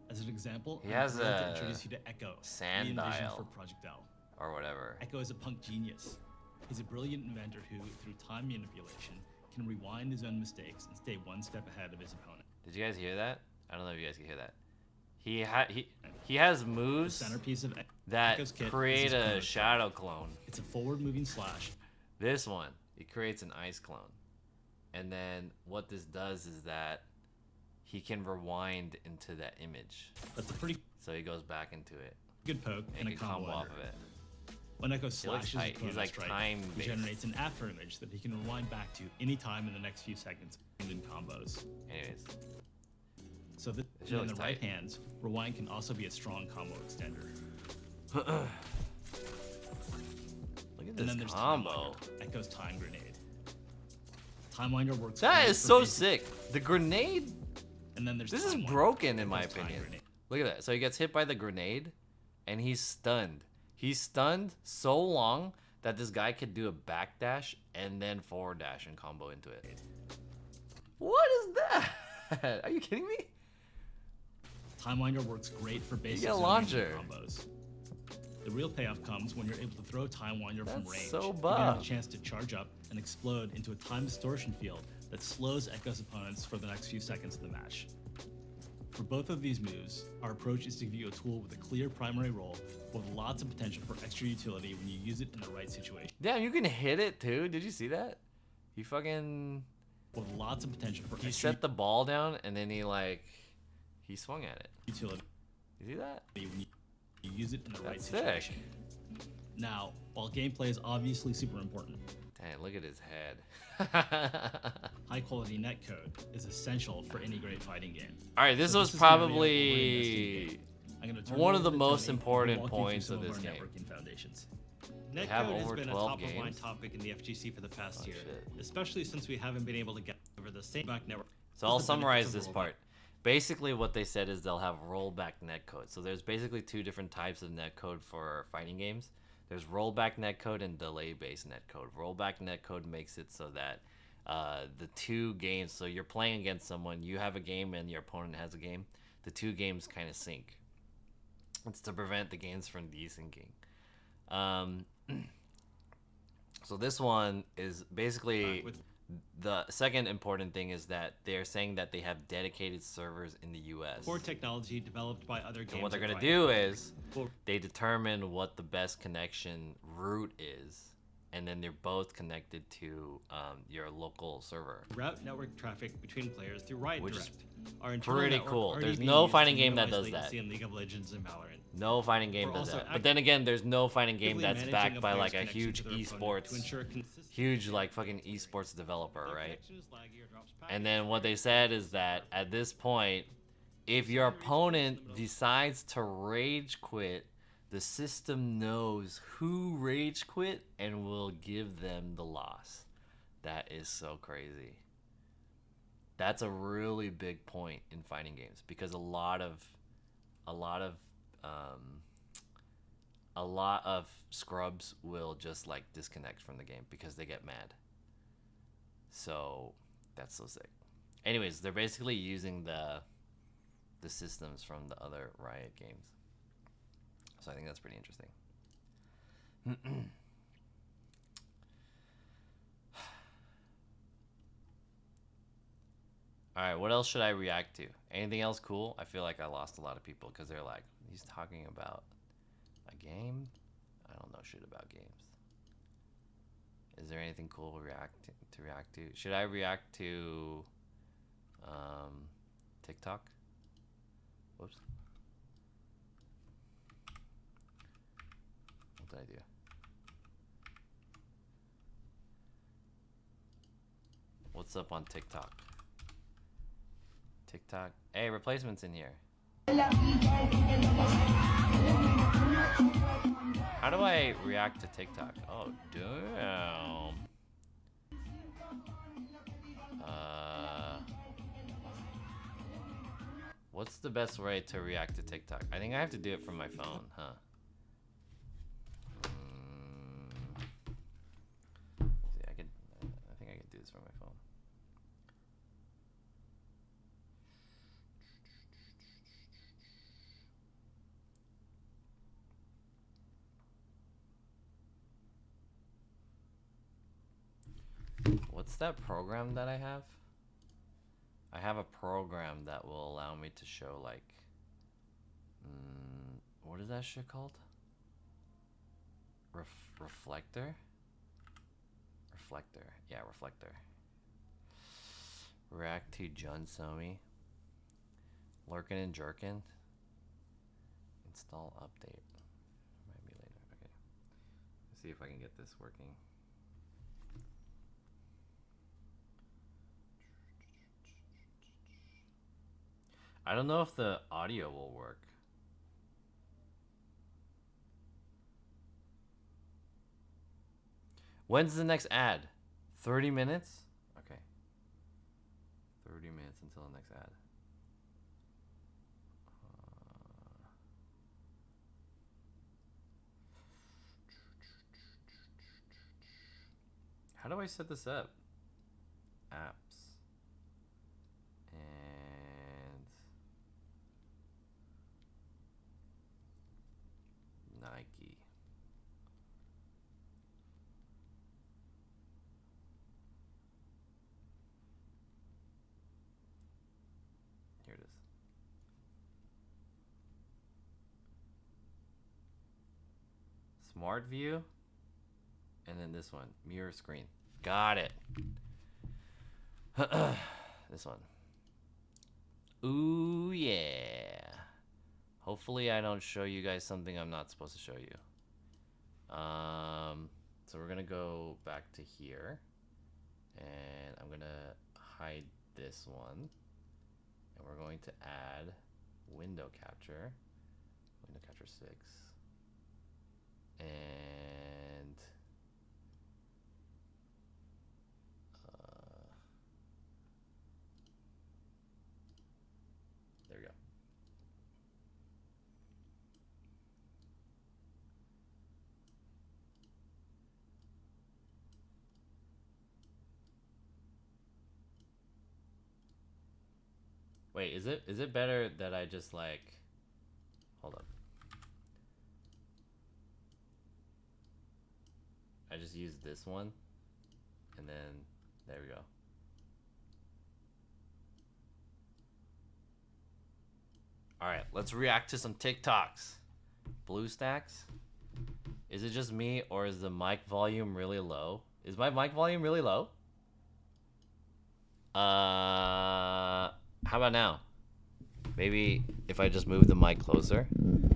As an example, He I'm has thrilled to a introduce you to Echo, sand re-envisioned dial. for Project L. or whatever. Echo is a punk genius. He's a brilliant inventor who, through time manipulation, can rewind his own mistakes and stay one step ahead of his opponent. Did you guys hear that? I don't know if you guys can hear that. He has The moves centerpiece of that Echo's kit is create his a chrono shadow clone. It's a forward-moving slash. This one, it creates an ice clone. And then what this does is that he can rewind into that image. That's a pretty So he goes back into it good poke and and a can combo combo off under. of it. When Echo He looks slashes tight. a He's chrono like strike, time he based. generates an after image that he can rewind back to any time in the next few seconds in combos. Anyways, So this, It in looks the right tight. hands, rewind can also be a strong combo extender. look at And this then there's combo. Time Winder, Echo's time grenade. Time Winder works. That great is for so basic- sick. The grenade. And then there's This is Time Winder, broken in my Echo's time opinion. grenade. Look at that. So he gets hit by the grenade, and he's stunned. He's stunned so long that this guy could do a backdash and then forward dash and combo into it. What is that? Are you kidding me? Time Winder works great for basic get a zoning launcher. combos. The real payoff comes when you're able to throw Time Winder from That's range, so giving it buff. a chance to charge up and explode into a time distortion field that slows Echo's opponents for the next few seconds of the match. For both of these moves, our approach is to give you a tool with a clear primary role with lots of potential for extra utility when you use it in the right situation. Damn, you can hit it too. Did you see that? He fucking With lots of potential for he extra set the ball down and then he swung at it. utility You see that? when you use it in the right That's situation. sick. Now, while gameplay is obviously super important, Damn, look at his head. high quality netcode is essential for any great fighting game. All right, this So was is gonna be our probably overinvesting I'm gonna turn one it of the over to most Tony, who will important walk you through points some of this our game. networking foundations. They have Netcode has over been a 12 top of mind games? topic in the FGC for the past Oh, year, shit. especially since we haven't been able to get over the same back network. So I'll What's the benefits summarize of this rollback? part. Basically, what they said is they'll have rollback netcode. So there's basically two different types of netcode for fighting games. There's rollback netcode and delay-based netcode. Rollback netcode makes it so that the two games, so you're playing against someone, you have a game and your opponent has a game, the two games kind of sync. It's to prevent the games from desyncing. So this one is basically With the second important thing is that they're saying that they have dedicated servers in the US. core technology developed by other games. And what they're are going to trying. do is Cool. they determine what the best connection route is, and then they're both connected to your local server. Route network traffic between players through Riot Which is Direct. Our internal pretty network cool. already There's being no used fighting to game that minimize does that. latency in League of Legends and Valorant. No fighting game We're does also that. But then again, there's no fighting game Actively that's managing backed by player's like a connection huge to their opponent to esports, ensure consistency. huge like fucking esports developer, If right? connection is laggy or drops And packets, then what they said is that at this point, if your opponent decides to rage quit, the system knows who rage quit and will give them the loss. That is so crazy. That's a really big point in fighting games because a lot of scrubs will just like disconnect from the game because they get mad. So that's so sick. Anyways, they're basically using the systems from the other Riot games. So I think that's pretty interesting. Alright, what else should I react to? Anything else cool? I feel like I lost a lot of people because they're like, he's talking about a game? I don't know shit about games. Is there anything cool to react to? Should I react to TikTok? Whoops. What did I do? What's up on TikTok? TikTok. Hey, replacements in here. How do I react to TikTok? Oh, damn. What's the best way to react to TikTok? I think I have to do it from my phone, huh? See, I think I can do this from my phone. What's that program that I have? I have a program that will allow me to show like, what is that shit called? Reflector? Reflector, yeah, Reflector. React to Jun Somi. Lurkin and Jerkin. Install update. Might be later. Okay. Let's see if I can get this working. I don't know if the audio will work. When's the next ad? 30 minutes? Okay. 30 minutes until the next ad. How do I set this up? Apps. And Nike. Here it is. Smart view. And then this one, mirror screen. Got it. This one. Ooh, yeah. Hopefully I don't show you guys something I'm not supposed to show you. So we're gonna go back to here. And I'm gonna hide this one. And we're going to add window capture. Window capture 6. And there we go. Wait, is it better that I just like hold up. I just use this one and then there we go. Alright, let's react to some TikToks. BlueStacks? Is it just me or is the mic volume really low? Is my mic volume really low? How about now? Maybe if I just move the mic closer?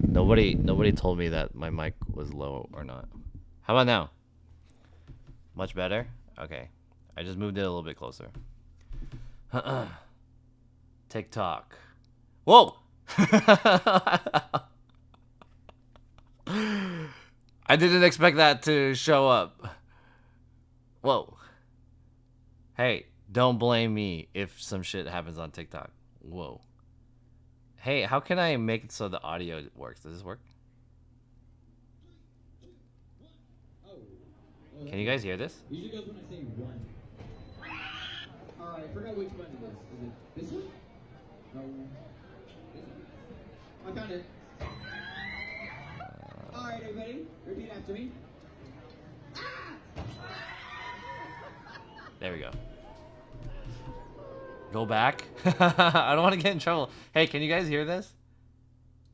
Nobody told me that my mic was low or not. How about now? Much better? Okay. I just moved it a little bit closer. TikTok. Whoa! I didn't expect that to show up. Whoa. Hey, don't blame me if some shit happens on TikTok. Whoa. Hey, how can I make it so the audio works? Does this work? Can you guys hear this? Usually goes when I say one. Alright, I forgot which button it is. Is it this one? No. This one. I found it. Alright, everybody, repeat after me. There we go. Go back. I don't want to get in trouble. Hey, can you guys hear this?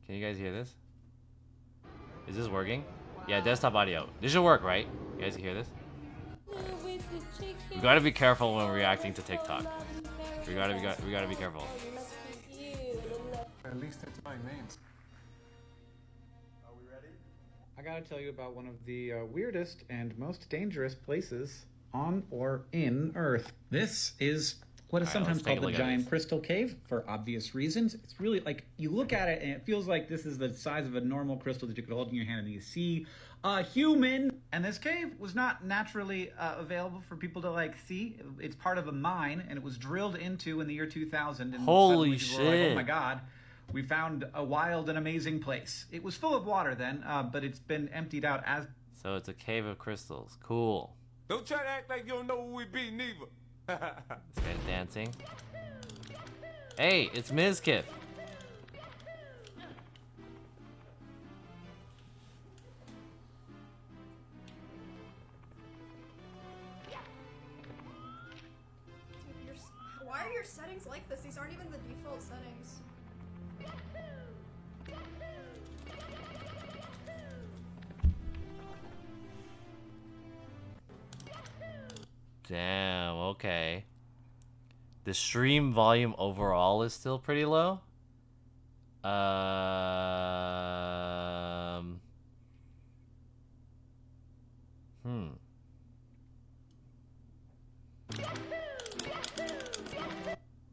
Can you guys hear this? Is this working? Yeah, desktop audio. This should work, right? You guys hear this? Right. We gotta be careful when reacting to TikTok. We gotta be careful. At least it's my name. Are we ready? I gotta tell you about one of the weirdest and most dangerous places on or in Earth. This is what is sometimes called the giant crystal cave for obvious reasons. It's really like, you look at it and it feels like this is the size of a normal crystal that you could hold in your hand and you see a human. And this cave was not naturally available for people to like see. It's part of a mine and it was drilled into in the year 2000. And holy shit. Were like, oh my God. We found a wild and amazing place. It was full of water then, but it's been emptied out as... So it's a cave of crystals. Cool. Don't try to act like you don't know who we be, neither. This guy's dancing. Hey, it's Mizkif. Why are your settings like this? These aren't even the default settings. Damn, okay. The stream volume overall is still pretty low.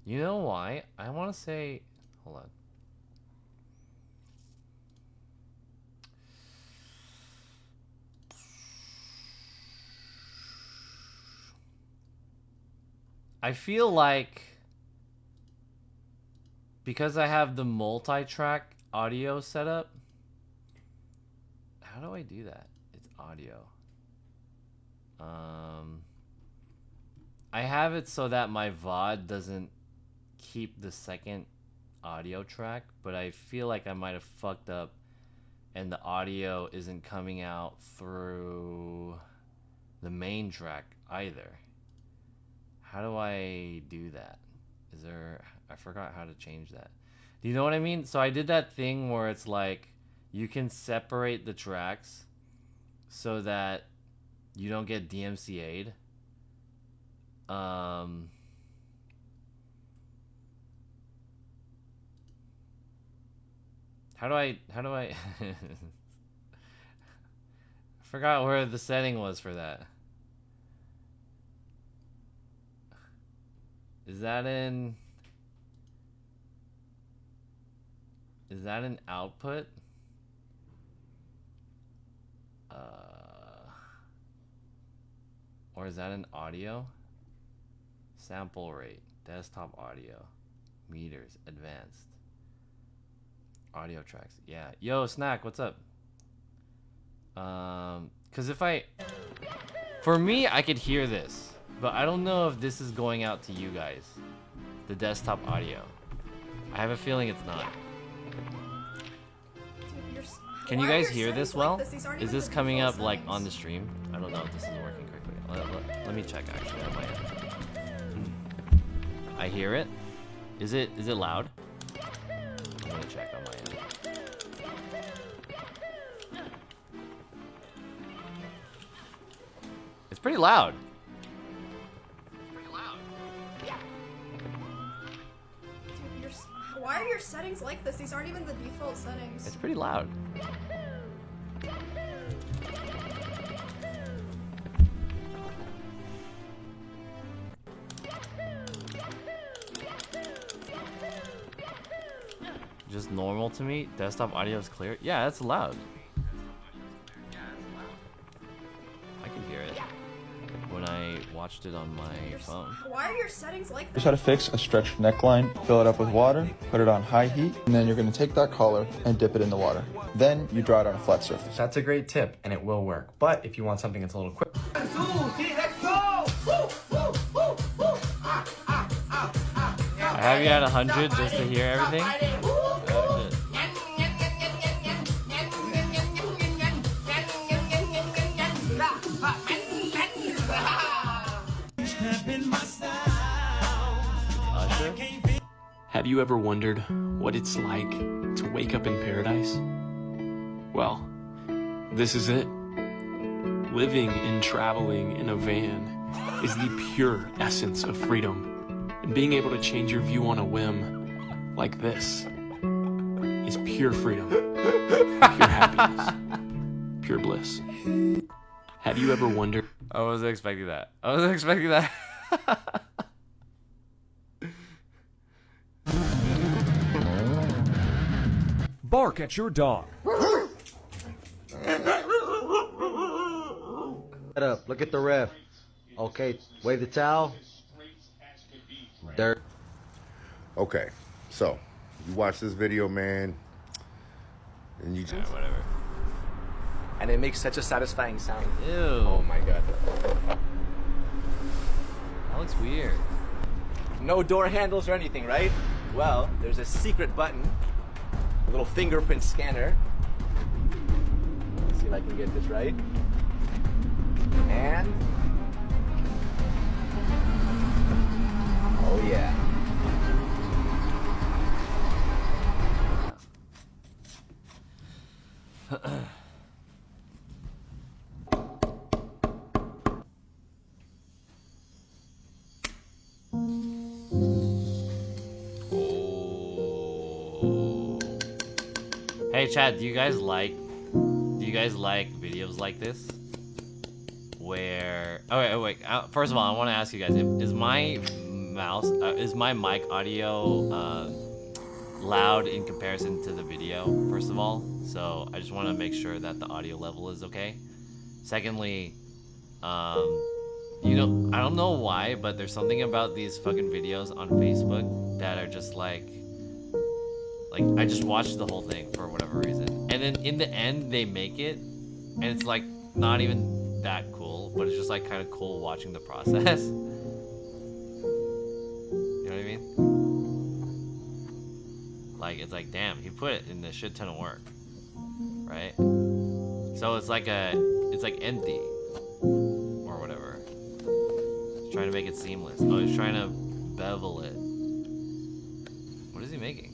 You know why? I want to say, hold on. I feel like because I have the multi-track audio setup. How do I do that? It's audio. I have it so that my VOD doesn't keep the second audio track, but I feel like I might have fucked up and the audio isn't coming out through the main track either. How do I do that? I forgot how to change that. Do you know what I mean? So I did that thing where it's like you can separate the tracks so that you don't get DMCA'd. How do I I forgot where the setting was for that. Is that in output? Or is that an audio? Sample rate, desktop audio, meters, advanced. Audio tracks. Yeah. Yo, Snack, what's up? Cause for me, I could hear this, but I don't know if this is going out to you guys. The desktop audio. I have a feeling it's not. Can you guys hear this well? Is this coming up like on the stream? I don't know if this is working correctly. Let me check actually on my end. I hear it. Is it loud? I'm gonna check on my end. It's pretty loud. Dude, why are your settings like this? These aren't even the default settings. It's pretty loud. Just normal to me. Desktop audio is clear. Yeah, that's loud. I can hear it when I watched it on my phone. Why are your settings like Here's how to fix a stretched neckline. Fill it up with water, put it on high heat, and then you're going to take that collar and dip it in the water. Then you dry it on a flat surface. That's a great tip, and it will work. But if you want something that's a little quick... Have you had 100 just to hear everything? Have you ever wondered what it's like to wake up in paradise? Well, this is it. Living and traveling in a van is the pure essence of freedom. And being able to change your view on a whim like this is pure freedom, pure happiness, pure bliss. Have you ever wondered? I wasn't expecting that. I wasn't expecting that. Bark at your dog. Shut up. Look at the ref. Okay, wave the towel. Dirt. Okay, so you watch this video, man, and you just whatever. And it makes such a satisfying sound. Ew. Oh my god. That looks weird. No door handles or anything, right? Well, there's a secret button. A little fingerprint scanner. Let's see if I can get this right. And... oh yeah. Hey chat, do you guys like videos like this? Where wait, first of all, I want to ask you guys, is my mic audio loud in comparison to the video, first of all? So I just want to make sure that the audio level is okay. Secondly, you know, I don't know why, but there's something about these fucking videos on Facebook that are just like I just watched the whole thing for whatever reason, and then in the end they make it, and it's like not even that cool, but it's just like kind of cool watching the process. Like, it's like, damn, he put it in a shit ton of work, right? So it's like empty or whatever. He's trying to make it seamless. Oh, he's trying to bevel it. What is he making?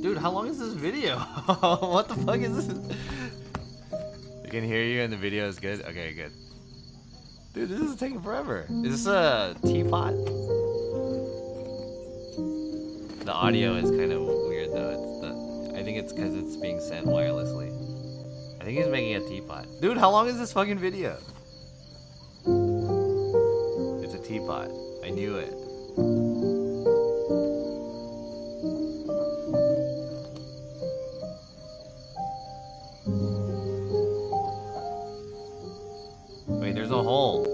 Dude, how long is this video? What the fuck is this? I can hear you and the video is good? Okay, good. Dude, this is taking forever. Is this a teapot? The audio is kind of weird though. I think it's because it's being sent wirelessly. I think he's making a teapot. Dude, how long is this fucking video? It's a teapot. I knew it. Wait, there's a hole.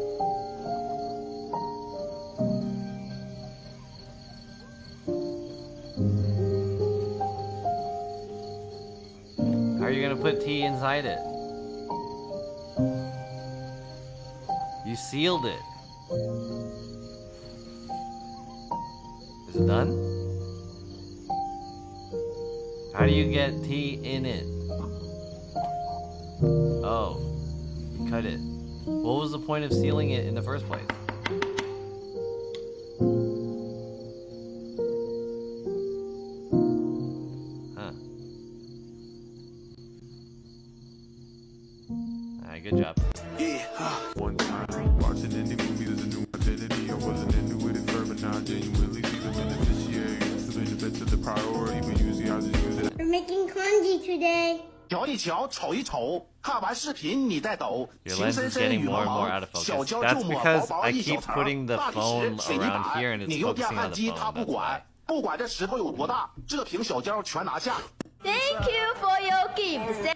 How are you gonna put tea inside it? You sealed it. Is it done? How do you get tea in it? Oh, you cut it. What was the point of sealing it in the first place? Huh. Alright, good job. One time, watching indie movies is a new identity. I wasn't into it at first, but now I genuinely see the beneficiary. It's the benefits of the priority, but usually I just use it. We're making kanji today. 瞧一瞧，瞅一瞅，看完视频你再抖， Your 情 lens 深 is 深 getting 雨 more 茫 and more 茫 out of， 小 focus. 胶 That's 就抹 because 薄薄 I 一小 keep 层 putting the 大理 phone 石、水泥 around 板 here and it's 你用电 focusing 焊 on the 机它 phone. 不 That's why. 管，不管这石头有多大，这瓶小胶全拿下。 Thank you for your gift.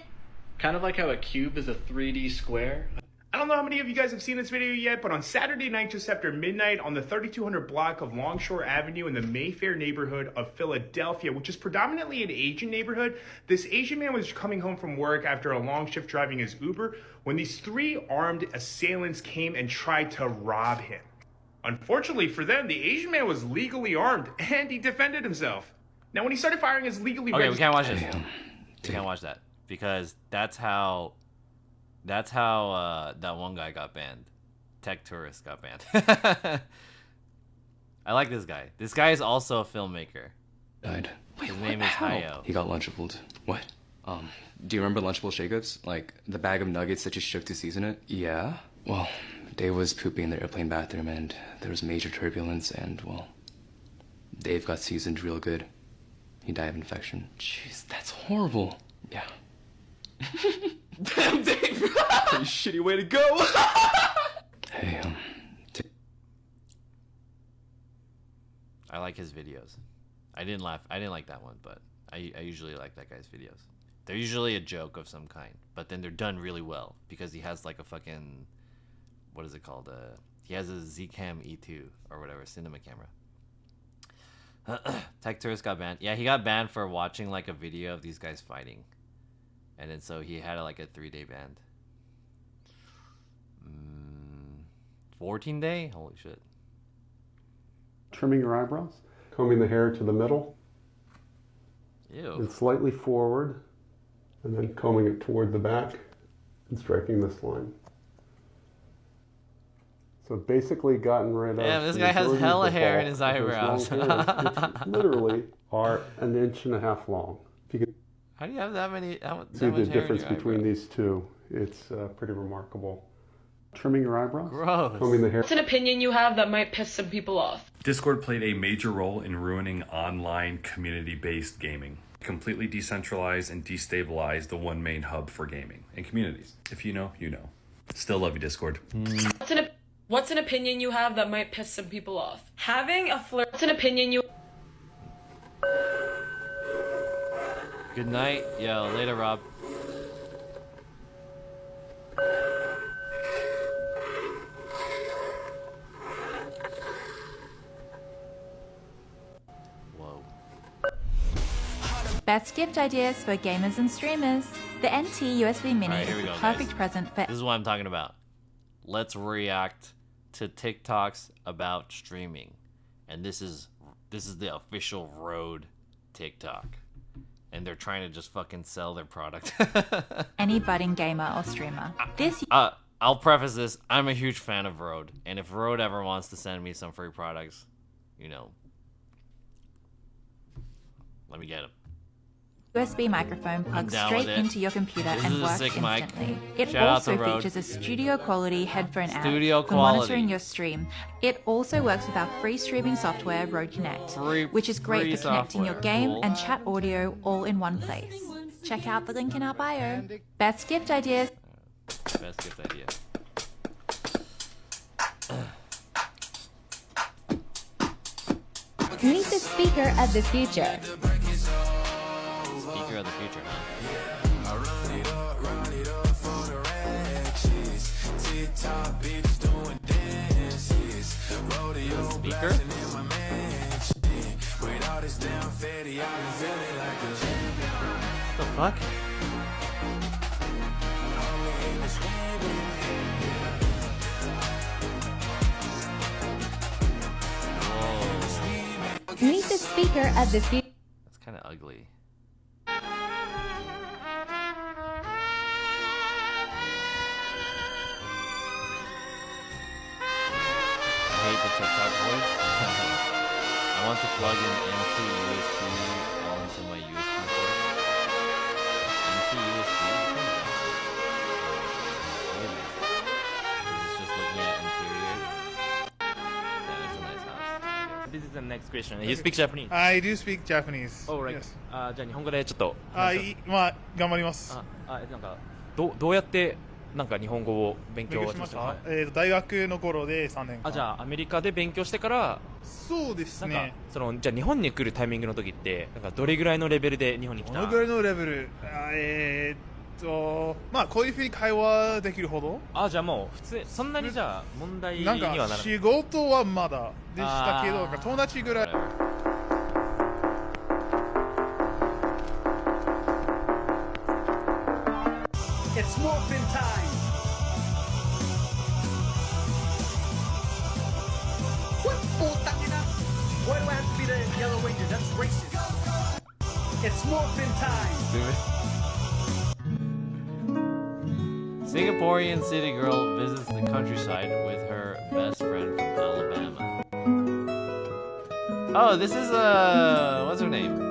Kind of like how a cube is a 3D square. I don't know how many of you guys have seen this video yet, but on Saturday night just after midnight on the 3200 block of Longshore Avenue in the Mayfair neighborhood of Philadelphia, which is predominantly an Asian neighborhood, this Asian man was coming home from work after a long shift driving his Uber when these three armed assailants came and tried to rob him. Unfortunately for them, the Asian man was legally armed and he defended himself. Now when he started firing his legally Okay, we can't watch this. Damn. We can't watch that because that's how that one guy got banned. Tech Tourist got banned. I like this guy. This guy is also a filmmaker. Died. His name is Hayo. He got Lunchabled. What? Do you remember Lunchable shakeups? Like the bag of nuggets that you shook to season it? Yeah. Well, Dave was pooping in the airplane bathroom and there was major turbulence and, well, Dave got seasoned real good. He died of infection. Jeez, that's horrible. Yeah. Damn, Dave! Pretty shitty way to go! Hey, I like his videos. I didn't like that one, but I usually like that guy's videos. They're usually a joke of some kind, but then they're done really well because he has like a fucking, what is it called? He has a Zcam E2 or whatever, cinema camera. Tech Tourist got banned. Yeah, he got banned for watching like a video of these guys fighting. And then so he had like a 3-day ban. 14-day? Holy shit. Trimming your eyebrows, combing the hair to the middle, Ew. and slightly forward, and then combing it toward the back and striking this line. So basically gotten rid of... Damn, this the guy has majority of hella the hair in bulk his of those eyebrows. long hairs, which literally are 1.5 inches long. If you could How do you have that many? see the difference between these two, it's pretty remarkable. Trimming your eyebrows, Gross. combing the hair. What's an opinion you have that might piss some people off? Discord played a major role in ruining online community-based gaming. Completely decentralized and destabilized the one main hub for gaming and communities. If you know, you know. Still love you, Discord. What's an opinion you have that might piss some people off? Having a flirt. What's an opinion you... Good night. Yo, later, Rob. Best gift ideas for gamers and streamers. The NT USB Mini Alright, here is we the go, perfect guys. present for. This is what I'm talking about. Let's react to TikToks about streaming, and this is the official Rode TikTok, and they're trying to just fucking sell their product. Any budding gamer or streamer. This. I'll preface this. I'm a huge fan of Rode, and if Rode ever wants to send me some free products, you know, let me get them. USB microphone plugs straight into your computer This and is a works sick mic. instantly. It Shout out also to Rode. features a studio quality headphone app Studio for quality. monitoring your stream. It also works with our free streaming software, Rode Connect, which is great free for connecting your software. game Cool. and chat audio all in one place. Check out the link in our bio. Best gift ideas. Best gift idea. Meet the speaker of the future. Speaker of the future, huh? Speaker? The fuck? Meet the speaker of the future. That's kind of ugly. I hate the TikTok voice. I want to plug in MT USB all into my USB port. MT USB? This is just looking at interior. Yeah, it's a nice house. This is the next question. You speak Japanese? I do speak Japanese. Oh, right. Yes. じゃあ日本語でちょっと。まあ頑張ります。なんかどうやってなんか日本語を勉強しました。はい、大学の頃で3年間。じゃあアメリカで勉強してから。そうですね。なんかじゃあ日本に来るタイミングの時ってなんかどれぐらいのレベルで日本に来た？どのぐらいのレベル？まあこういうふうに会話できるほど。じゃあもう普通そんなにじゃあ問題にはならない。なんか仕事はまだでしたけど、友達ぐらい。It's morphin' time. What? Why do I have to be the Yellow Ranger? That's racist. It's morphin' time. Singaporean city girl visits the countryside with her best friend from Alabama. Oh, this is what's her name?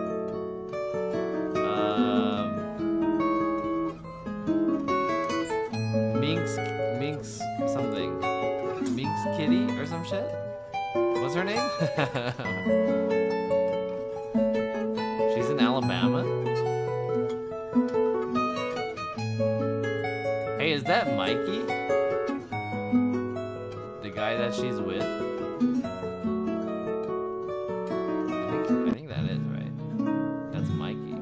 Minx something. Minx Kitty or some shit? What's her name? She's in Alabama? Hey, is that Mikey? The guy that she's with? I think that is, right? That's Mikey.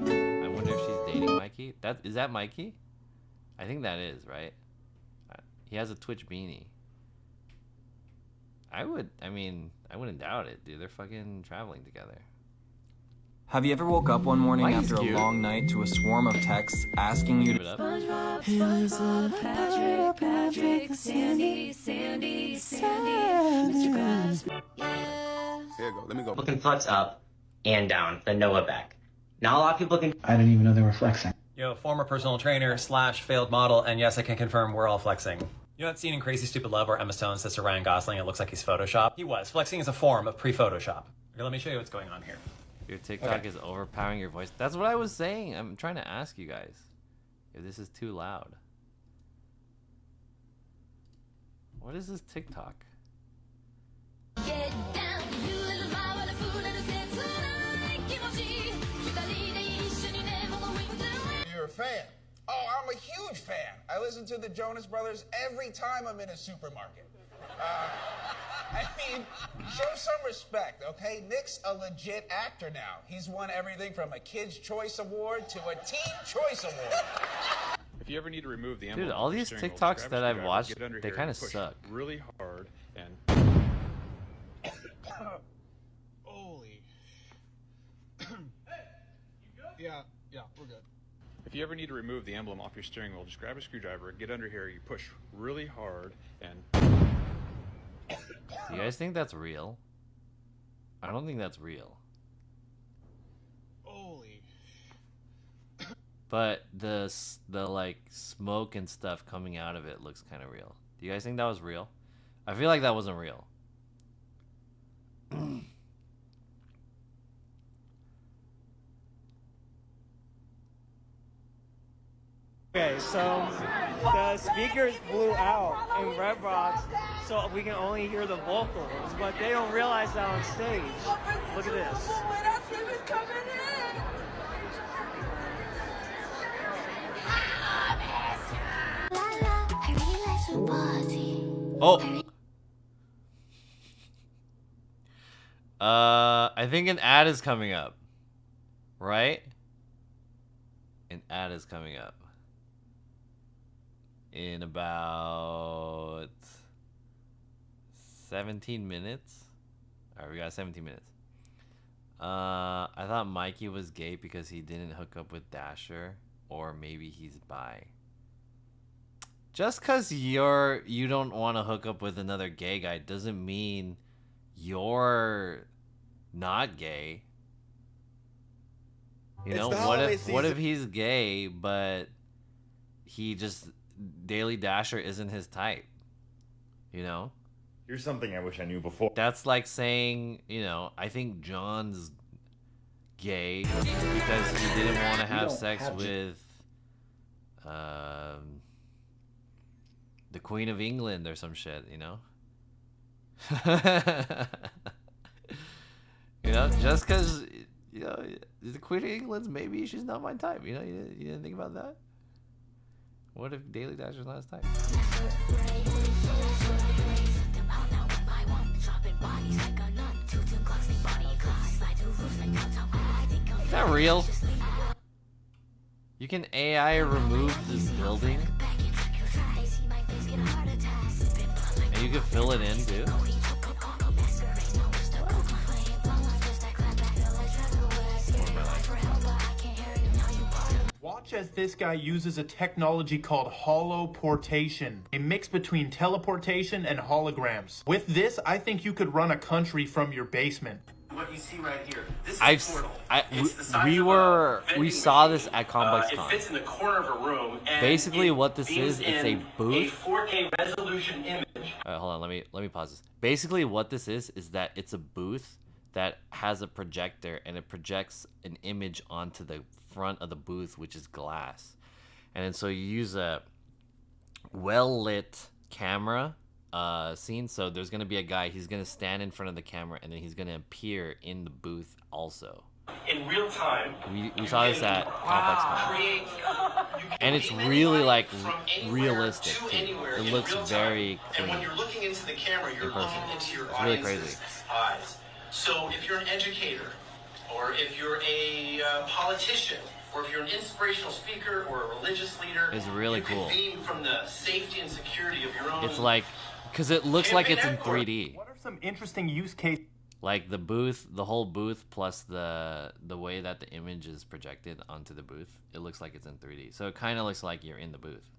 I wonder if she's dating Mikey? Is that Mikey? I think that is, right? He has a Twitch beanie. I wouldn't doubt it, dude. They're fucking traveling together. Have you ever woke up one morning Mikey's after cute. a long night to a swarm of texts asking you Give it to... up. Patrick, Sandy, Mr. Krabs. Here you go. Let me go. People can flex up and down the Noah back. Not a lot of people can. I didn't even know they were flexing. Yo, former personal trainer / failed model, and yes, I can confirm we're all flexing. You know that scene in Crazy Stupid Love where Emma Stone says to Ryan Gosling it looks like he's Photoshopped? He was. Flexing is a form of pre-Photoshop. Okay, let me show you what's going on here. Your TikTok is overpowering your voice. That's what I was saying. I'm trying to ask you guys if this is too loud. What is this TikTok? You're a fan. Oh, I'm a huge fan. I listen to the Jonas Brothers every time I'm in a supermarket. I mean, show some respect, okay? Nick's a legit actor now. He's won everything from a Kids' Choice Award to a Teen Choice Award. If you ever need to remove the Dude, all these TikToks that I've watched, they kind of suck. Really hard and. Holy. Yeah, we're good. If you ever need to remove the emblem off your steering wheel, just grab a screwdriver, get under here, you push really hard, and... Do you guys think that's real? I don't think that's real. Holy. But the like smoke and stuff coming out of it looks kind of real. Do you guys think that was real? I feel like that wasn't real. Okay, so the speakers blew out in Red Rocks, so we can only hear the vocals, but they don't realize that on stage. Look at this. Oh. I think an ad is coming up. Right? An ad is coming up. In about 17 minutes. Alright, we got 17 minutes. I thought Mikey was gay because he didn't hook up with Dasher, or maybe he's bi. Just cause you don't want to hook up with another gay guy doesn't mean you're not gay. You know, what if he's gay, but he just Daily Dasher isn't his type? You know? Here's something I wish I knew before. That's like saying, you know, I think John's gay because he didn't want to have sex with the Queen of England or some shit, you know? You know, just because, you know, the Queen of England's, maybe she's not my type, you know? You didn't think about that? What if Daily Dasher's not his type? Is that real? You can AI remove this building? And you can fill it in too? Watch as this guy uses a technology called holoportation, a mix between teleportation and holograms. With this, I think you could run a country from your basement. What you see right here, this is Portal. We saw this at Complex Con. It fits in the corner of a room. And basically, what this is, it's a booth. A 4K resolution image. Alright, hold on. Let me pause this. Basically, what this is that it's a booth that has a projector and it projects an image onto the front of the booth, which is glass. And then so you use a well-lit camera scene. So there's going to be a guy, he's going to stand in front of the camera and then he's going to appear in the booth also. In real time. We saw this at Complex Con. And it's really like realistic too. It looks very clean. And when you're looking into the camera, you're looking into your it's really audience's crazy. eyes. So if you're an educator, or if you're a politician, or if you're an inspirational speaker or a religious leader, it's really you cool. can beam from the safety and security of your own. It's like, because it looks like it's in 3D. What are some interesting use cases? Like the booth, the whole booth, plus the way that the image is projected onto the booth, it looks like it's in 3D. So it kind of looks like you're in the booth.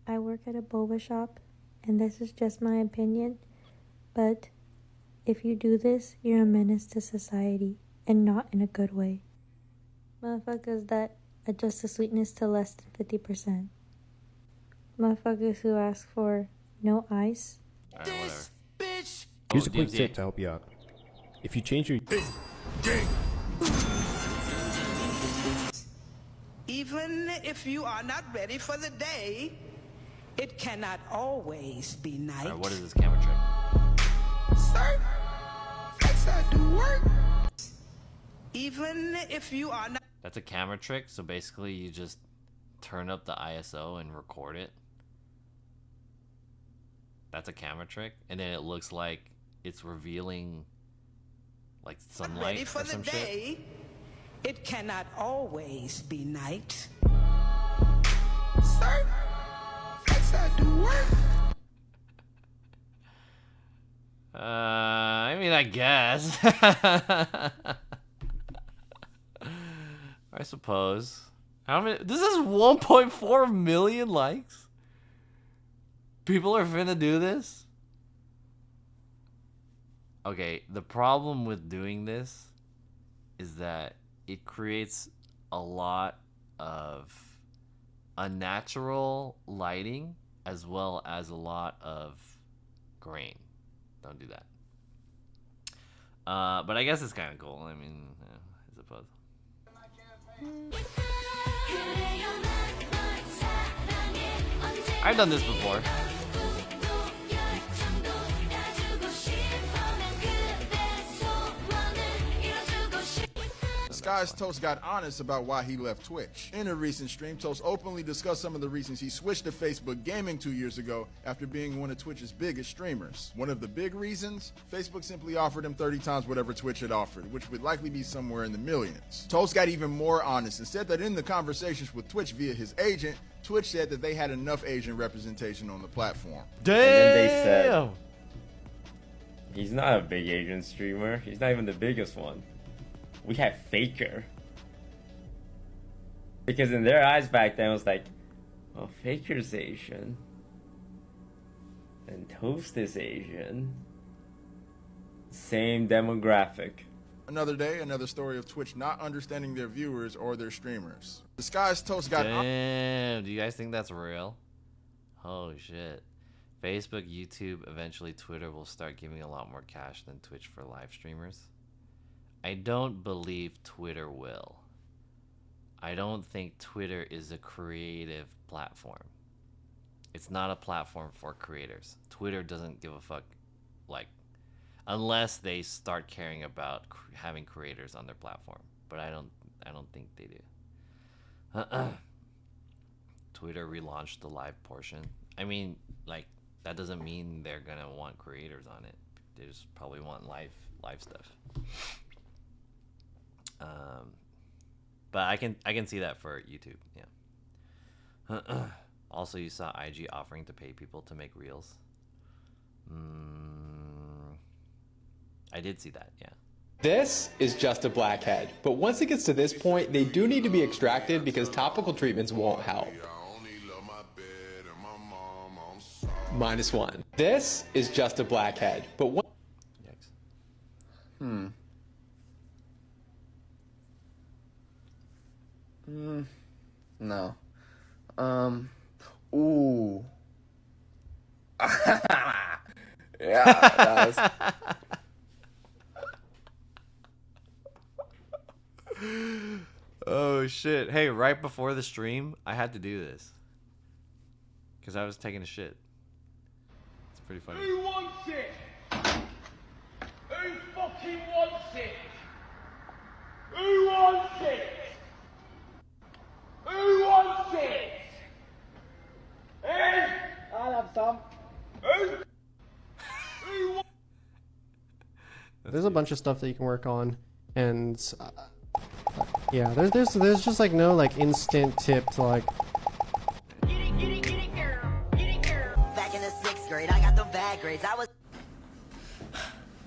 I work at a boba shop, and this is just my opinion, but if you do this, you're a menace to society, and not in a good way. Motherfuckers that adjust the sweetness to less than 50%. Motherfuckers who ask for no ice. Alright, whatever. Here's a quick tip to help you out. If you change your... Even if you are not ready for the day, it cannot always be night. Alright, what is this camera trick? Sir, flex out do work. Even if you are not... That's a camera trick, so basically you just turn up the ISO and record it. That's a camera trick, and then it looks like it's revealing like sunlight or some shit. It cannot always be night. Sir, flex out do work. I mean, I guess. I suppose. How many? This is 1.4 million likes. People are finna do this. Okay, the problem with doing this is that it creates a lot of unnatural lighting as well as a lot of grain. Don't do that. But I guess it's kind of cool. I mean, I suppose. I've done this before. Skies Toast got honest about why he left Twitch. In a recent stream, Toast openly discussed some of the reasons he switched to Facebook Gaming 2 years ago after being one of Twitch's biggest streamers. One of the big reasons, Facebook simply offered him 30 times whatever Twitch had offered, which would likely be somewhere in the millions. Toast got even more honest and said that in the conversations with Twitch via his agent, Twitch said that they had enough Asian representation on the platform. Damn! And then they said, he's not a big Asian streamer. He's not even the biggest one. We had Faker. Because in their eyes back then, it was like, oh, Faker's Asian. And Toast is Asian. Same demographic. Another day, another story of Twitch not understanding their viewers or their streamers. The Skies Toast got... Damn, do you guys think that's real? Oh shit. Facebook, YouTube, eventually Twitter will start giving a lot more cash than Twitch for live streamers. I don't believe Twitter will. I don't think Twitter is a creative platform. It's not a platform for creators. Twitter doesn't give a fuck, like, unless they start caring about having creators on their platform. But I don't think they do. Twitter relaunched the live portion. I mean, like, that doesn't mean they're gonna want creators on it. They just probably want live stuff. But I can see that for YouTube, yeah. Also, you saw IG offering to pay people to make reels. I did see that, yeah. This is just a blackhead, but once it gets to this point, they do need to be extracted because topical treatments won't help. -1. This is just a blackhead, but one. No. Ooh. Yeah, that was... Oh shit. Hey, right before the stream, I had to do this. Because I was taking a shit. It's pretty funny. Who wants it? Who fucking wants it? Who wants it? Who wants it? Eh? I'll have some. Who? There's a bunch of stuff that you can work on, and yeah, there's just like no like instant tip to like. Back in the 6th grade, I got the bad grades. I was.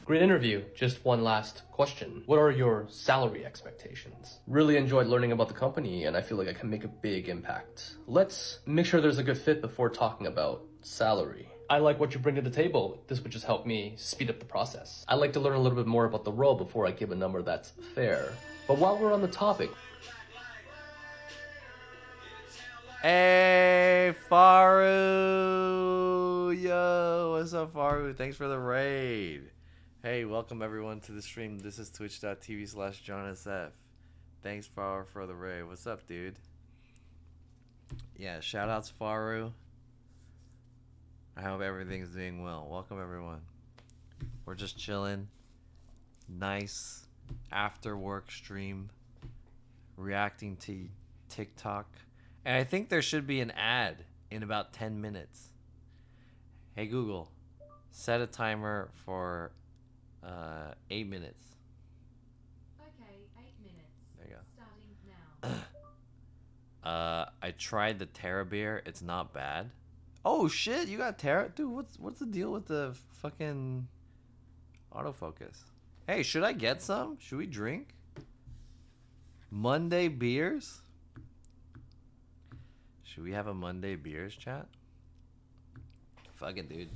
Great interview. Just one last question. What are your salary expectations? Really enjoyed learning about the company, and I feel like I can make a big impact. Let's make sure there's a good fit before talking about salary. I like what you bring to the table. This would just help me speed up the process. I'd like to learn a little bit more about the role before I give a number that's fair. But while we're on the topic... Hey, Faru! Yo, what's up, Faru? Thanks for the raid. Hey, welcome everyone to the stream. This is twitch.tv/JohnSF. Thanks, Faru, for the raid. What's up, dude? Yeah, shoutouts, Faru. I hope everything's doing well. Welcome, everyone. We're just chilling. Nice after work stream. Reacting to TikTok. And I think there should be an ad in about 10 minutes. Hey, Google, set a timer for 8 minutes. Okay, 8 minutes. There you go. Starting now. I tried the Terra beer. It's not bad. Oh shit, you got Terra? Dude, what's the deal with the fucking autofocus? Hey, should I get some? Should we drink? Monday beers? Should we have a Monday beers chat? Fuck it, dude.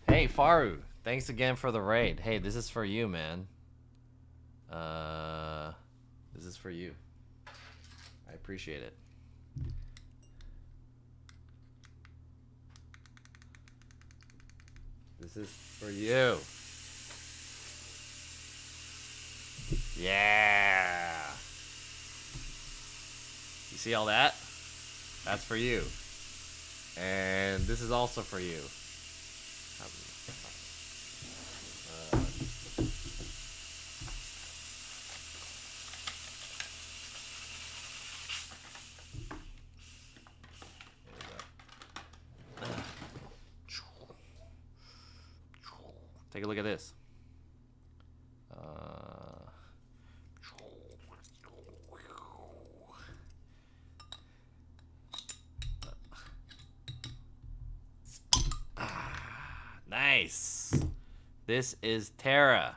Hey, Faru. Thanks again for the raid. Hey, this is for you, man. This is for you. I appreciate it. This is for you. Yeah. You see all that? That's for you. And this is also for you. Take a look at this. Nice. This is Terra.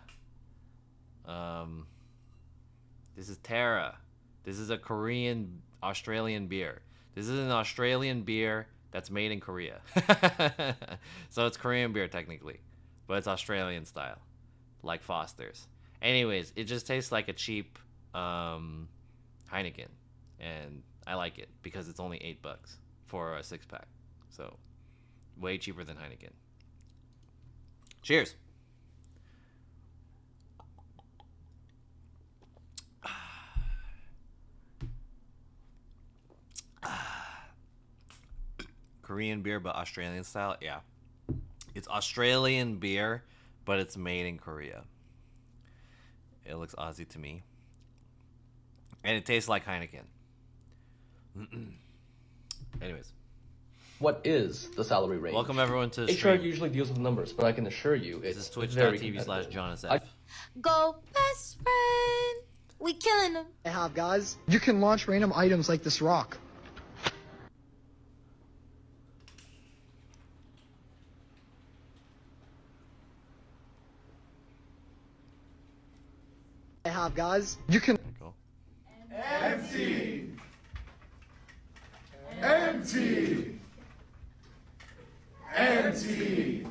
This is Terra. This is a Korean Australian beer. This is an Australian beer that's made in Korea. So it's Korean beer technically, but it's Australian style, like Foster's. Anyways, it just tastes like a cheap Heineken, and I like it because it's only $8 for a 6-pack. So way cheaper than Heineken. Cheers. Korean beer, but Australian style? Yeah. It's Australian beer, but it's made in Korea. It looks Aussie to me. And it tastes like Heineken. Anyways. What is the salary range? Welcome everyone to the HR stream. usually deals with numbers, but I can assure you This it's is very twitch.tv/JohnSF. Go best friend. We killing them. I have, guys. You can launch random items like this rock. I have, guys. You can. Empty. Empty. Empty.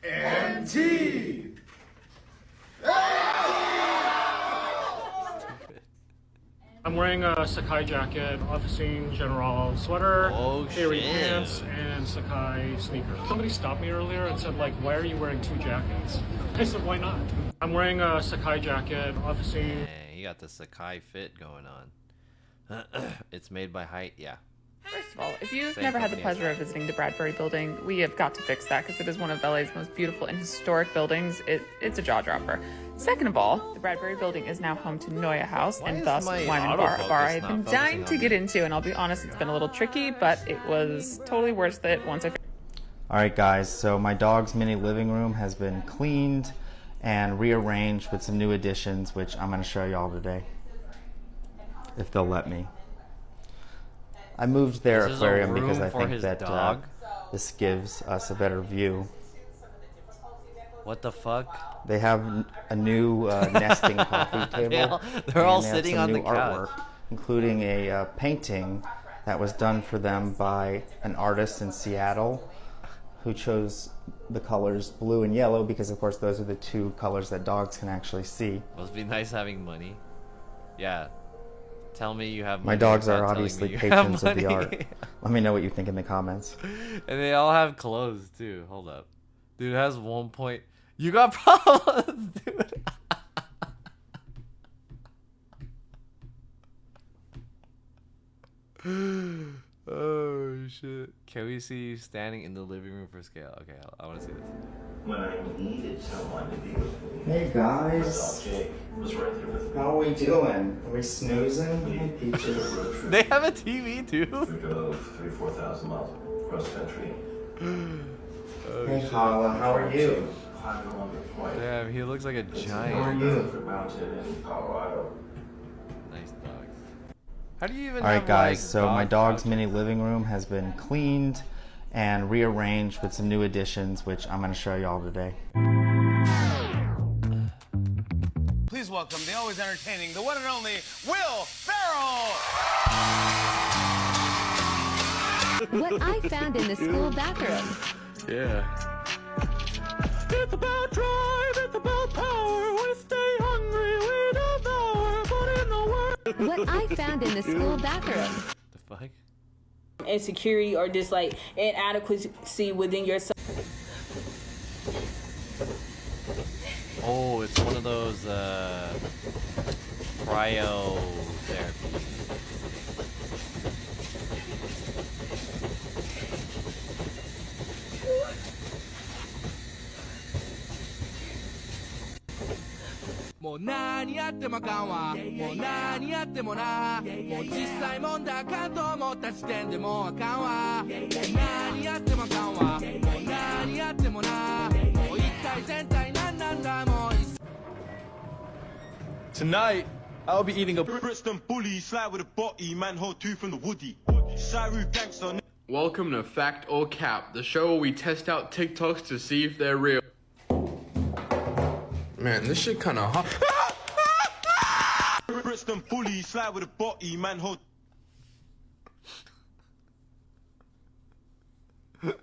Empty. I'm wearing a Sakai jacket, Officine General sweater, Aerie pants, and Sakai sneakers. Somebody stopped me earlier and said, like, why are you wearing 2 jackets? I said, why not? I'm wearing a Sakai jacket, Officine. Hey, you got the Sakai fit going on. It's made by Height, yeah. First of all, if you've Same never had the company as pleasure of visiting the Bradbury Building, we have got to fix that because it is one of LA's most beautiful and historic buildings. It's a jaw dropper. Second of all, the Bradbury Building is now home to Noya House and is thus my Wine and Bar, a bar autofocus I've not been focusing dying on to get into, and I'll be honest, it's been a little tricky, but it was totally worth it once I. Alright guys, so my dog's mini living room has been cleaned and rearranged with some new additions, which I'm going to show y'all today, if they'll let me. I moved their This is a aquarium because room I for think his that dog? this gives us a better view. What the fuck? They have a new nesting coffee table. They're all and they have sitting some on new the couch. artwork, including a painting that was done for them by an artist in Seattle who chose the colors blue and yellow because, of course, those are the 2 colors that dogs can actually see. Must be nice having money. Yeah. Tell me you have money. My dogs without are telling obviously me you patrons have of the money. art. Let me know what you think in the comments. And they all have clothes too. Hold up. Dude it has 1 point. You got problems, dude. Oh shit. Can we see you standing in the living room for scale? Okay, I want to see this. When I needed someone to be with me. Hey guys, my dog Jake was right there with me. how are we doing? Are we snoozing? Hey Peaches. They have a TV too? We drove 3,000-4,000 miles cross country. Hey Hala, how are you? climbing along the point. Damn, he looks like a giant. Mountain in Colorado. Nice dogs. How do you even Alright have, guys, like, so my dog dog's mini living room has been cleaned and rearranged with some new additions, which I'm going to show y'all today. Please welcome the always entertaining, the one and only Will Ferrell! What I found in the school bathroom. Yeah. It's about drive, it's about power. We stay hungry, we devour. But in the world. What I found in the school bathroom. The fuck? Insecurity or just like inadequacy within yourself. Oh, it's one of those cryotherapy. Mo nani yatte mo akan wa, mo nani yatte mo na, mo jissai mon da akan to omotta shiten de mo akan wa, mo nani yatte mo akan wa, mo nani yatte mo na, mo ittai zentai nan nan da mo. Tonight, I'll be eating a Brixton bully, slide with a body, man hold two from the woody. Saru gangster. Welcome to Fact or Cap, the show where we test out TikToks to see if they're real. Man, this shit kinda hot. Brixton bully, slide with a body, man hold. All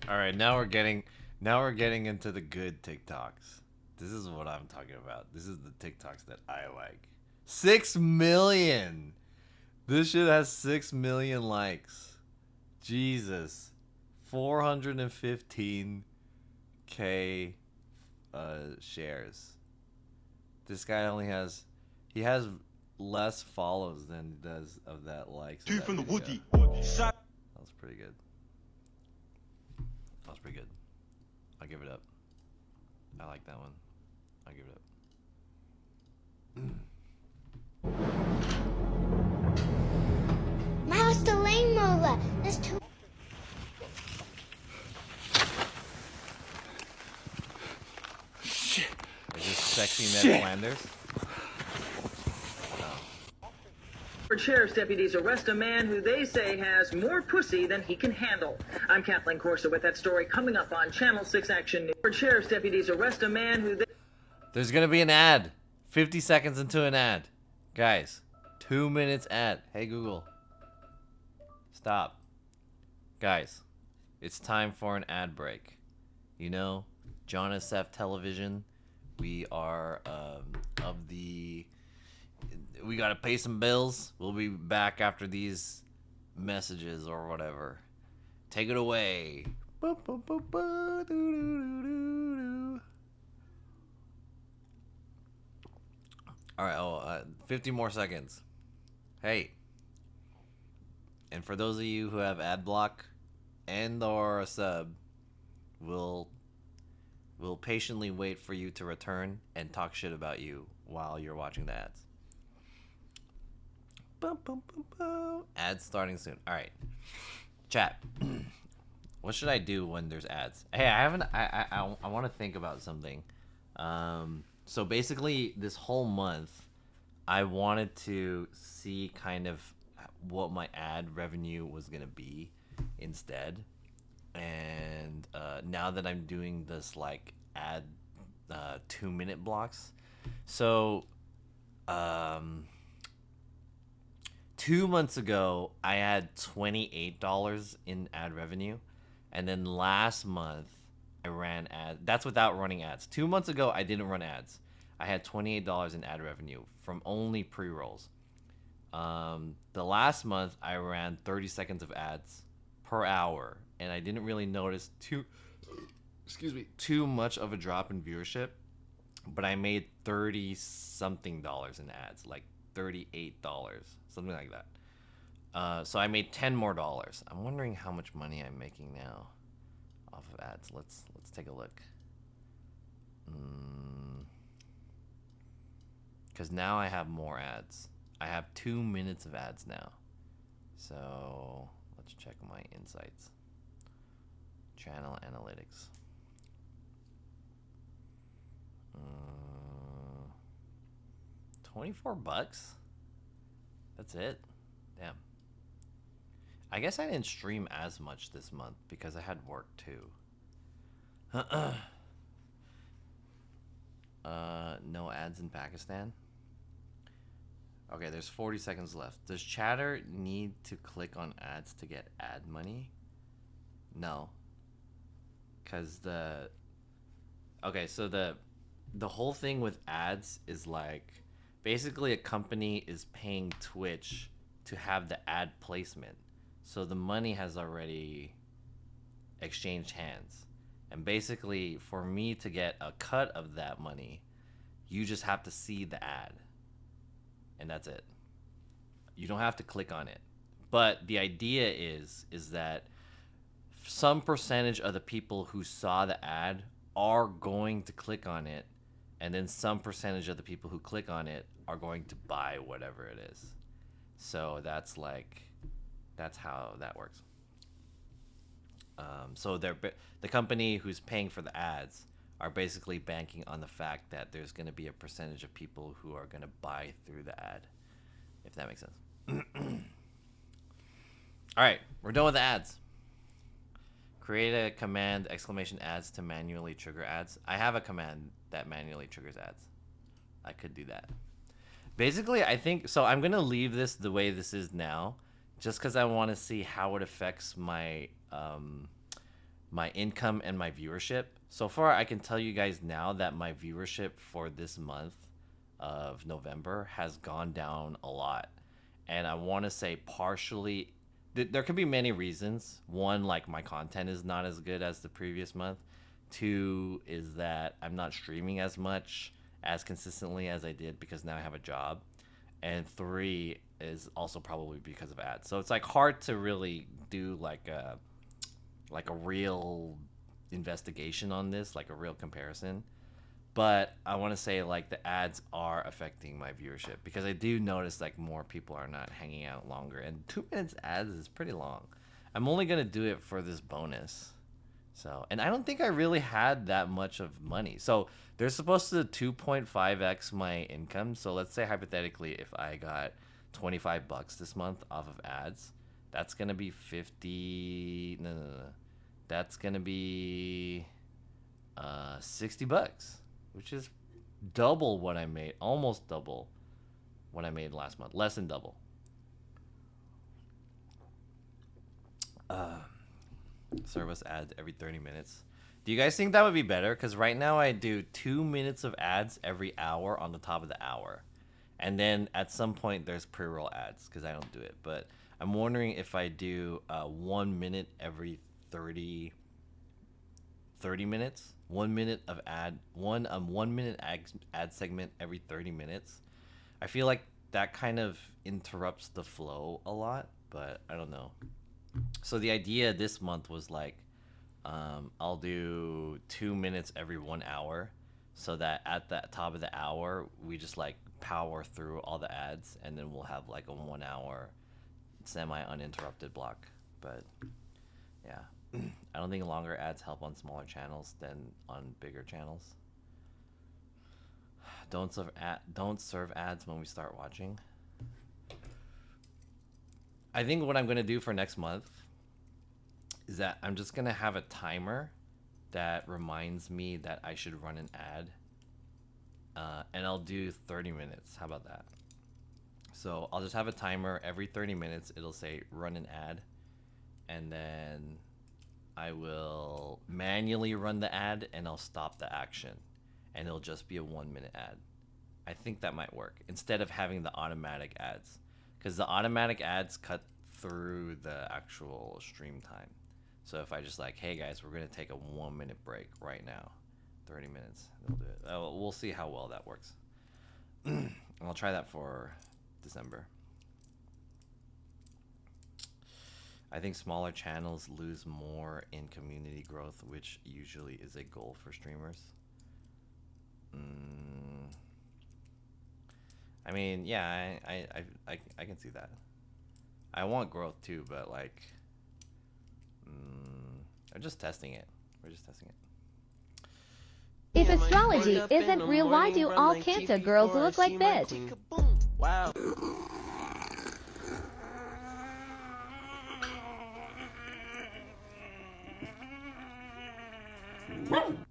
right, now we're getting into the good TikToks. This is what I'm talking about. This is the TikToks that I like. 6 million. This shit has 6 million likes. Jesus. 415K shares. This guy only has less follows than he does of that likes. Two from the woody. That was pretty good. That was pretty good. I'll give it up. I like that one. I'll give it up. How's the lane mover? There's too. Shit. Is this sexy Ned Flanders? Sheriff's deputies arrest a man who they say has more pussy than he can handle. I'm Kathleen Corsa with that story coming up on Channel 6 Action News. Sheriff's deputies arrest a man who they... There's gonna be an ad. 50 seconds into an ad. Guys, 2 minutes ad. Hey Google. Stop. Guys, it's time for an ad break. You know, John SF Television, we are we gotta pay some bills. We'll be back after these messages or whatever. Take it away. Alright, 50 more seconds. Hey. And for those of you who have ad block and or a sub, we'll patiently wait for you to return and talk shit about you while you're watching the ads. Ads starting soon. Alright. Chat. What should I do when there's ads? Hey, I want to think about something. So basically this whole month I wanted to see kind of what my ad revenue was gonna be instead, and now that I'm doing this like ad 2-minute blocks, so 2 months ago I had $28 in ad revenue, and then last month I ran ads. That's without running ads. 2 months ago I didn't run ads. I had $28 in ad revenue from only pre-rolls. The last month I ran 30 seconds of ads per hour, and I didn't really notice too much of a drop in viewership, but I made $30 something in ads, like $38, something like that. So I made $10 more. I'm wondering how much money I'm making now off of ads. Let's take a look. Because now I have more ads. I have 2 minutes of ads now. So let's check my insights. Channel analytics. 24 bucks? That's it? Damn. I guess I didn't stream as much this month because I had work too. No ads in Pakistan. Okay, there's 40 seconds left. Does Chatter need to click on ads to get ad money? No. Cause okay, so the whole thing with ads is like basically a company is paying Twitch to have the ad placement. So the money has already exchanged hands. And basically for me to get a cut of that money, you just have to see the ad. And that's it. You don't have to click on it. But the idea is that some percentage of the people who saw the ad are going to click on it, and then some percentage of the people who click on it are going to buy whatever it is. So that's how that works. So the company who's paying for the ads are basically banking on the fact that there's going to be a percentage of people who are going to buy through the ad, if that makes sense. All right, we're done with the ads. Create a command !ads to manually trigger ads. I have a command that manually triggers ads. I could do that. Basically, I think so. I'm gonna leave this the way this is now, just because I want to see how it affects my my income and my viewership. So far, I can tell you guys now that my viewership for this month of November has gone down a lot, and I want to say partially. There could be many reasons. One, like my content is not as good as the previous month. Two is that I'm not streaming as much as consistently as I did because now I have a job. And three is also probably because of ads. So it's like hard to really do like a real investigation on this, like a real comparison. But I want to say like the ads are affecting my viewership because I do notice like more people are not hanging out longer, and 2 minutes ads is pretty long. I'm only gonna do it for this bonus. So, and I don't think I really had that much of money. So they're supposed to 2.5x my income. So let's say hypothetically, if I got 25 bucks this month off of ads, that's gonna be 50. No. That's gonna be 60 bucks. Which is double what I made, almost double what I made last month, less than double. Service ads every 30 minutes. Do you guys think that would be better? Because right now I do 2 minutes of ads every hour on the top of the hour. And then at some point there's pre-roll ads because I don't do it. But I'm wondering if I do 1 minute every 30 minutes. 1 minute of ad, 1 minute ad segment every 30 minutes. I feel like that kind of interrupts the flow a lot, but I don't know. So the idea this month was like, I'll do 2 minutes every 1 hour, so that at the top of the hour we just like power through all the ads, and then we'll have like a 1 hour semi uninterrupted block. But yeah. I don't think longer ads help on smaller channels than on bigger channels. Don't serve ads when we start watching. I think what I'm going to do for next month is that I'm just going to have a timer that reminds me that I should run an ad. And I'll do 30 minutes. How about that? So I'll just have a timer every 30 minutes. It'll say run an ad. And then I will manually run the ad and I'll stop the action, and it'll just be a 1 minute ad. I think that might work instead of having the automatic ads, because the automatic ads cut through the actual stream time. So if I just like, hey guys, we're gonna take a 1 minute break right now, 30 minutes, it'll do it. We'll see how well that works. I'll try that for December. I think smaller channels lose more in community growth, which usually is a goal for streamers. I mean, yeah, I can see that. I want growth too, but like, I'm just testing it. We're just testing it. If astrology isn't real, why do all Cancer girls look like this? Wow.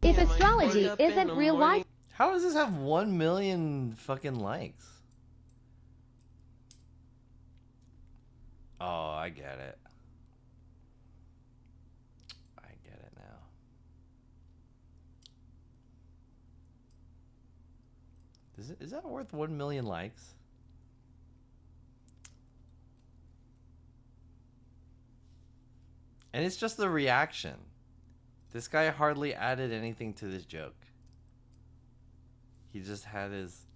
If astrology isn't real, why? How does this have 1 million fucking likes? Oh, I get it. I get it now. Is that worth 1 million likes? And it's just the reaction. This guy hardly added anything to this joke. He just had his...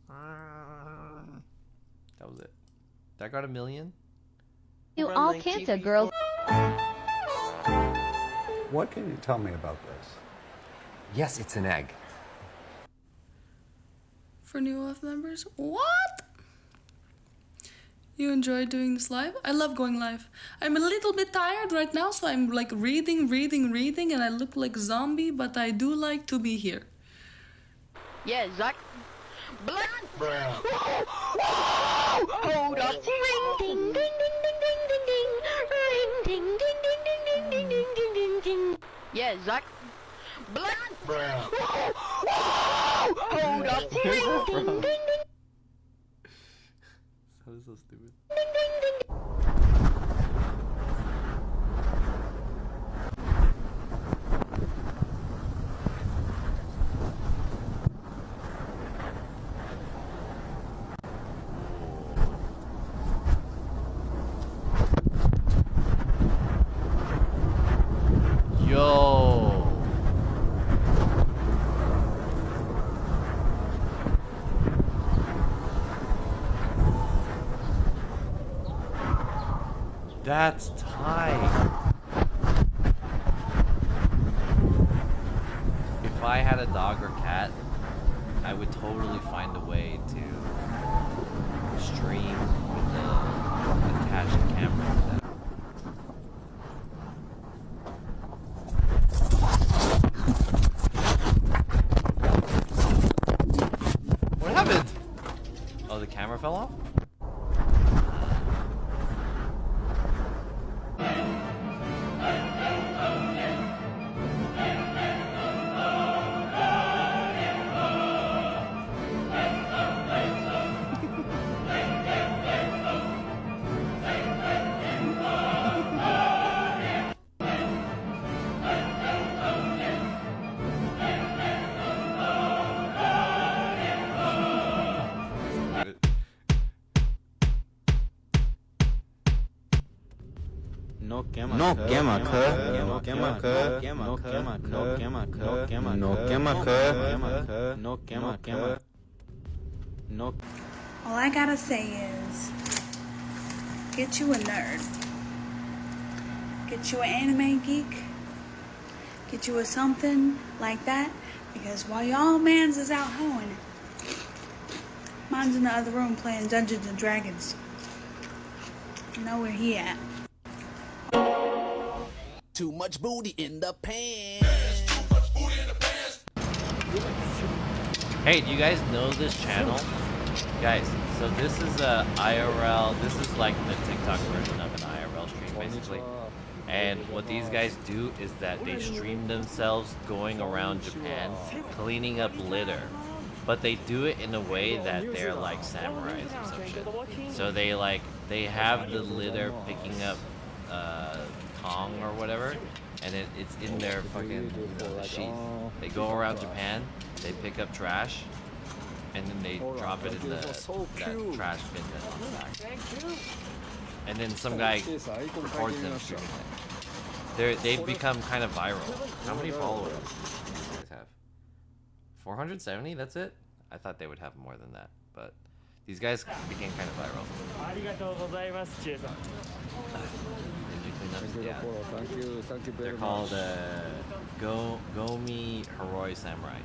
That was it. That got 1 million? Do all Cancer girls? What can you tell me about this? Yes, it's an egg. For new live members? What? You enjoy doing this live? I love going live. I'm a little bit tired right now, so I'm like reading, and I look like a zombie, but I do like to be here. Yeah, Zach. Blood. Hold up. Ring ding ding ding ding ding ding ding. Ring ding ding ding ding ding ding ding ding ding ding. Yeah, Zach. Blood. Hold up. Ring ding ding ding. That is so stupid. Yo. That's tight. If I had a dog or cat, I would totally find a way to stream with an attached camera to that. What happened? Oh, the camera fell off? No quema, no quema, no quema, no quema, no quema, no quema, no quema, no quema, no. All I gotta say is, get you a nerd, get you an anime geek, get you a something like that, because while y'all mans is out hoeing, mine's in the other room playing Dungeons and Dragons. You know where he at. Too much booty in the pants. Hey, do you guys know this channel? Guys, so this is a IRL, this is like the TikTok version of an IRL stream basically. And what these guys do is that they stream themselves going around Japan cleaning up litter. But they do it in a way that they're like samurais or some shit. So they have the litter picking up Tong or whatever, and it's in their fucking sheath. They go around Japan, they pick up trash, and then they drop it in that trash bin that's on the back. And then some guy records them streaming it. They've become kind of viral. How many followers do you guys have? 470? That's it? I thought they would have more than that, but these guys became kind of viral. Yeah. They're called Gomi Heroi Samurai.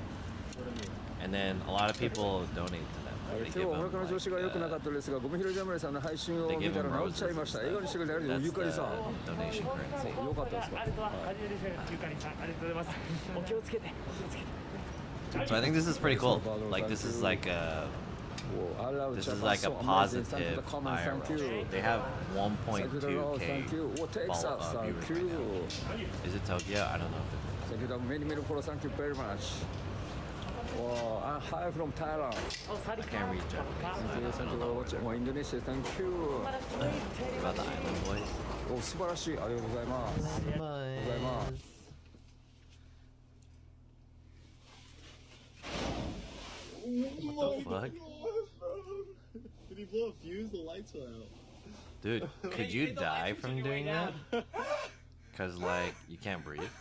And then a lot of people donate to them. 今日お腹の調子が良くなかったですが、ゴミ拾い侍さんの配信を見たら治っちゃいました。笑顔にしてくれるゆかりさん。よかったですか。So I think this is pretty cool. Like this is like a positive IRL. They have 1.2k viewers right now. Is it Tokyo? I don't know. Thank you, many thank you very much. Wow, hi from Thailand. I can't read Japanese. Thank you for watching. Indonesia, thank you. About the Island Boys. お、素晴らしい。ありがとうございます。ありがとうございます。What the fuck? Did he blow a fuse? The lights went out. Dude, could you die from doing that? Cause like you can't breathe.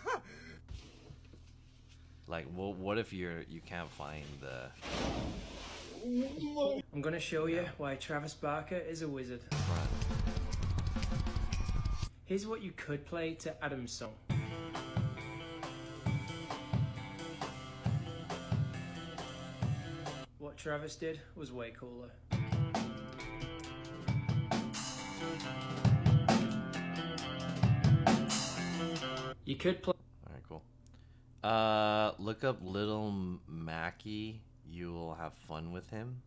Like, what if you can't find the? I'm gonna show you why Travis Barker is a wizard. Here's what you could play to Adam's song. What Travis did was way cooler. You could play. Alright, cool. Look up Little Mackie. You will have fun with him.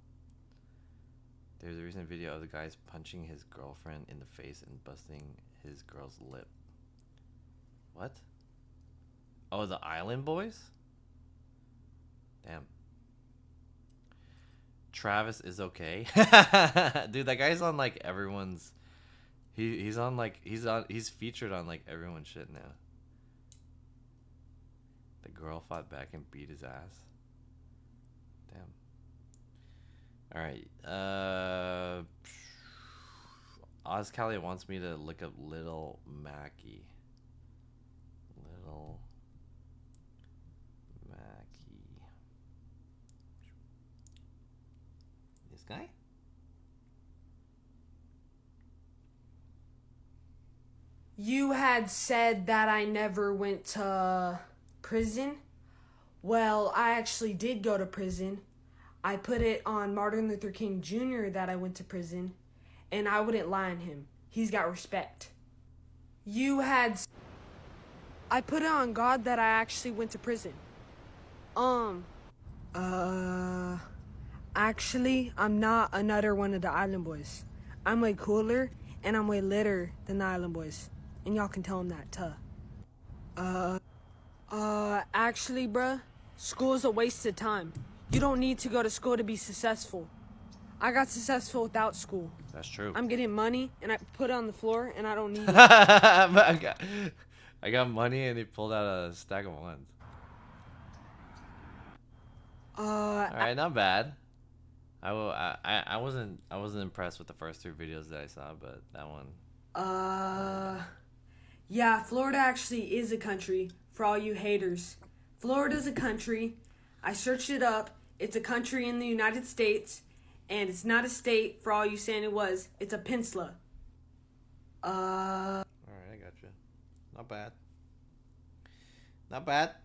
There's a recent video of the guys punching his girlfriend in the face and busting his girl's lip. What? Oh, the Island Boys? Damn. Travis is okay. Dude, that guy's on like everyone's. He's on like he's featured on like everyone's shit now. The girl fought back and beat his ass. Damn. Alright. OzCali wants me to look up Little Mackie. Little Mackie. This guy? You had said that I never went to prison. Well, I actually did go to prison. I put it on Martin Luther King Jr. that I went to prison, and I wouldn't lie on him. He's got respect. You had... I put it on God that I actually went to prison. Actually, I'm not another one of the Island Boys. I'm way cooler, and I'm way litter than the Island Boys. And y'all can tell them that, too. Actually, bruh, school's a waste of time. You don't need to go to school to be successful. I got successful without school. That's true. I'm getting money, and I put it on the floor, and I don't need it. I got money, and he pulled out a stack of ones. Alright, not bad. I wasn't impressed with the first 2 videos that I saw, but that one. Yeah, Florida actually is a country for all you haters. Florida's a country. I searched it up. It's a country in the United States, and it's not a state for all you saying it was. It's a peninsula. Alright, I got you. Not bad. Not bad.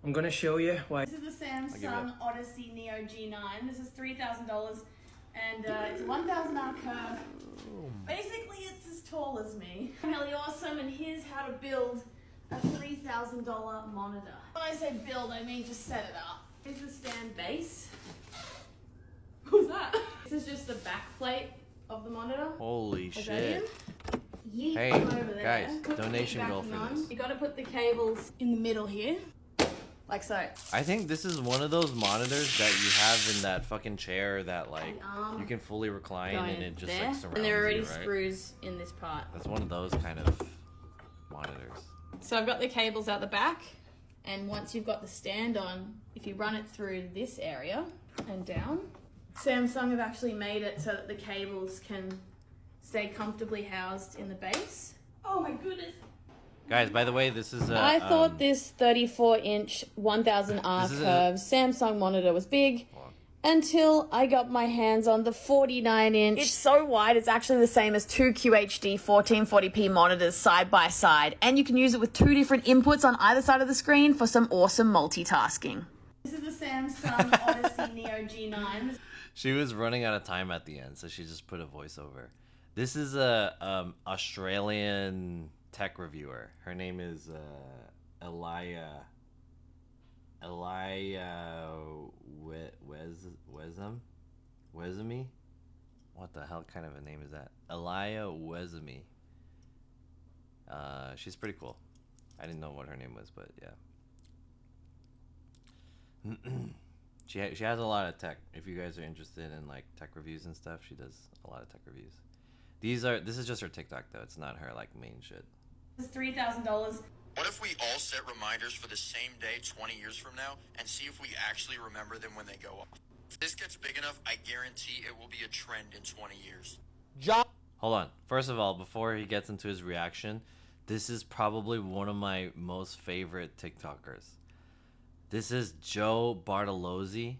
I'm gonna show you why. This is the Samsung Odyssey Neo G9. This is $3,000, and it's a 1,000 hour curve. Basically, it's as tall as me. Really awesome, and here's how to build a $3,000 monitor. When I say build, I mean just set it up. Here's the stand base. What was that? This is just the back plate of the monitor. Holy shit. Hey, guys, donation goal for this. You gotta put the cables in the middle here. Like so. I think this is one of those monitors that you have in that fucking chair that like you can fully recline and it just like surrounds and there are already you, right? screws in this part. That's one of those kind of monitors. So I've got the cables out the back, and once you've got the stand on, if you run it through this area and down, Samsung have actually made it so that the cables can stay comfortably housed in the base. Oh my goodness. Guys, by the way, this is a... I thought this 34-inch 1000R curve Samsung monitor was big until I got my hands on the 49-inch. It's so wide, it's actually the same as 2 QHD 1440p monitors side by side, and you can use it with 2 different inputs on either side of the screen for some awesome multitasking. This is the Samsung Odyssey Neo G9. She was running out of time at the end, so she just put a voiceover. This is a Australian tech reviewer. Her name is Elia Wezami? What the hell kind of a name is that? Elia Wezami. She's pretty cool. I didn't know what her name was, but yeah. She has a lot of tech. If you guys are interested in like tech reviews and stuff, she does a lot of tech reviews. This is just her TikTok though. It's not her like main shit. This is $3,000. What if we all set reminders for the same day 20 years from now and see if we actually remember them when they go off? If this gets big enough, I guarantee it will be a trend in 20 years. Hold on. First of all, before he gets into his reaction, this is probably one of my most favorite TikTokers. This is Joe Bartolozzi,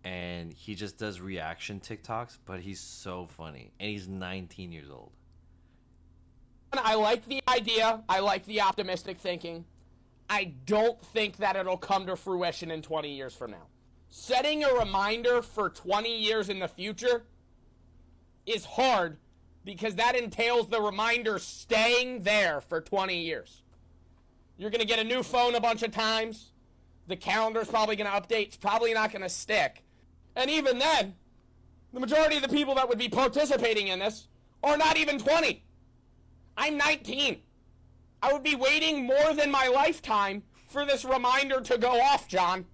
and he just does reaction TikToks, but he's so funny, and he's 19 years old. I like the idea. I like the optimistic thinking. I don't think that it'll come to fruition in 20 years from now. Setting a reminder for 20 years in the future is hard because that entails the reminder staying there for 20 years. You're going to get a new phone a bunch of times. The calendar's probably going to update. It's probably not going to stick. And even then, the majority of the people that would be participating in this are not even 20. I'm 19. I would be waiting more than my lifetime for this reminder to go off, John.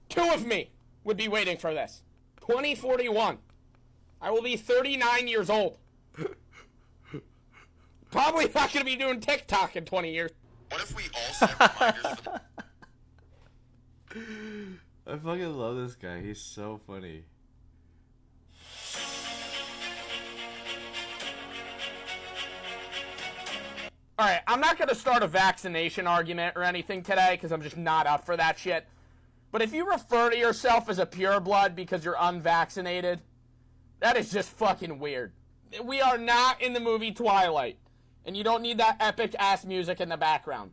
2 of me would be waiting for this. 2041. I will be 39 years old. Probably not going to be doing TikTok in 20 years. What if we all set reminders for the... I fucking love this guy. He's so funny. Alright, I'm not going to start a vaccination argument or anything today because I'm just not up for that shit. But if you refer to yourself as a pureblood because you're unvaccinated, that is just fucking weird. We are not in the movie Twilight, and you don't need that epic-ass music in the background.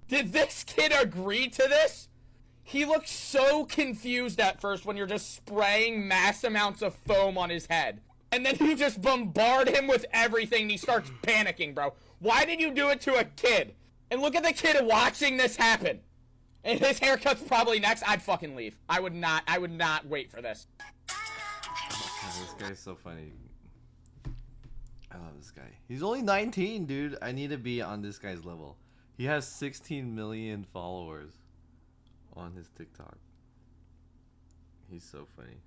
Did this kid agree to this? He looks so confused at first when you're just spraying mass amounts of foam on his head. And then you just bombard him with everything and he starts panicking, bro. Why did you do it to a kid? And look at the kid watching this happen. And his haircut's probably next. I'd fucking leave. I would not wait for this. God, this guy's so funny. I love this guy. He's only 19, dude. I need to be on this guy's level. He has 16 million followers on his TikTok. He's so funny.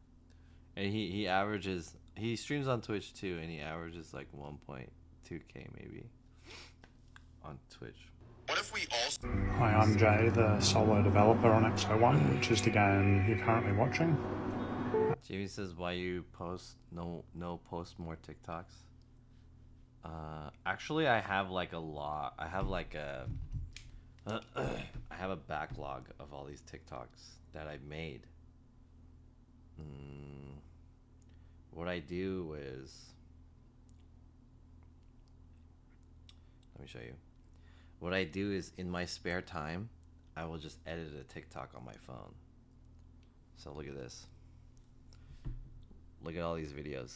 And he averages, he streams on Twitch too, and he averages like 1.2k maybe on Twitch. What if we all... Hi, I'm Jay, the solo developer on XO1, which is the game you're currently watching. Jamie says, why you post no post more TikToks? Actually, I have like a lot. I have like a I have a backlog of all these TikToks that I've made. What I do is, let me show you. What I do is, in my spare time, I will just edit a TikTok on my phone. So look at this. Look at all these videos.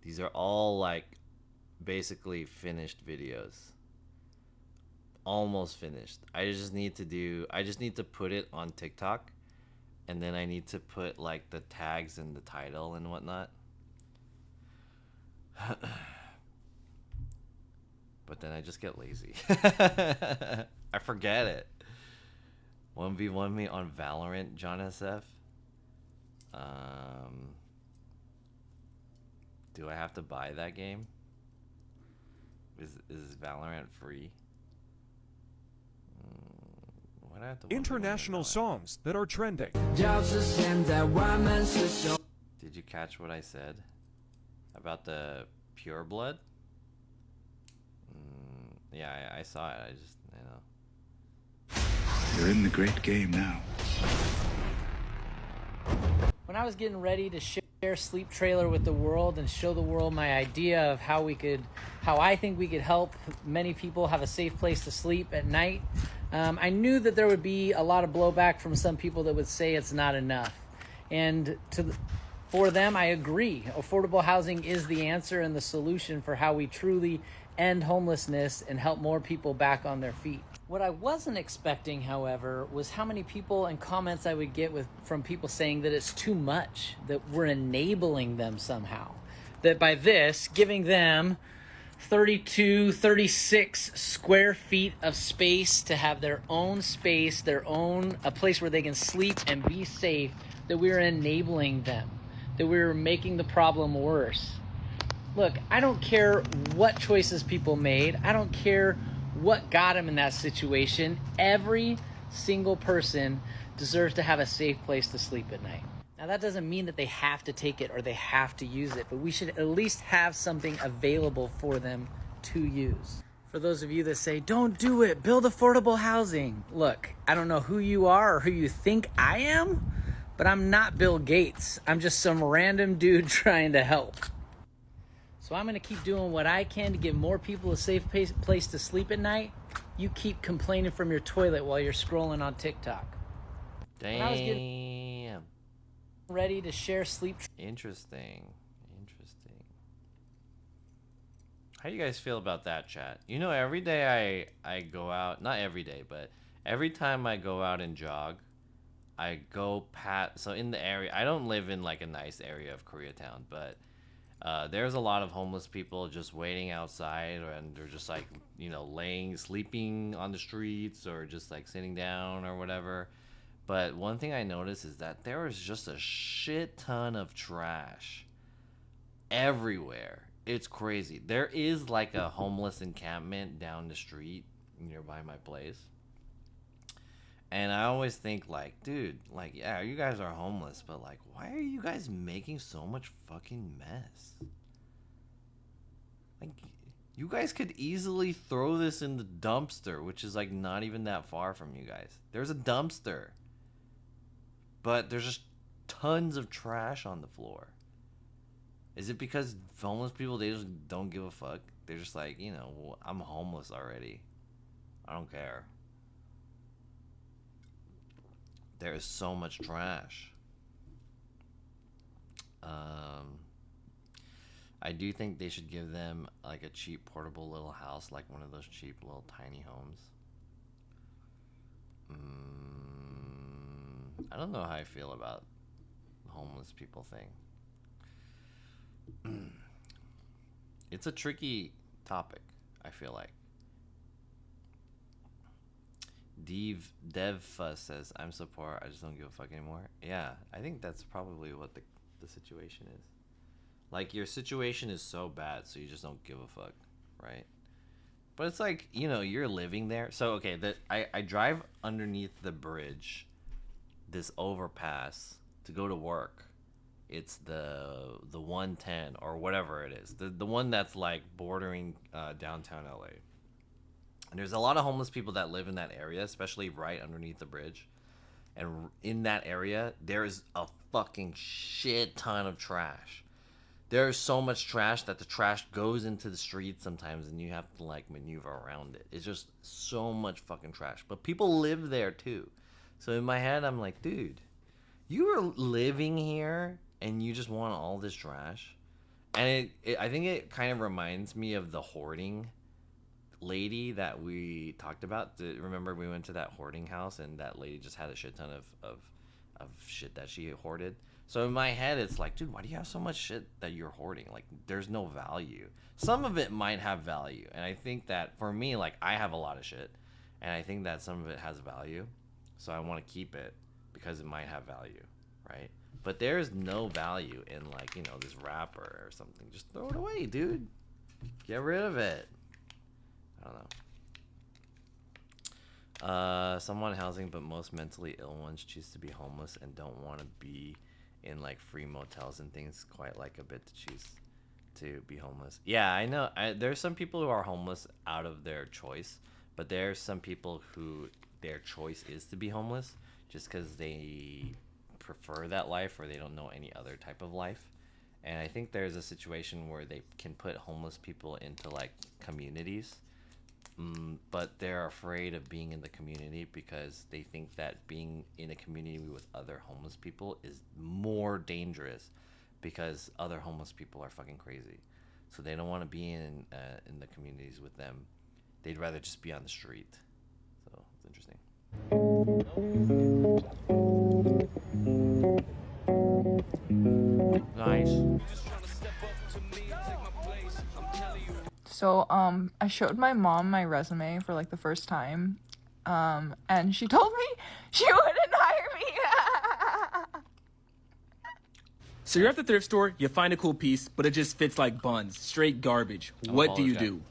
These are all like basically finished videos. Almost finished. I just need to put it on TikTok, and then I need to put like the tags and the title and whatnot. But then I just get lazy. I forget it. 1v1 me on Valorant, John SF. Do I have to buy that game? Is Valorant free? Why do I have to International songs that are trending. Did you catch what I said about the pure blood? Yeah, I saw it. I know. You're in the great game now. When I was getting ready to share Sleep Trailer with the world and show the world my idea of how I think we could help many people have a safe place to sleep at night, I knew that there would be a lot of blowback from some people that would say it's not enough. And for them, I agree. Affordable housing is the answer and the solution for how we truly end homelessness and help more people back on their feet. What I wasn't expecting, however, was how many people and comments I would get from people saying that it's too much, that we're enabling them somehow. That by this, giving them 32, 36 square feet of space to have their own space, a place where they can sleep and be safe, that we're enabling them, that we're making the problem worse. Look, I don't care what choices people made. I don't care what got them in that situation. Every single person deserves to have a safe place to sleep at night. Now, that doesn't mean that they have to take it or they have to use it, but we should at least have something available for them to use. For those of you that say, don't do it, build affordable housing. Look, I don't know who you are or who you think I am, but I'm not Bill Gates. I'm just some random dude trying to help. So I'm going to keep doing what I can to give more people a safe place to sleep at night. You keep complaining from your toilet while you're scrolling on TikTok. Damn. When I was getting ready to share Sleep. Interesting. How do you guys feel about that, chat? You know, every day I go out, not every day, but every time I go out and jog, I go so in the area, I don't live in like a nice area of Koreatown, but there's a lot of homeless people just waiting outside, and they're just like, you know, sleeping on the streets or just like sitting down or whatever. But one thing I noticed is that there is just a shit ton of trash everywhere. It's crazy. There is like a homeless encampment down the street nearby my place. And I always think like, dude, like, yeah, you guys are homeless, but like, why are you guys making so much fucking mess? Like, you guys could easily throw this in the dumpster, which is like not even that far from you guys. There's a dumpster, but there's just tons of trash on the floor. Is it because homeless people, they just don't give a fuck? They're just like, you know, well, I'm homeless already. I don't care. There is so much trash. I do think they should give them like a cheap portable little house, like one of those cheap little tiny homes. I don't know how I feel about the homeless people thing. It's a tricky topic, I feel like. Devfuss says, I'm so poor, I just don't give a fuck anymore. Yeah, I think that's probably what the situation is. Like, your situation is so bad, so you just don't give a fuck, right? But it's like, you know, you're living there. So, okay, I drive underneath the bridge, this overpass, to go to work. It's the 110 or whatever it is. The one that's like bordering downtown LA. And there's a lot of homeless people that live in that area, especially right underneath the bridge. And in that area, there's a fucking shit ton of trash. There's so much trash that the trash goes into the street sometimes, and you have to like maneuver around it. It's just so much fucking trash. But people live there too. So in my head, I'm like, dude, you are living here and you just want all this trash? And I think it kind of reminds me of the hoarding lady that we talked about. Remember we went to that hoarding house and that lady just had a shit ton of shit that she hoarded. So in my head, it's like, dude, why do you have so much shit that you're hoarding? Like, there's no value. Some of it might have value, and I think that for me, like, I have a lot of shit, and I think that some of it has value, so I want to keep it because it might have value, right? But there's no value in, like, you know, this wrapper or something. Just throw it away, dude. Get rid of it. I don't know. Some want housing, but most mentally ill ones choose to be homeless and don't want to be in like free motels and things. Quite like a bit to choose to be homeless. Yeah, I know. There's some people who are homeless out of their choice, but there's some people who their choice is to be homeless just because they prefer that life or they don't know any other type of life. And I think there's a situation where they can put homeless people into like communities, but they're afraid of being in the community because they think that being in a community with other homeless people is more dangerous because other homeless people are fucking crazy. So they don't want to be in the communities with them. They'd rather just be on the street. So it's interesting. Nice. So I showed my mom my resume for like the first time, and she told me she wouldn't hire me. So you're at the thrift store, you find a cool piece, but it just fits like buns, straight garbage. What do you do?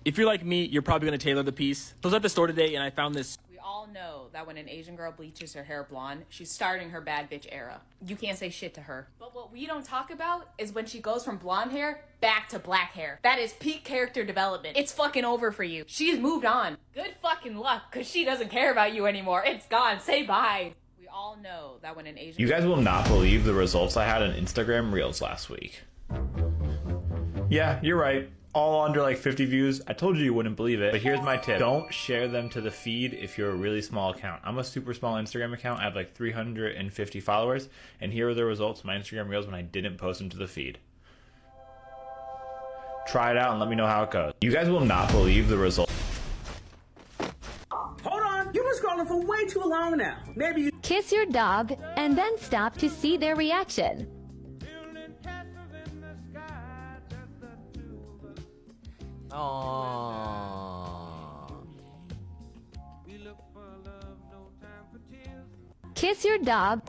If you're like me, you're probably gonna tailor the piece. I was at the store today and I found this. We all know that when an Asian girl bleaches her hair blonde, she's starting her bad bitch era. You can't say shit to her. But what we don't talk about is when she goes from blonde hair back to black hair. That is peak character development. It's fucking over for you. She's moved on. Good fucking luck, because she doesn't care about you anymore. It's gone. Say bye. We all know that when an Asian... You guys will not believe the results I had on Instagram Reels last week. Yeah, you're right. All under like 50 views. I told you wouldn't believe it, but here's my tip. Don't share them to the feed if you're a really small account. I'm a super small Instagram account. I have like 350 followers, and here are the results of my Instagram Reels when I didn't post them to the feed. Try it out and let me know how it goes. You guys will not believe the results. Hold on, you've been scrolling for way too long now. Maybe you Kiss your dog and then stop to see their reaction. Aww. Kiss your dog.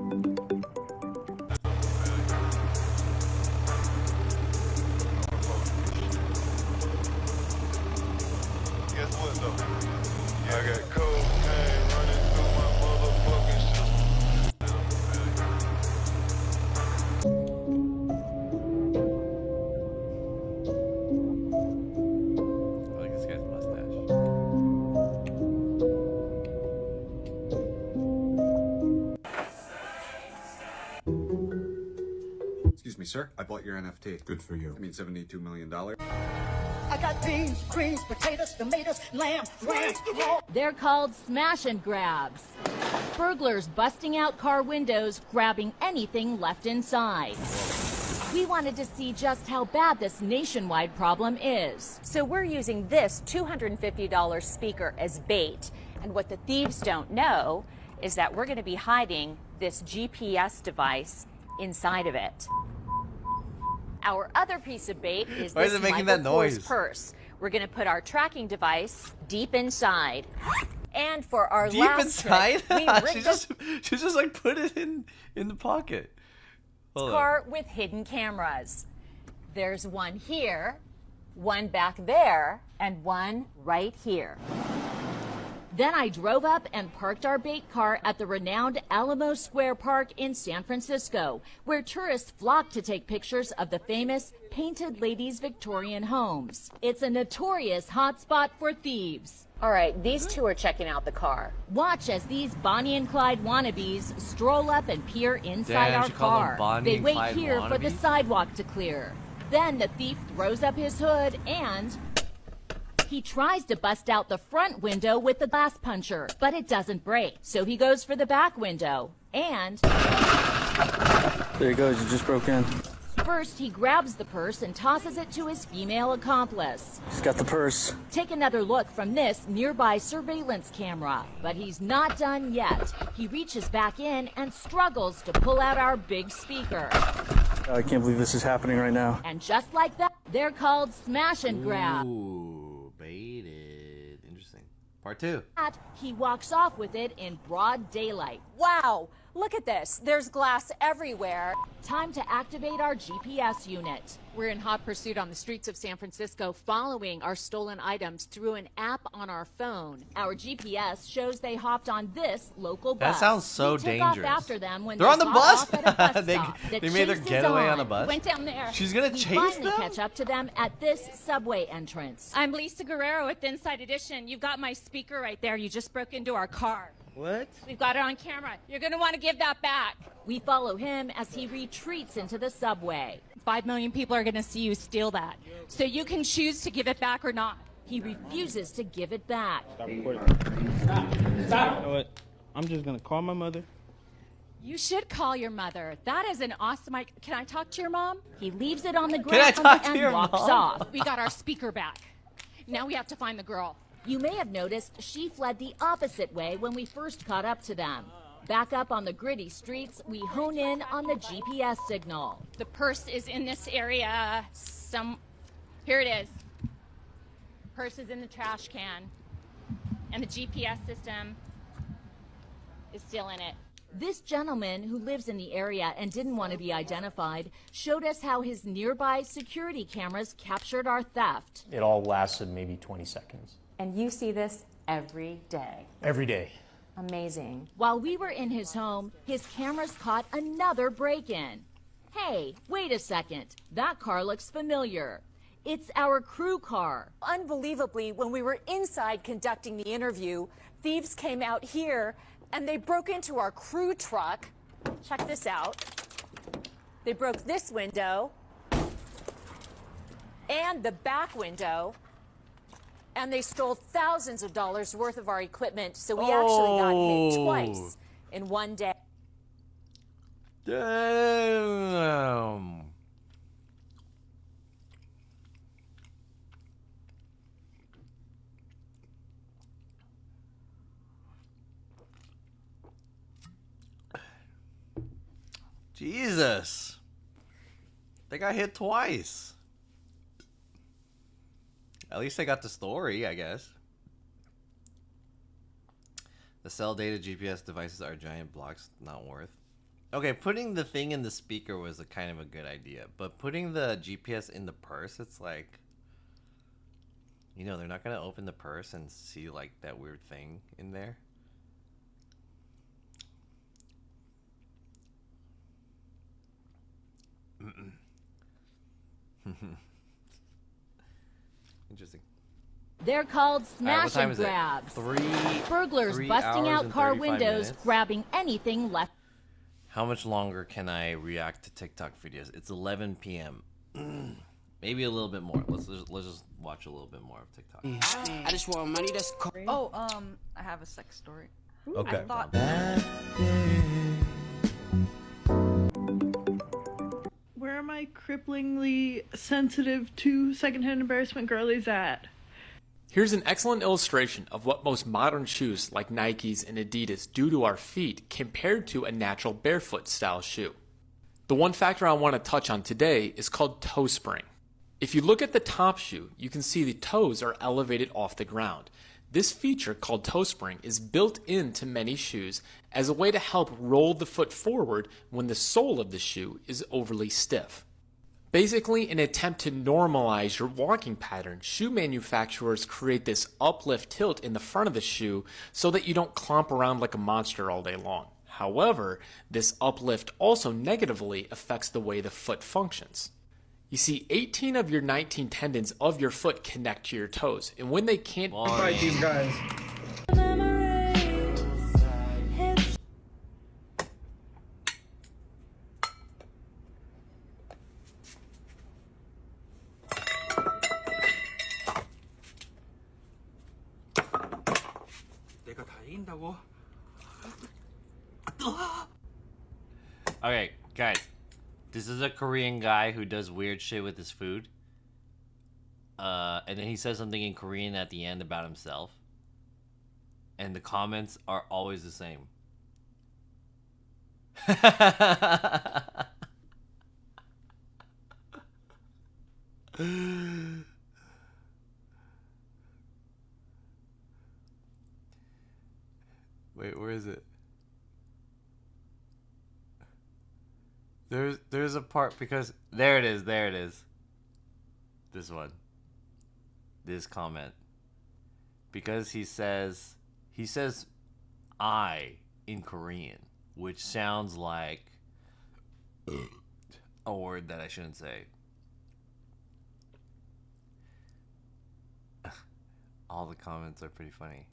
Guess what though? I got cocaine running through my motherfucking I like this guy's mustache. Excuse me, sir. I bought your NFT. Good for you. I mean, $72 million. I got beans, greens, potatoes, tomatoes, lamb, rams. They're called smash and grabs. Burglars busting out car windows, grabbing anything left inside. We wanted to see just how bad this nationwide problem is. So we're using this $250 speaker as bait. And what the thieves don't know is that we're going to be hiding this GPS device inside of it. Our other piece of bait is Why is this it making Michael that noise? Kors purse. We're going to put our tracking device deep inside. And for our Deep last inside? trick, we rigged she just like put it in the pocket. Hold on. car with hidden cameras. There's one here, one back there, and one right here. Then I drove up and parked our bait car at the renowned Alamo Square Park in San Francisco, where tourists flock to take pictures of the famous Painted Ladies Victorian homes. It's a notorious hotspot for thieves. All right, these two are checking out the car. Watch as these Bonnie and Clyde wannabes stroll up and peer inside Damn, our she called them car. Bonnie They and wait Clyde here for the wannabes? sidewalk to clear. Then the thief throws up his hood and he tries to bust out the front window with the glass puncher, but it doesn't break. So he goes for the back window and There he goes, you just broke in. first he grabs the purse and tosses it to his female accomplice. He's got the purse. Take another look from this nearby surveillance camera. But he's not done yet. He reaches back in and struggles to pull out our big speaker. I can't believe this is happening right now. And just like that, they're called smash and grab. Ooh, baited. Interesting. Part 2. He walks off with it in broad daylight. Wow, Look at this. There's glass everywhere. Time to activate our GPS unit. We're in hot pursuit on the streets of San Francisco following our stolen items through an app on our phone. Our GPS shows they hopped on this local bus. That sounds so we took dangerous. Off after them when They're on the got bus? off at a bus They- stop. The they made their chase is getaway on a bus? Went down there. She's gonna We chase finally them? catch up to them at this subway entrance. I'm Lisa Guerrero with Inside Edition. You've got my speaker right there. You just broke into our car. What? We've got it on camera. You're going to want to give that back. We follow him as he retreats into the subway. 5 million people are going to see you steal that. So you can choose to give it back or not. He refuses to give it back. Stop recording. Stop. You know what? I'm just going to call my mother. You should call your mother. That is an awesome idea. Can I talk to your mom? He leaves it on the Can I ground talk to and your walks mom? off. We got our speaker back. Now we have to find the girl. You may have noticed she fled the opposite way when we first caught up to them. Back up on the gritty streets, we hone in on the GPS signal. The purse is in this area. Here it is. Purse is in the trash can. And the GPS system is still in it. This gentleman who lives in the area and didn't want to be identified showed us how his nearby security cameras captured our theft. It all lasted maybe 20 seconds. And you see this every day. Every day. Amazing. While we were in his home, his cameras caught another break-in. Hey, wait a second. That car looks familiar. It's our crew car. Unbelievably, when we were inside conducting the interview, thieves came out here and they broke into our crew truck. Check this out. They broke this window and the back window, and they stole thousands of dollars worth of our equipment, so we actually got hit twice in one day. Damn. Jesus. They got hit twice. At least they got the story, I guess. The cell data GPS devices are giant blocks not worth. Okay, putting the thing in the speaker was a kind of a good idea, but putting the GPS in the purse, it's like, you know, they're not gonna open the purse and see like that weird thing in there. Interesting. They're called what smash time and is it? grabs. Three Burglars busting hours out and car 35 windows, minutes. grabbing anything left. How much longer can I react to TikTok videos? It's 11 p.m. Maybe a little bit more. Let's just watch a little bit more of TikTok. I just want money that's Oh, I have a sex story. Okay. I thought... Where are my cripplingly sensitive to secondhand embarrassment girlies at? Here's an excellent illustration of what most modern shoes like Nikes and Adidas do to our feet compared to a natural barefoot style shoe. The one factor I want to touch on today is called toe spring. If you look at the top shoe, you can see the toes are elevated off the ground. This feature called toe spring is built into many shoes as a way to help roll the foot forward when the sole of the shoe is overly stiff. Basically, in an attempt to normalize your walking pattern, shoe manufacturers create this uplift tilt in the front of the shoe so that you don't clomp around like a monster all day long. However, this uplift also negatively affects the way the foot functions. You see, 18 of your 19 tendons of your foot connect to your toes, and when they can't fight these guys. 내가 다 이긴다고? Okay, guys. This is a Korean guy who does weird shit with his food. And then he says something in Korean at the end about himself. And the comments are always the same. Wait, where is it? There's a part because there it is. This one. This comment. Because he says I in Korean, which sounds like a word that I shouldn't say. All the comments are pretty funny.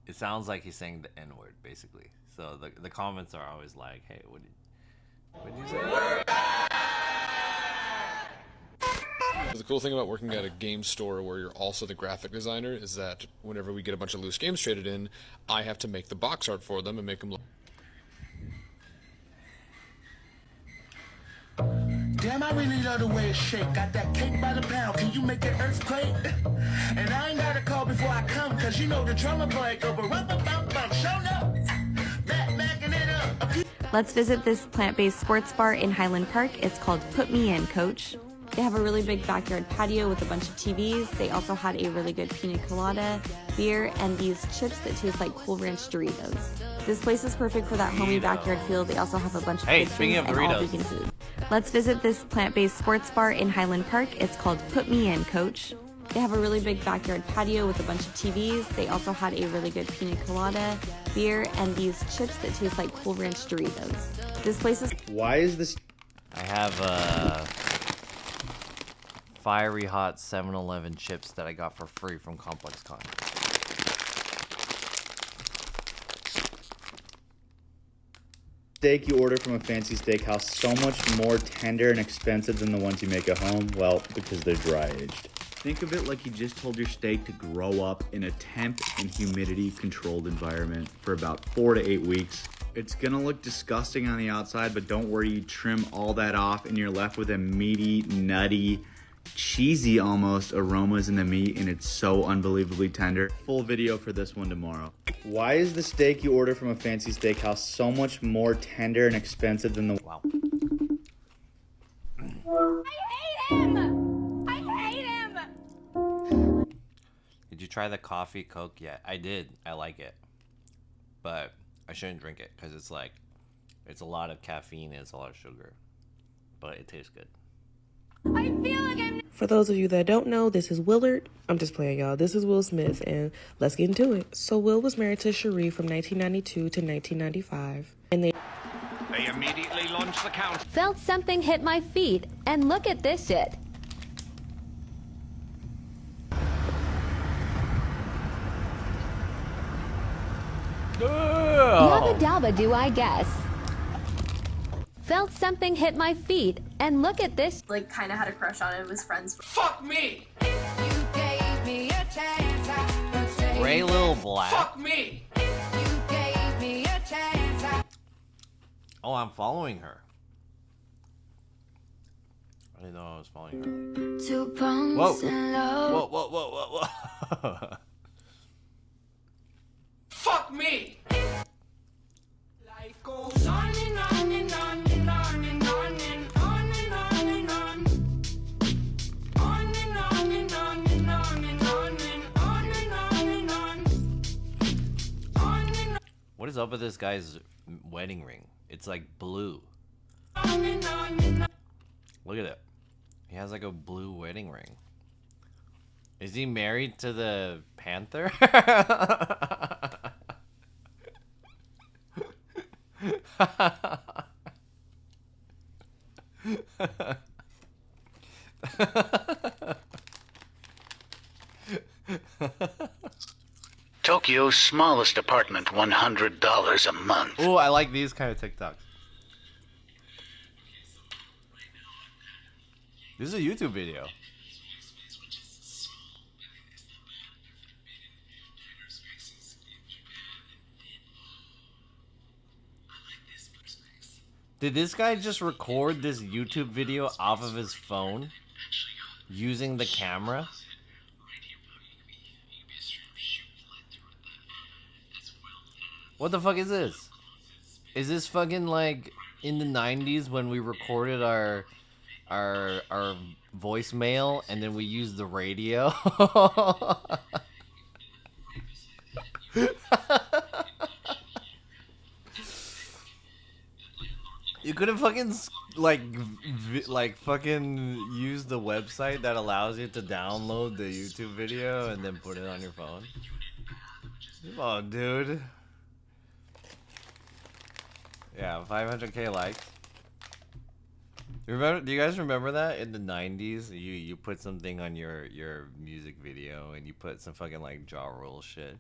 It sounds like he's saying the N-word, basically. So the comments are always like, hey, what did you say? The cool thing about working at a game store where you're also the graphic designer is that whenever we get a bunch of loose games traded in, I have to make the box art for them and make them look. Damn, I really love the way it shake. Got that cake by the pound. Can you make an earthquake? And I ain't gotta call before I come, cause you know the drummer boy go ba-rum-bum-bum-bum. Show up. Backing it up. Let's visit this plant-based sports bar in Highland Park. It's called Put Me In, Coach. They have a really big backyard patio with a bunch of TVs. They also had a really good pina colada, beer, and these chips that taste like Cool Ranch Doritos. This place is perfect for that homey backyard feel. They also have a bunch of good drinks and all vegan food. Let's visit this plant-based sports bar in Highland Park. It's called Put Me In, Coach. They have a really big backyard patio with a bunch of TVs. They also had a really good pina colada, beer, and these chips that taste like Cool Ranch Doritos. This place is... Why is this... I have fiery hot 7-Eleven chips that I got for free from Complex Con. Steak you order from a fancy steakhouse so much more tender and expensive than the ones you make at home? Well, because they're dry aged. Think of it like you just told your steak to grow up in a temp and humidity controlled environment for about 4 to 8 weeks. It's gonna look disgusting on the outside, but don't worry, you trim all that off and you're left with a meaty, nutty, cheesy almost aromas in the meat, and it's so unbelievably tender. Full video for this one tomorrow. Why is the steak you order from a fancy steakhouse so much more tender and expensive than the... Wow. Did you try the coffee Coke yet? I did. I like it. But I shouldn't drink it because it's like, it's a lot of caffeine and it's a lot of sugar. But it tastes good. I feel like For those of you that don't know, this is Willard. I'm just playing, y'all. This is Will Smith, and let's get into it. So Will was married to Cherie from 1992 to 1995, and they immediately launched the count. Felt something hit my feet, and look at this shit. Yabba dabba do I guess. Felt something hit my feet, and look at this. Like, kind of had a crush on him, was friends. Fuck me! Ray Lil Black. Fuck me! Oh, I'm following her. I didn't know I was following her. Whoa. Whoa, whoa, whoa, whoa, whoa. Fuck me! Life goes on and on and on and on and on and on and on and on. On and on and on and on and on and on and on and on. What is up with this guy's wedding ring? It's like blue. Look at it. He has like a blue wedding ring. Is he married to the Panther? Tokyo's smallest apartment, $100 a month. Oh, I like these kind of TikToks. This is a YouTube video. Did this guy just record this YouTube video off of his phone using the camera? What the fuck is this? Is this fucking like in the 90s when we recorded our voicemail and then we used the radio? couldn't fucking like fucking use the website that allows you to download the YouTube video and then put it on your phone. Come on, dude. Yeah, 500k likes. Remember? Do you guys remember that in the 90s? You put something on your music video and you put some fucking like Ja Rule shit,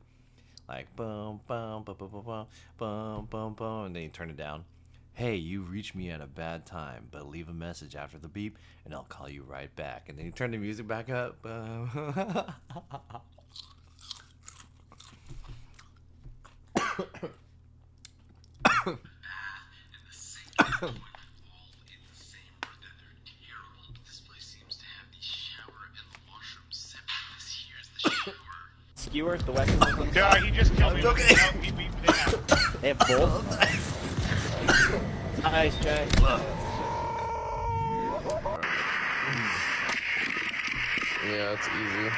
like boom boom boom boom boom boom boom boom, and then you turn it down. Hey, you reached me at a bad time, but leave a message after the beep, and I'll call you right back. And then you turn the music back up. Skewer, the weapon. Yeah, he just killed me. Okay. They have both. Nice, Jay. Yeah, it's easy.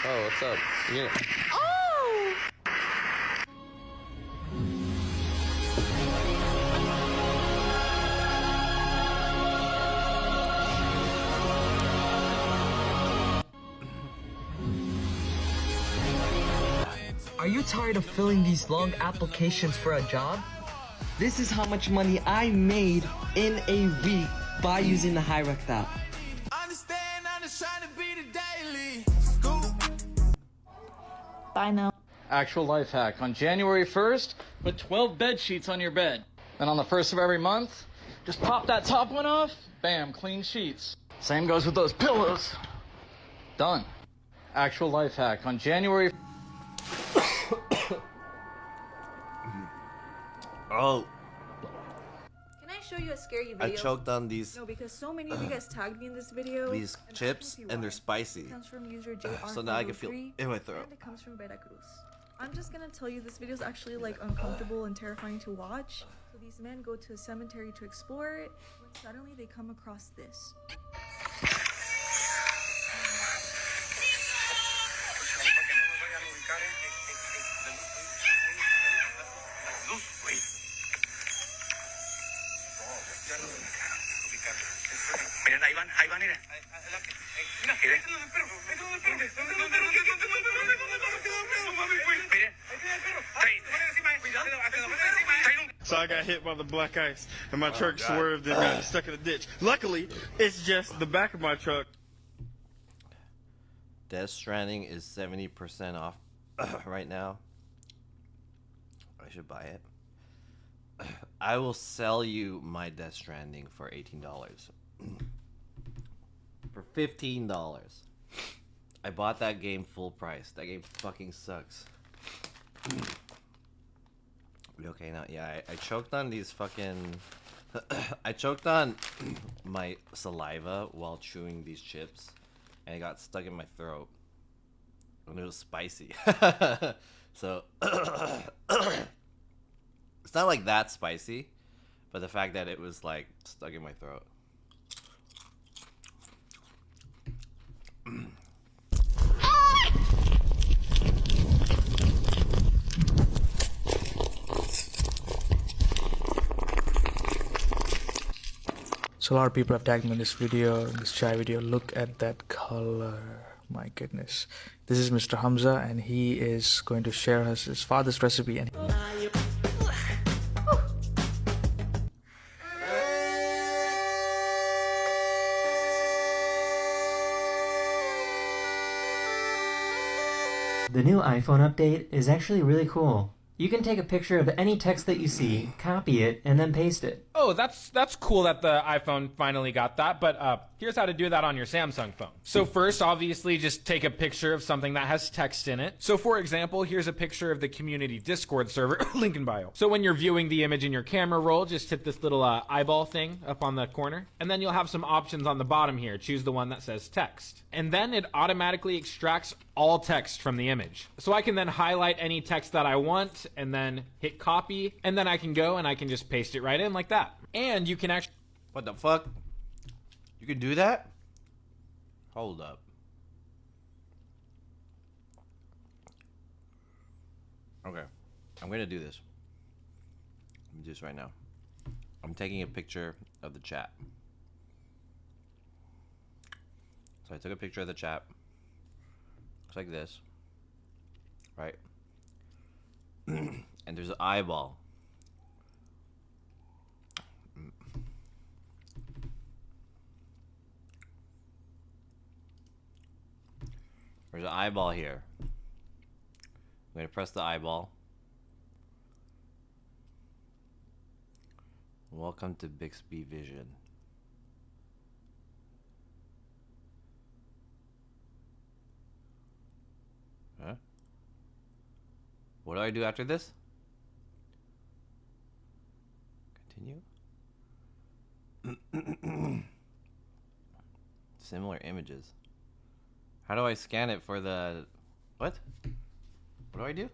Oh, what's up? Yeah. Oh! Are you tired of filling these long applications for a job? This is how much money I made in a week by using the Hirect app. Bye now. Actual life hack. On January 1st, put 12 bed sheets on your bed. Then on the 1st of every month, just pop that top one off. Bam, clean sheets. Same goes with those pillows. Done. Actual life hack. On January... Oh. Can I show you a scary I video? choked on these. No, because so many of you guys tagged me in this video. These chips, and they're spicy. It comes from user JR. So now I can feel in my throat. And it comes from Veracruz. I'm just gonna tell you this video is actually like uncomfortable and terrifying to watch. So these men go to a cemetery to explore it, when suddenly they come across this. Miren, ahí van, mira. So I got hit by the black ice, and my truck swerved and got stuck in a ditch. Luckily, it's just the back of my truck. Death Stranding is 70% off right now. I should buy it. I will sell you my Death Stranding for $18. For $15. I bought that game full price. That game fucking sucks. Okay, now, yeah, I choked on these fucking... I choked on my saliva while chewing these chips, and it got stuck in my throat. And it was spicy. So... It's not like that spicy, but the fact that it was like stuck in my throat. So a lot of people have tagged me in this video, in this chai video. Look at that color. My goodness. This is Mr. Hamza, and he is going to share his father's recipe. And The new iPhone update is actually really cool. You can take a picture of any text that you see, copy it, and then paste it. Oh, that's cool that the iPhone finally got that, but here's how to do that on your Samsung phone. So first, obviously, just take a picture of something that has text in it. So for example, here's a picture of the community Discord server, link in bio. So when you're viewing the image in your camera roll, just hit this little eyeball thing up on the corner, and then you'll have some options on the bottom here. Choose the one that says text. And then it automatically extracts all text from the image. So I can then highlight any text that I want, and then hit copy, and then I can go and I can just paste it right in like that. And you can actually... What the fuck? You can do that? Hold up. Okay. I'm gonna do this. Let me do this right now. I'm taking a picture of the chat. So I took a picture of the chat. Looks like this. Right? And there's an eyeball. There's an eyeball here. I'm going to press the eyeball. Welcome to Bixby Vision. Huh? What do I do after this? Continue. Similar images. How do I scan it for the... What? What do I do?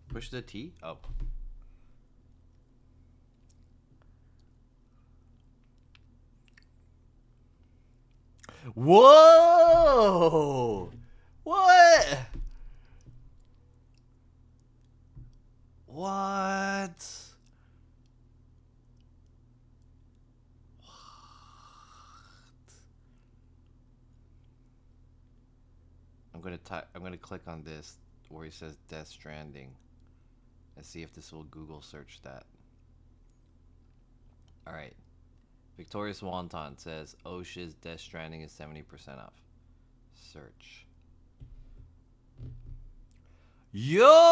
Push the T? Oh. Whoa! What? What? I'm gonna click on this where it says Death Stranding and see if this will Google search that. Alright. Victorious Wonton says oh shiz, Death Stranding is 70% off. Search. Yo!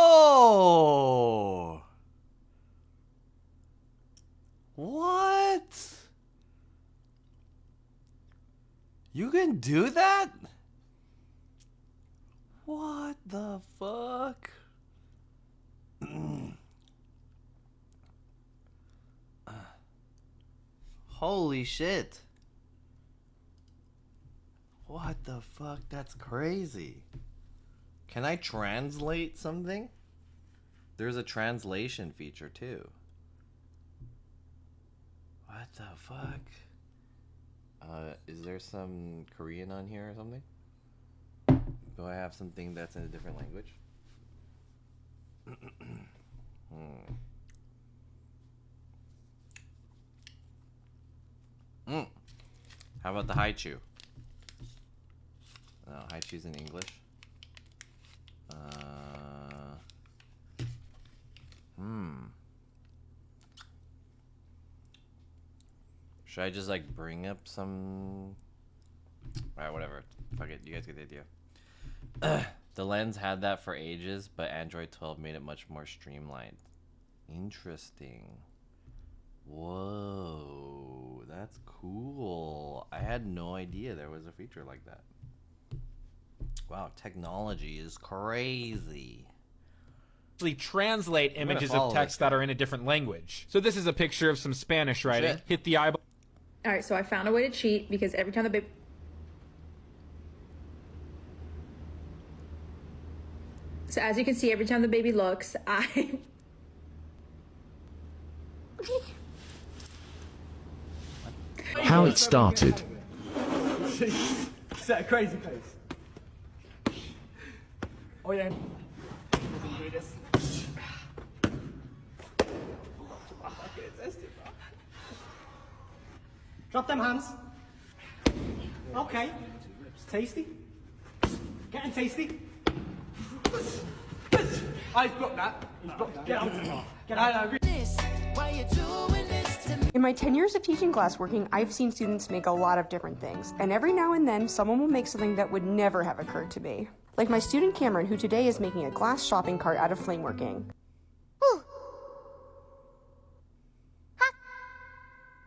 What? You can do that? What the fuck? Holy shit. What the fuck? That's crazy. Can I translate something? There's a translation feature too. What the fuck? Is there some Korean on here or something? Do I have something that's in a different language? How about the Haichu? No, Haichu's in English. Should I just like bring up some... Alright, whatever. Fuck it, you guys get the idea. The Lens had that for ages, but Android 12 made it much more streamlined. Interesting. Whoa, that's cool. I had no idea there was a feature like that. Wow, technology is crazy. Translate images of text that are in a different language. So this is a picture of some Spanish writing. Shit. Hit the eyeball. All right, so I found a way to cheat because every time the baby... So as you can see, every time the baby looks, I... How it started. Set a crazy pace. Oh yeah. Drop them hands. Okay. It's tasty. Getting tasty. I've blocked that. He's blocked that. Get out. Get out. In my 10 years of teaching glassworking, I've seen students make a lot of different things, and every now and then someone will make something that would never have occurred to me. Like my student Cameron, who today is making a glass shopping cart out of flame working.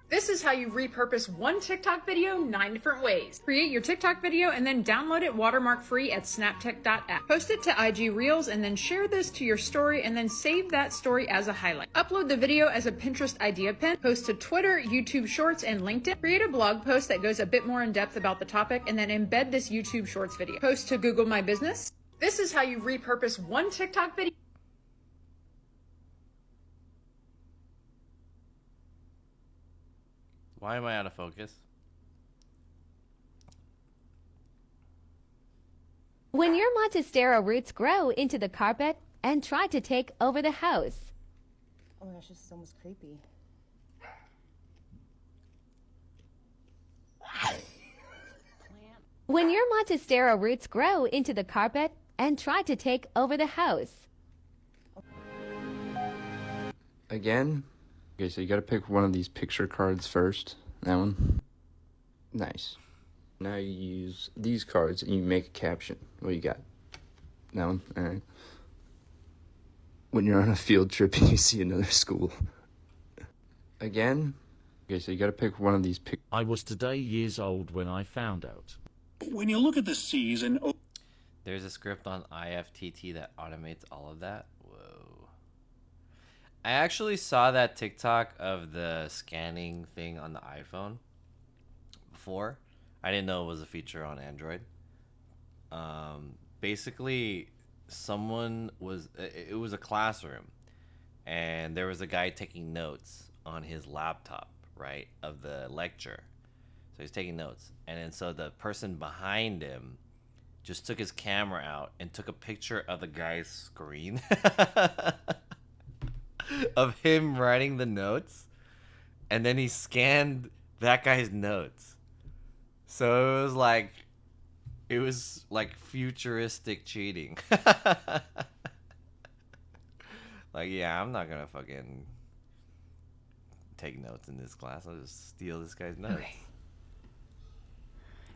This is how you repurpose one TikTok video 9 different ways. Create your TikTok video and then download it watermark free at snaptech.app. Post it to IG Reels and then share this to your story and then save that story as a highlight. Upload the video as a Pinterest idea pin. Post to Twitter, YouTube Shorts, and LinkedIn. Create a blog post that goes a bit more in depth about the topic and then embed this YouTube Shorts video. Post to Google My Business. This is how you repurpose one TikTok video. Why am I out of focus? When your Monstera roots grow into the carpet and try to take over the house. Oh my gosh, this is almost creepy. When your Monstera roots grow into the carpet and try to take over the house. Again? Okay, so you gotta pick one of these picture cards first. That one. Nice. Now you use these cards and you make a caption. What you got? That one? Alright. When you're on a field trip and you see another school. Again? Okay, so you gotta pick one of these I was today years old when I found out. When you look at the C's and O. There's a script on IFTT that automates all of that. Whoa. I actually saw that TikTok of the scanning thing on the iPhone before. I didn't know it was a feature on Android. Basically, it was a classroom, and there was a guy taking notes on his laptop, right, of the lecture. So he's taking notes, and then so the person behind him just took his camera out and took a picture of the guy's screen of him writing the notes, and then he scanned that guy's notes. So it was like futuristic cheating. Like, yeah, I'm not gonna fucking take notes in this class. I'll just steal this guy's notes. Okay.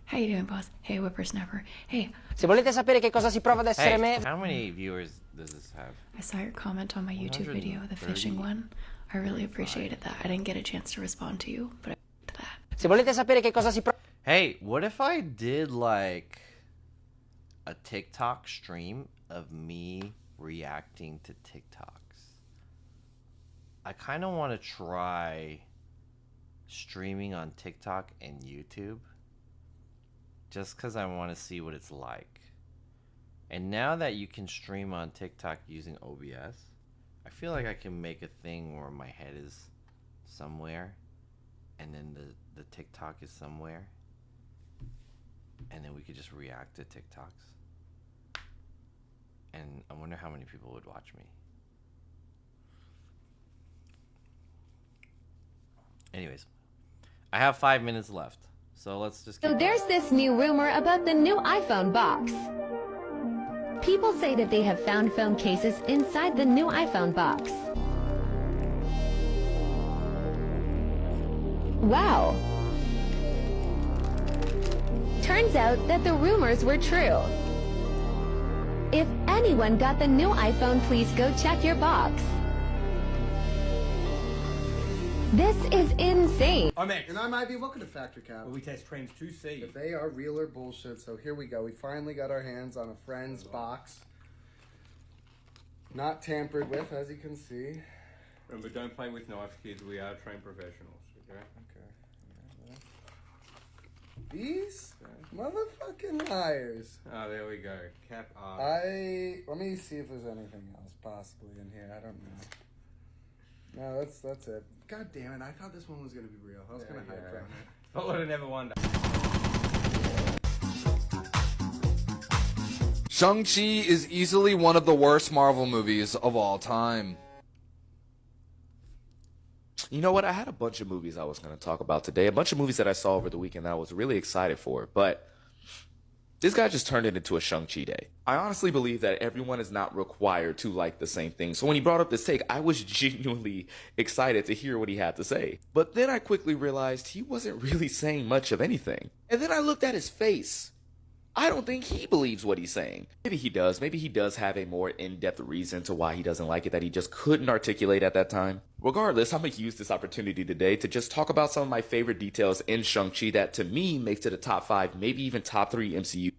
How you doing, boss? Hey, whippersnapper. Hey. Se volete sapere che cosa si prova ad essere me. How many viewers does this have? I saw your comment on my YouTube video, the fishing one. I really appreciated that. I didn't get a chance to respond to you, but I to that. Se volete sapere che cosa si prova. Hey, what if I did like a TikTok stream of me reacting to TikToks? I kind of want to try streaming on TikTok and YouTube just because I want to see what it's like. And now that you can stream on TikTok using OBS, I feel like I can make a thing where my head is somewhere and then the TikTok is somewhere. And then we could just react to TikToks. And I wonder how many people would watch me. Anyways, I have 5 minutes left. So let's just So there's this new rumor about the new iPhone box. People say that they have found phone cases inside the new iPhone box. Wow. Turns out that the rumors were true. If anyone got the new iPhone, please go check your box. This is insane. And I might be looking at Factor Cap. We test trains to see if they are real or bullshit. So here we go. We finally got our hands on a friend's box. Not tampered with, as you can see. Remember, don't play with knives, kids. We are trained professionals, okay? Okay. These motherfucking liars. Oh, there we go. Cap R. Let me see if there's anything else possibly in here. I don't know. No, that's it. God damn it! I thought this one was gonna be real. I was gonna hype on it. I would have never wondered. Shang-Chi is easily one of the worst Marvel movies of all time. You know what? I had a bunch of movies I was going to talk about today. A bunch of movies that I saw over the weekend that I was really excited for. But this guy just turned it into a Shang-Chi day. I honestly believe that everyone is not required to like the same thing. So when he brought up this take, I was genuinely excited to hear what he had to say. But then I quickly realized he wasn't really saying much of anything. And then I looked at his face. I don't think he believes what he's saying. Maybe he does. Maybe he does have a more in-depth reason to why he doesn't like it that he just couldn't articulate at that time. Regardless, I'm going to use this opportunity today to just talk about some of my favorite details in Shang-Chi that to me makes it a top 5, maybe even top 3 MCU.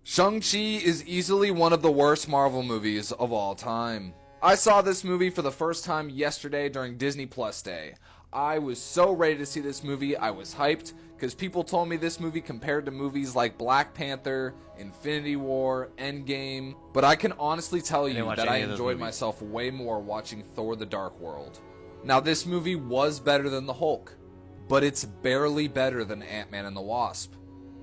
Shang-Chi is easily one of the worst Marvel movies of all time. I saw this movie for the first time yesterday during Disney Plus Day. I was so ready to see this movie, I was hyped, because people told me this movie compared to movies like Black Panther, Infinity War, Endgame, but I can honestly tell you that I enjoyed myself way more watching Thor: The Dark World. Now this movie was better than the Hulk, but it's barely better than Ant-Man and the Wasp.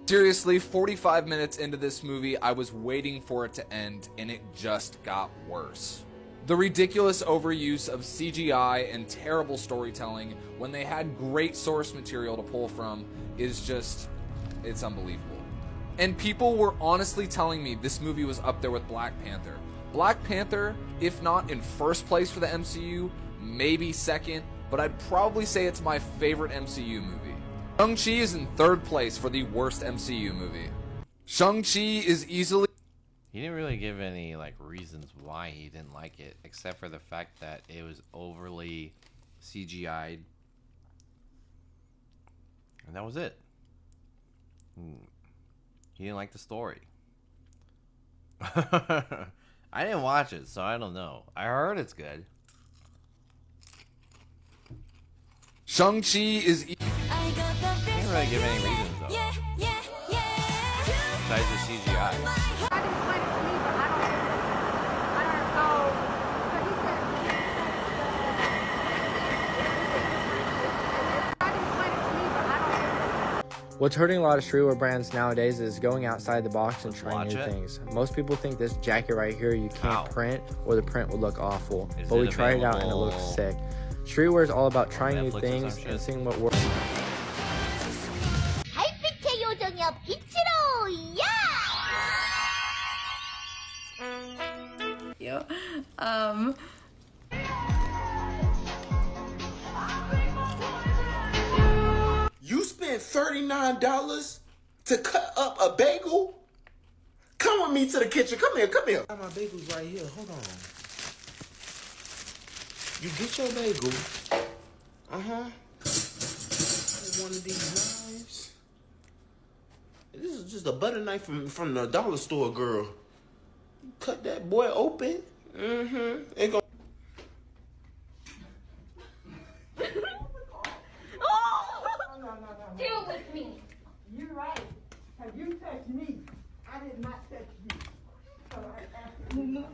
Seriously, 45 minutes into this movie, I was waiting for it to end, and it just got worse. The ridiculous overuse of CGI and terrible storytelling when they had great source material to pull from is just, it's unbelievable. And people were honestly telling me this movie was up there with Black Panther. Black Panther, if not in first place for the MCU, maybe second, but I'd probably say it's my favorite MCU movie. Shang-Chi is in third place for the worst MCU movie. Shang-Chi is easily... He didn't really give any like reasons why he didn't like it, except for the fact that it was overly CGI'd. And that was it. He didn't like the story. I didn't watch it, so I don't know. I heard it's good. Shang-Chi is... He didn't really give any reasons, though. Besides the CGI. What's hurting a lot of streetwear brands nowadays is going outside the box and trying Watch new it. things. Most people think this jacket right here you can't print or the print would look awful, Is but it we tried it out and it looks available sick. Streetwear is all about trying new Netflix or things some and shit? seeing what works. 달빛의 요정이여 빛으로 야! You spent $39 to cut up a bagel? Come with me to the kitchen. Come here, come here. I got my bagels right here. Hold on. You get your bagel. Uh-huh. One of these knives. This is just a butter knife from the dollar store, girl. You cut that boy open. Mm-hmm. It gon' Deal with me. You're right. Have you touched me? I did not touch you. So I asked you. No.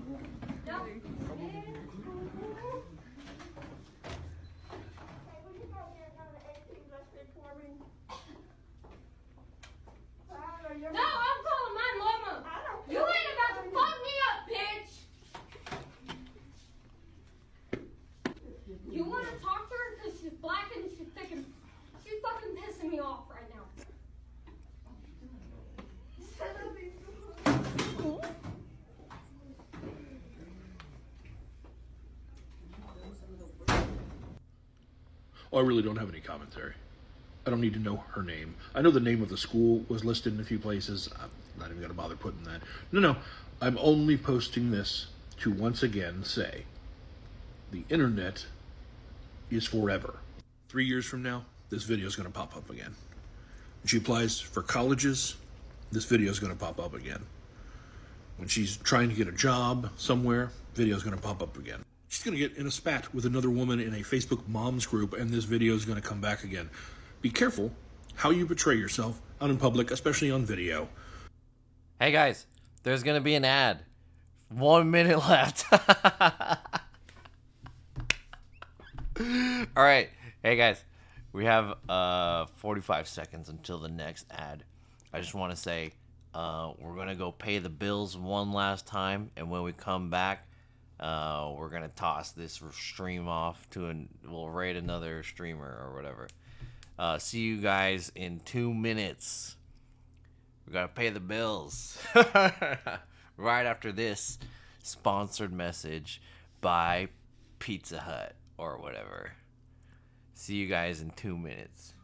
No, I'm calling my mama. You ain't about to fuck me up, bitch. You want to talk to her because she's black and she's thick and she's fucking pissing me off right now. Oh, I really don't have any commentary. I don't need to know her name. I know the name of the school was listed in a few places. I'm not even going to bother putting that. No. I'm only posting this to once again say the internet is forever. 3 years from now, this video is going to pop up again. When she applies for colleges, this video is going to pop up again. When she's trying to get a job somewhere, video is going to pop up again. She's going to get in a spat with another woman in a Facebook moms group, and this video is going to come back again. Be careful how you portray yourself out in public, especially on video. Hey guys, there's gonna be an ad. 1 minute left. All right, hey guys, we have 45 seconds until the next ad. I just want to say we're gonna go pay the bills one last time, and when we come back, we're gonna toss this stream off to we'll raid another streamer or whatever. See you guys in 2 minutes. We gotta pay the bills. Right after this sponsored message by Pizza Hut or whatever. See you guys in 2 minutes.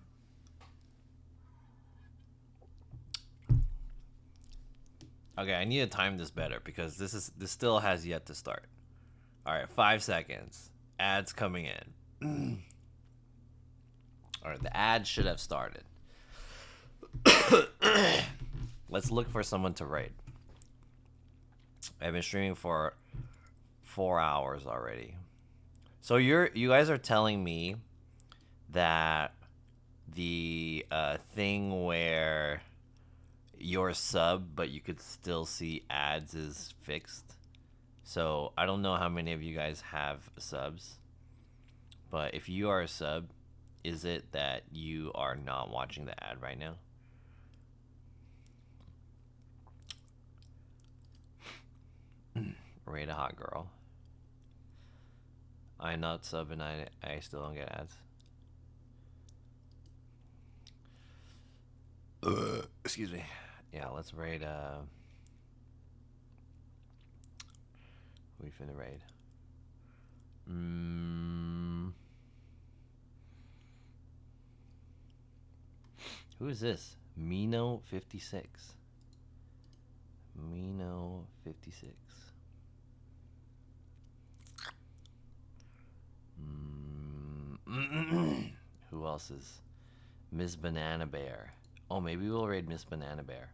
Okay, I need to time this better because this still has yet to start. All right, 5 seconds. Ads coming in. All right, the ad should have started. Let's look for someone to raid. I've been streaming for 4 hours already. So you guys are telling me that the thing where you're sub but you could still see ads is fixed. So I don't know how many of you guys have subs, but if you are a sub, is it that you are not watching the ad right now? Rate a hot girl. I not sub and I still don't get ads. Excuse me. Yeah, let's raid. Who we finna raid? Who is this? Mino56. Mino56. Who else is? Miss Banana Bear. Oh, maybe we'll raid Miss Banana Bear.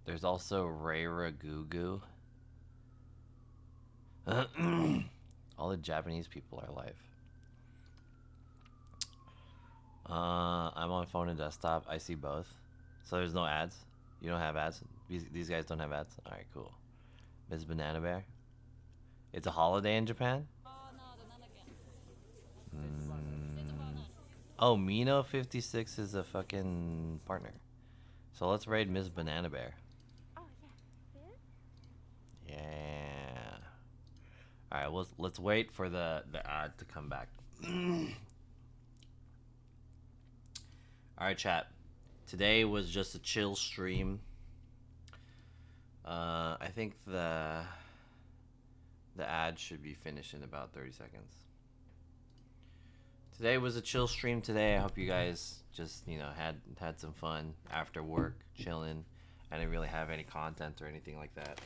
There's also Reira Gugu. All the Japanese people are live. I'm on phone and desktop. I see both. So there's no ads? You don't have ads? These guys don't have ads? Alright, cool. Ms. Banana Bear. It's a holiday in Japan? Oh, Mino56 is a fucking partner. So let's raid Ms. Banana Bear. Yeah. Alright, let's wait for the ad to come back. Alright, chat. Today was just a chill stream. I think the ad should be finished in about 30 seconds. Today was a chill stream today. I hope you guys just, you know, had some fun after work, chilling. I didn't really have any content or anything like that.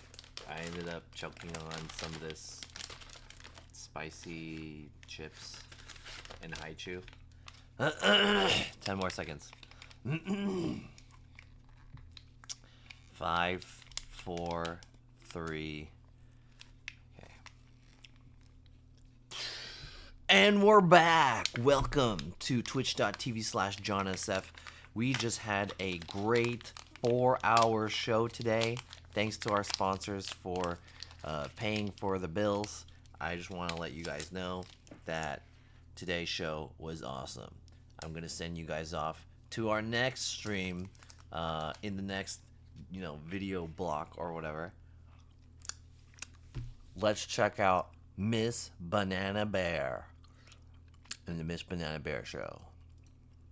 I ended up choking on some of this spicy chips and haichu. 10 more seconds. 5, 4, 3. Okay. And we're back. Welcome to twitch.tv/JohnSF. We just had a great 4-hour show today. Thanks to our sponsors for paying for the bills. I just want to let you guys know that today's show was awesome. I'm going to send you guys off to our next stream in the next, you know, video block or whatever. Let's check out Miss Banana Bear in the Miss Banana Bear show.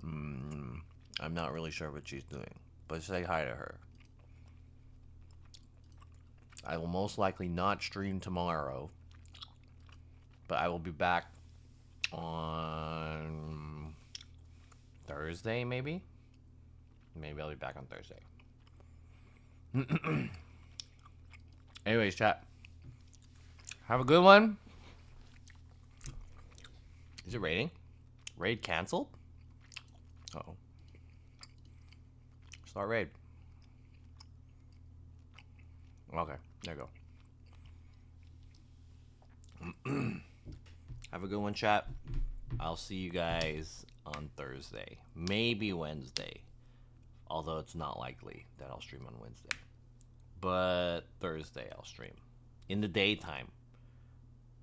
I'm not really sure what she's doing, but say hi to her. I will most likely not stream tomorrow, but I will be back on Thursday, maybe? Maybe I'll be back on Thursday. Anyways, chat. Have a good one. Is it raiding? Raid canceled? Uh-oh. Start raid. Okay, there you go. Have a good one, chat. I'll see you guys on Thursday. Maybe Wednesday. Although it's not likely that I'll stream on Wednesday. But Thursday I'll stream. In the daytime.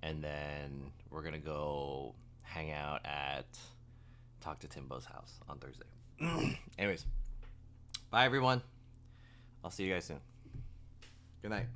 And then we're going to go hang out at Talk to Timbo's house on Thursday. Anyways. Bye, everyone. I'll see you guys soon. Good night.